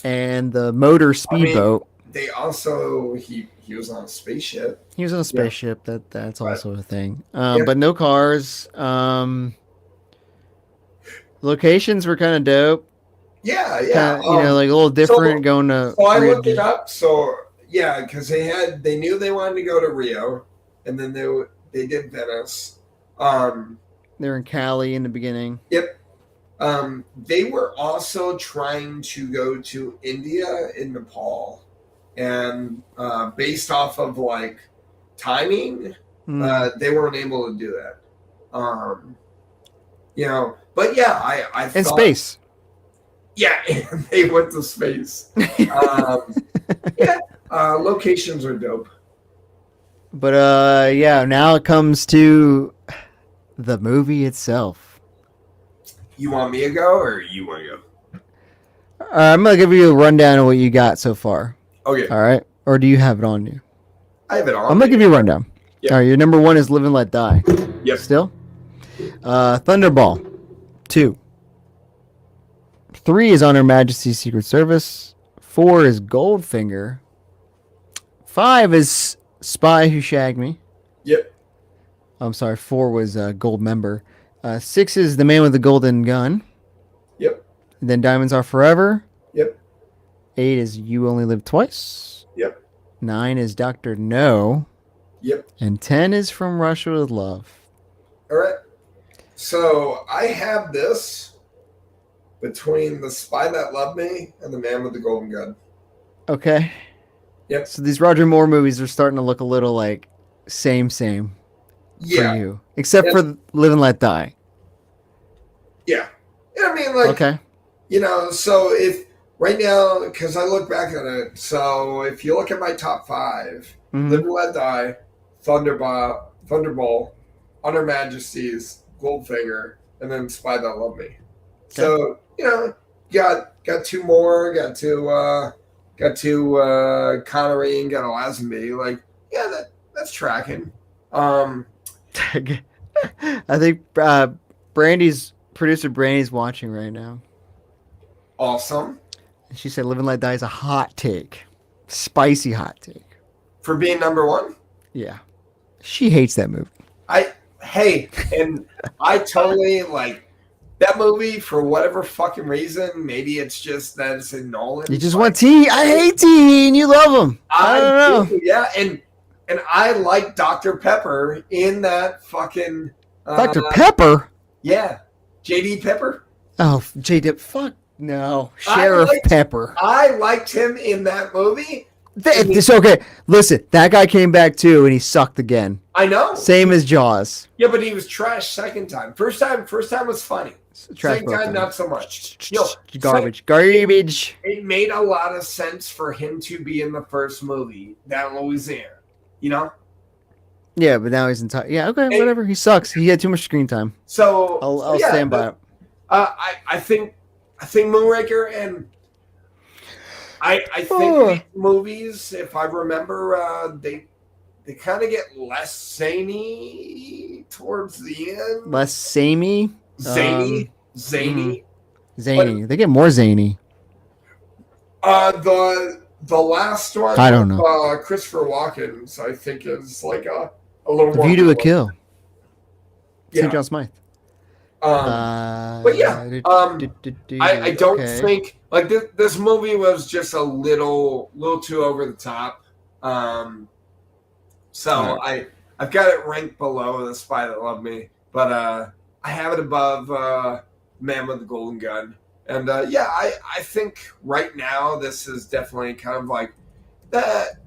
and the motor speedboat. They also he was on a spaceship. He was on a spaceship. That's also a thing. But no cars. Locations were kind of dope. Yeah. Kinda, you know, like a little different going to. So I looked it up. So yeah, because they knew they wanted to go to Rio, and then they did Venice. They were in Cali in the beginning. Yep. They were also trying to go to India and Nepal, and based off of like timing, they weren't able to do that. You know, but yeah, I in thought, space. Yeah, they went to space. Locations are dope. But yeah, now it comes to the movie itself. You want me to go, or you want to go? I'm gonna give you a rundown of what you got so far. Okay. All right. Or do you have it on you? I have it on. I'm gonna give you a rundown. Yep. All right. Your number 1 is Live and Let Die. Yep. Still. Thunderball. 2. 3 is On Her Majesty's Secret Service. 4 is Goldfinger. 5 is Spy Who Shagged Me. Yep. I'm sorry. 4 was Gold Member. 6 is The Man with the Golden Gun. Yep. And then Diamonds Are Forever. Yep. 8 is You Only Live Twice. Yep. 9 is Dr. No. Yep. And 10 is From Russia with Love. All right. So I have this between The Spy That Loved Me and The Man with the Golden Gun. Okay. Yep. So these Roger Moore movies are starting to look a little like same. for Yeah. you, except Yeah. for Live and Let Die. Yeah. I mean, like, Okay. So if right now, because I look back at it, so if you look at my top 5, Live Mm-hmm. and Let Die, Thunderbolt, Honor Majesties, Goldfinger, and then Spy That Loved Me. Okay. So got 2 more, got two Connery and got a Lazenby. Like, yeah, that's tracking. Um, I think Brandy's producer Brandy's watching right now. awesome She said Live and Let Die is a hot take. Spicy hot take. for being number 1. Yeah. She hates that movie. And I totally like that movie for whatever fucking reason. Maybe it's just that it's in Nolan. You just want tea. I hate tea and you love them. I don't know. Yeah, and I like Dr. Pepper in that fucking Dr. Pepper? Yeah. JD Pepper? Oh, J-Dip. Fuck no. Sheriff Pepper. I liked him in that movie. It's okay. Listen, that guy came back too and he sucked again. I know. Same as Jaws. Yeah, but he was trash second time. First time was funny. Trash second time, not so much. Garbage. Garbage. It made a lot of sense for him to be in the first movie, that Louisiana. Yeah, but now he's in time. Yeah, okay, whatever. He sucks. He had too much screen time. So I'll stand by it. I think Moonraker and I think these movies, if I remember, they kind of get less zany towards the end. Less samey. Zany. Zany. They get more zany. The last one, I don't know. Christopher Walken's, I think, is like a little The more. View to a Kill. Yeah. St. John Smythe. But yeah, I don't think like this movie was just a little too over the top. So right. I've got it ranked below The Spy That Loved Me, but I have it above Man with the Golden Gun. And I think right now this is definitely kind of like that,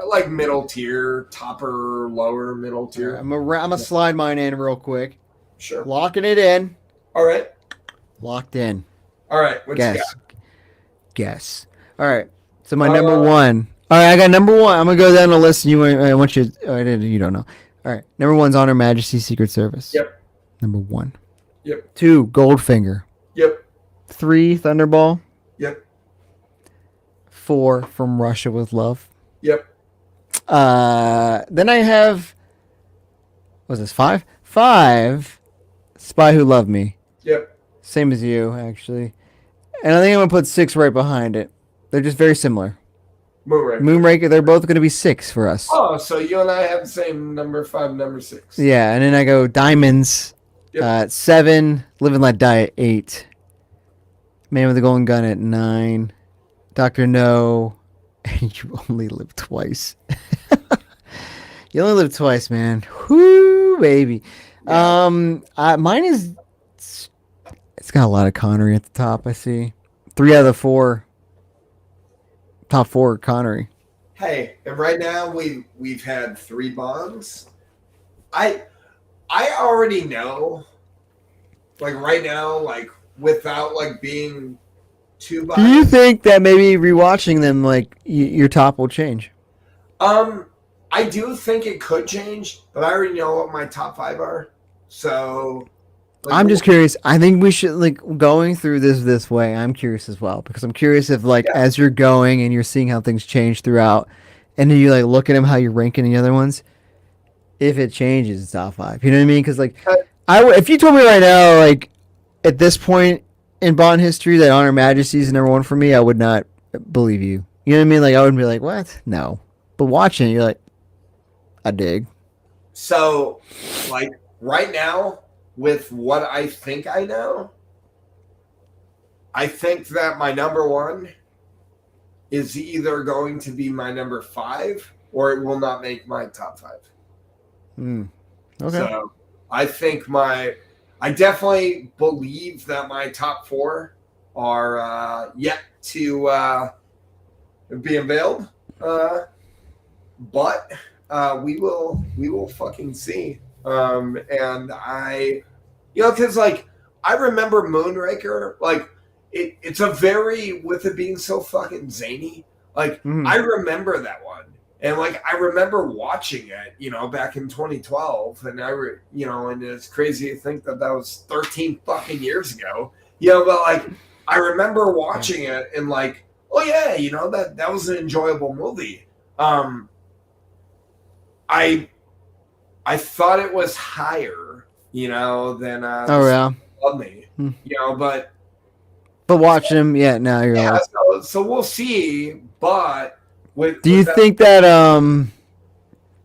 like middle tier, topper, lower middle tier. Right, I'm gonna slide mine in real quick. Sure. Locking it in. All right. Locked in. All right. What you got? Guess. All right. So my number 1. All right, I got number 1. I'm gonna go down the list. And I want you. You don't know. All right. Number 1's Honor Majesty's Secret Service. Yep. Number 1. Yep. 2, Goldfinger. Yep. 3, Thunderball. Yep. 4, From Russia with Love. Yep. Then I have. What was this 5? 5, Spy Who Loved Me. Yep. Same as you, actually. And I think I'm gonna put 6 right behind it. They're just very similar. Moonraker. They're both gonna be 6 for us. Oh, so you and I have the same number 5, number 6. Yeah, and then I go Diamonds. Yep. 7, Live and Let Die at 8. Man with the Golden Gun at 9. Dr. No. And You Only Live Twice. You only live twice, man. Whoo, baby. Yeah. Mine is. It's got a lot of Connery at the top. I see 3 out of the 4. Top 4 Connery. Hey, and right now we've had 3 bonds. I already know. Like right now, like without like being too biased. Do you think that maybe rewatching them, like your top will change? I do think it could change, but I already know what my top 5 are. So like, I'm just curious. I think we should like going through this way. I'm curious as well because I'm curious if like as you're going and you're seeing how things change throughout, and then you like look at them how you're ranking the other ones, if it changes in top 5. You know what I mean? Because like if you told me right now, like at this point in Bond history that Honor Majesty is number 1 for me, I would not believe you. You know what I mean? Like I would be like, what? No. But watching, you're like, I dig. So, like right now, with what I think I know, I think that my number 1 is either going to be my number 5 or it will not make my top 5. Okay. So I think I definitely believe that my top 4 are yet to be unveiled. But we will fucking see. And I, because like I remember Moonraker, like it's a very, with it being so fucking zany. Like I remember that one, and like I remember watching it, back in 2012, and and it's crazy to think that was 13 fucking years ago. But like I remember watching it and like, oh yeah, that was an enjoyable movie. I thought it was higher, than Love Me, but watching him, now you're like, so we'll see. But do you think that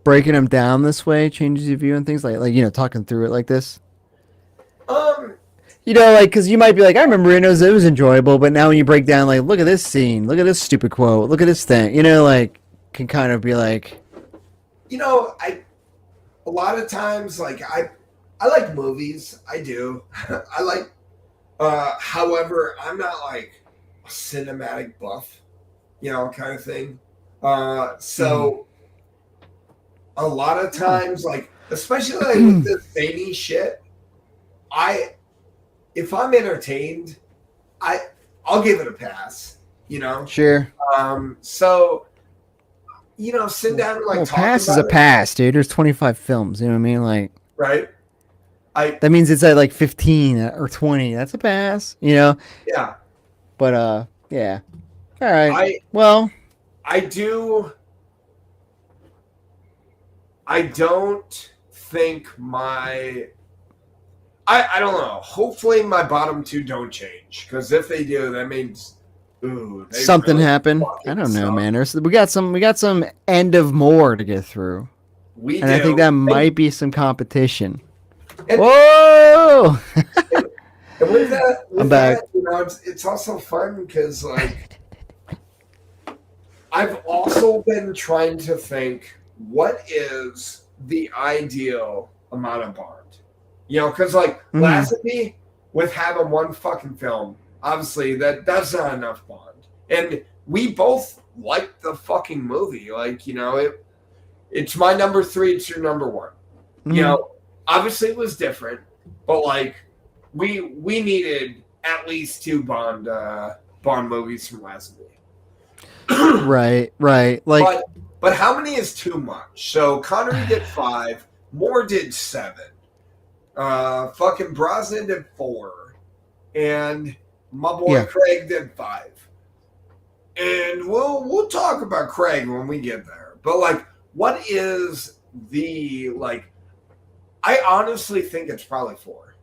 breaking them down this way changes your view on things, like talking through it like this? Like, because you might be like, I remember it was enjoyable, but now when you break down, like, look at this scene, look at this stupid quote, look at this thing, like, can kind of be like, a lot of times, like, I like movies, I do. I like, however, I'm not like a cinematic buff, kind of thing. So a lot of times, like, especially like with this zany shit, if I'm entertained, I'll give it a pass, Sure. So, sit down and like talk pass about is a pass, dude. There's 25 films, you know what I mean? Like, right? That means it's at like 15 or 20. That's a pass, Yeah. But yeah. All right. I don't think I don't know. Hopefully my bottom two don't change, because if they do, that means something really happened. I don't know, man. We got some end of more to get through. I think that might be some competition. Whoa! And with that, I'm back. It's also fun because, like, I've also been trying to think, what is the ideal amount of Bond? Because like Lazenby, with having one fucking film, obviously that's not enough Bond. And we both liked the fucking movie. Like, it's my number 3, it's your number 1. Obviously it was different, but like we needed at least 2 Bond movies from Lazenby. Right. Like, but how many is too much? So Connery did 5, Moore did 7. Fucking Brosnan did 4, and my boy Craig did 5. And we'll talk about Craig when we get there. But like, what is the, like? I honestly think it's probably 4.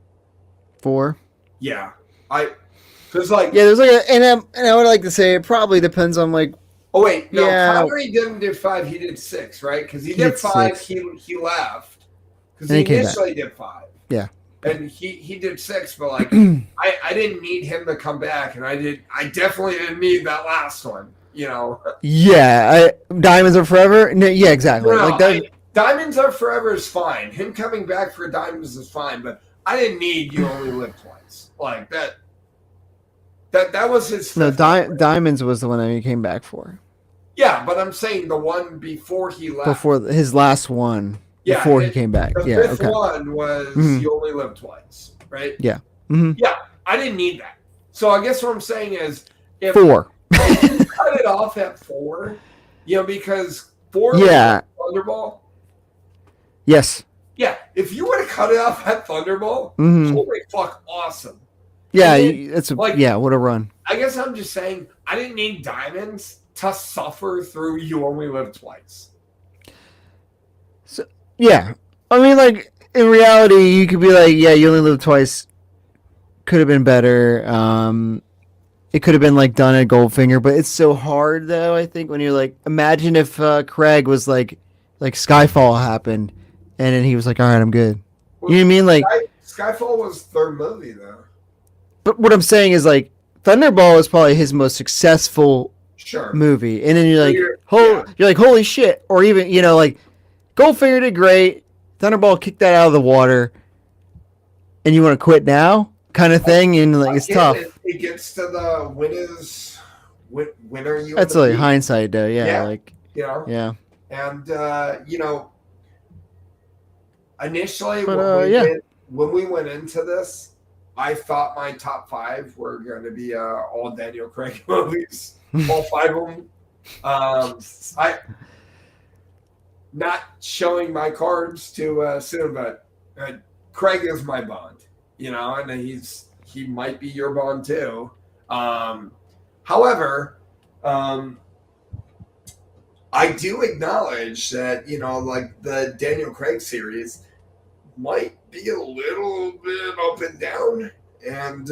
4. Yeah, because like there's like and I would like to say it probably depends on like. Oh wait, no, Connery didn't do 5. He did 6, right? Because he did 5. 6. He left because he initially did 5. Yeah. And he did 6, but like I didn't need him to come back, and I definitely didn't need that last one, Yeah, Diamonds Are Forever. No, yeah, exactly. No, like that. Diamonds Are Forever is fine. Him coming back for Diamonds is fine, but I didn't need You Only Live Twice. Like that. That was his. No, Diamonds was the one that he came back for. Yeah, but I'm saying the one before he left. Before his last one. Yeah, before he came back. The fifth one was You Only Live Twice, right? Yeah. Yeah, I didn't need that. So I guess what I'm saying is, if 4. If you cut it off at 4, because 4 was Thunderball. Yes. Yeah, if you were to cut it off at Thunderball, holy fuck, awesome. Yeah, it's what a run. I guess I'm just saying, I didn't need Diamonds to suffer through You Only Live Twice. So, yeah. I mean, like, in reality, you could be like, yeah, You Only Live Twice could have been better. It could have been, like, done at Goldfinger, but it's so hard, though, I think, when you're like, imagine if Craig was like Skyfall happened, and then he was like, all right, I'm good. Well, you know what I mean? Like, Skyfall was third movie, though. But what I'm saying is, like, Thunderball is probably his most successful movie, and then you're like, you're like, holy shit, or even like, Goldfinger did great, Thunderball kicked that out of the water, and you want to quit now, kind of thing, and like it's tough. It gets to the when are you? That's like hindsight, though. Yeah, like yeah. And initially But yeah. when we went into this, I thought my top 5 were going to be all Daniel Craig movies, all 5 of them. I not showing my cards too soon, but Craig is my Bond, and he might be your Bond too. However, I do acknowledge that like the Daniel Craig series might be a little bit up and down, and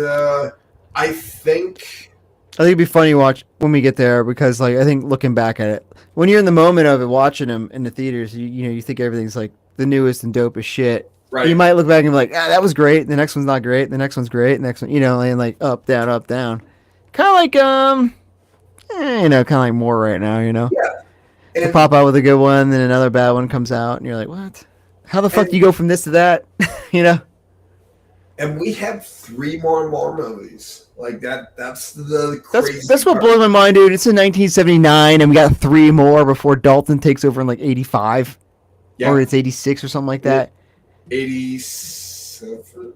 I think it'd be funny to watch when we get there, because like I think looking back at it, when you're in the moment of it, watching them in the theaters, you think everything's like the newest and dopest shit. right. You might look back and be like, that was great. The next one's not great. The next one's great. The next one, and like up, down, up, down. Kind of like kind of like more right now. Yeah. You pop out with a good one, then another bad one comes out, and you're like, what? How the fuck do you go from this to that? And we have 3 more movies. Like that's the crazy That's what part. blows my mind, dude. It's in 1979, and we got 3 more before Dalton takes over in like 85. Yeah. Or it's 86 or something like that. 87.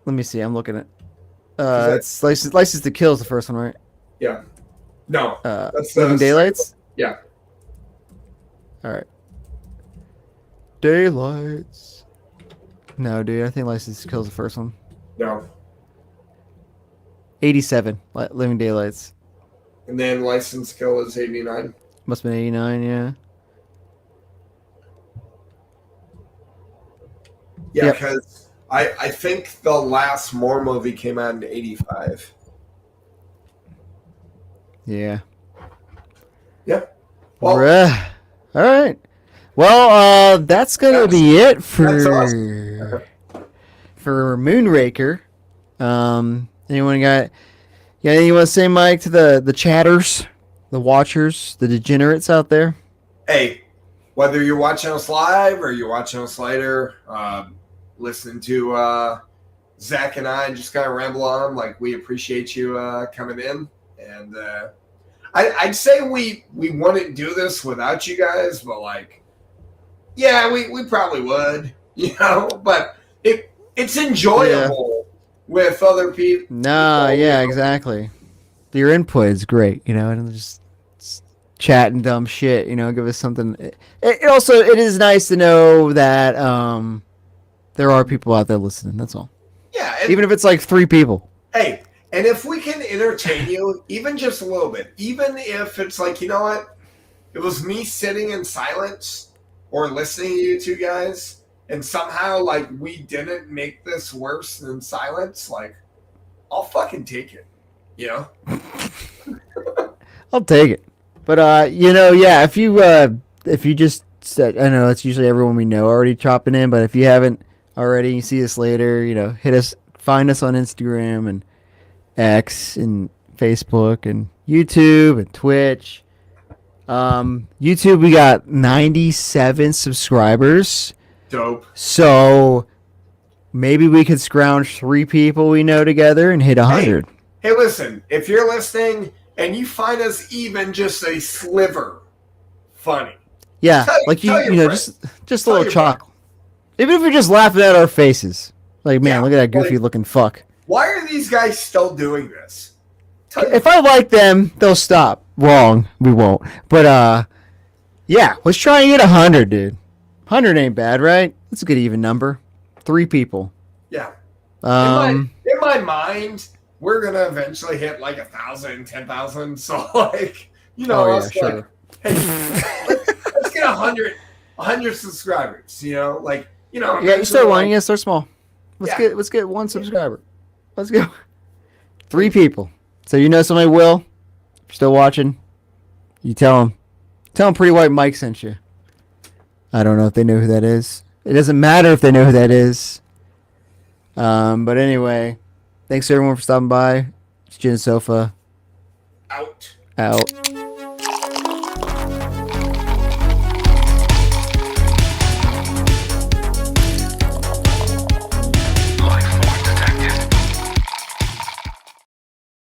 Let me see. I'm looking at. It's License to Kill is the first one, right? Yeah. No. That's Living Daylights. Yeah. All right. Daylights. No, dude. I think License to Kill is the first one. No. 87. Living Daylights. And then License to Kill is 89. Must have been 89. Yeah. Yeah, because I think the last Moore movie came out in 85. Yeah. Yeah. Well, all right. Well, that's gonna be it for awesome. for Moonraker. Anyone got anything you want to say, Mike, to the chatters, the watchers, the degenerates out there? Hey, whether you're watching us live or you're watching us later, listening to Zach and I just kind of ramble on, like, we appreciate you coming in. And I'd say we wouldn't do this without you guys, but like, yeah, we probably would, but it's enjoyable with other people. No, yeah, exactly. Your input is great, and just chatting dumb shit, give us something. It is nice to know that there are people out there listening. That's all. Yeah. Even if it's like 3 people. Hey, and if we can entertain you, even just a little bit, even if it's like, you know what? It was me sitting in silence or listening to you 2 guys, and somehow, like, we didn't make this worse than silence, like, I'll fucking take it, I'll take it. But, yeah, if you just said, I know it's usually everyone we know already chopping in, but if you haven't already, you see us later, find us on Instagram and X and Facebook and YouTube and Twitch. YouTube, we got 97 subscribers. Dope. So maybe we could scrounge 3 people we know together and hit 100. Hey, listen, if you're listening and you find us even just a sliver funny. Yeah, just a little chuckle. Even if you're just laughing at our faces. Like, man, look at that goofy looking fuck. Why are these guys still doing this? If I like them, they'll stop. Wrong. We won't. But, yeah, let's try and get 100, dude. 100 ain't bad, right? That's a good even number. 3 people. Yeah. In my mind, we're going to eventually hit like 1,000, 10,000. So, like, sure. Hey, let's get 100 subscribers, Yeah, you start one. Yeah, start small. Let's get 1 subscriber. Let's go. 3 people. So somebody will. If you're still watching, you tell them Pretty White Mike sent you. I don't know if they know who that is. It doesn't matter if they know who that is. But anyway, thanks everyone for stopping by. It's Gin Sofa. Out. Out.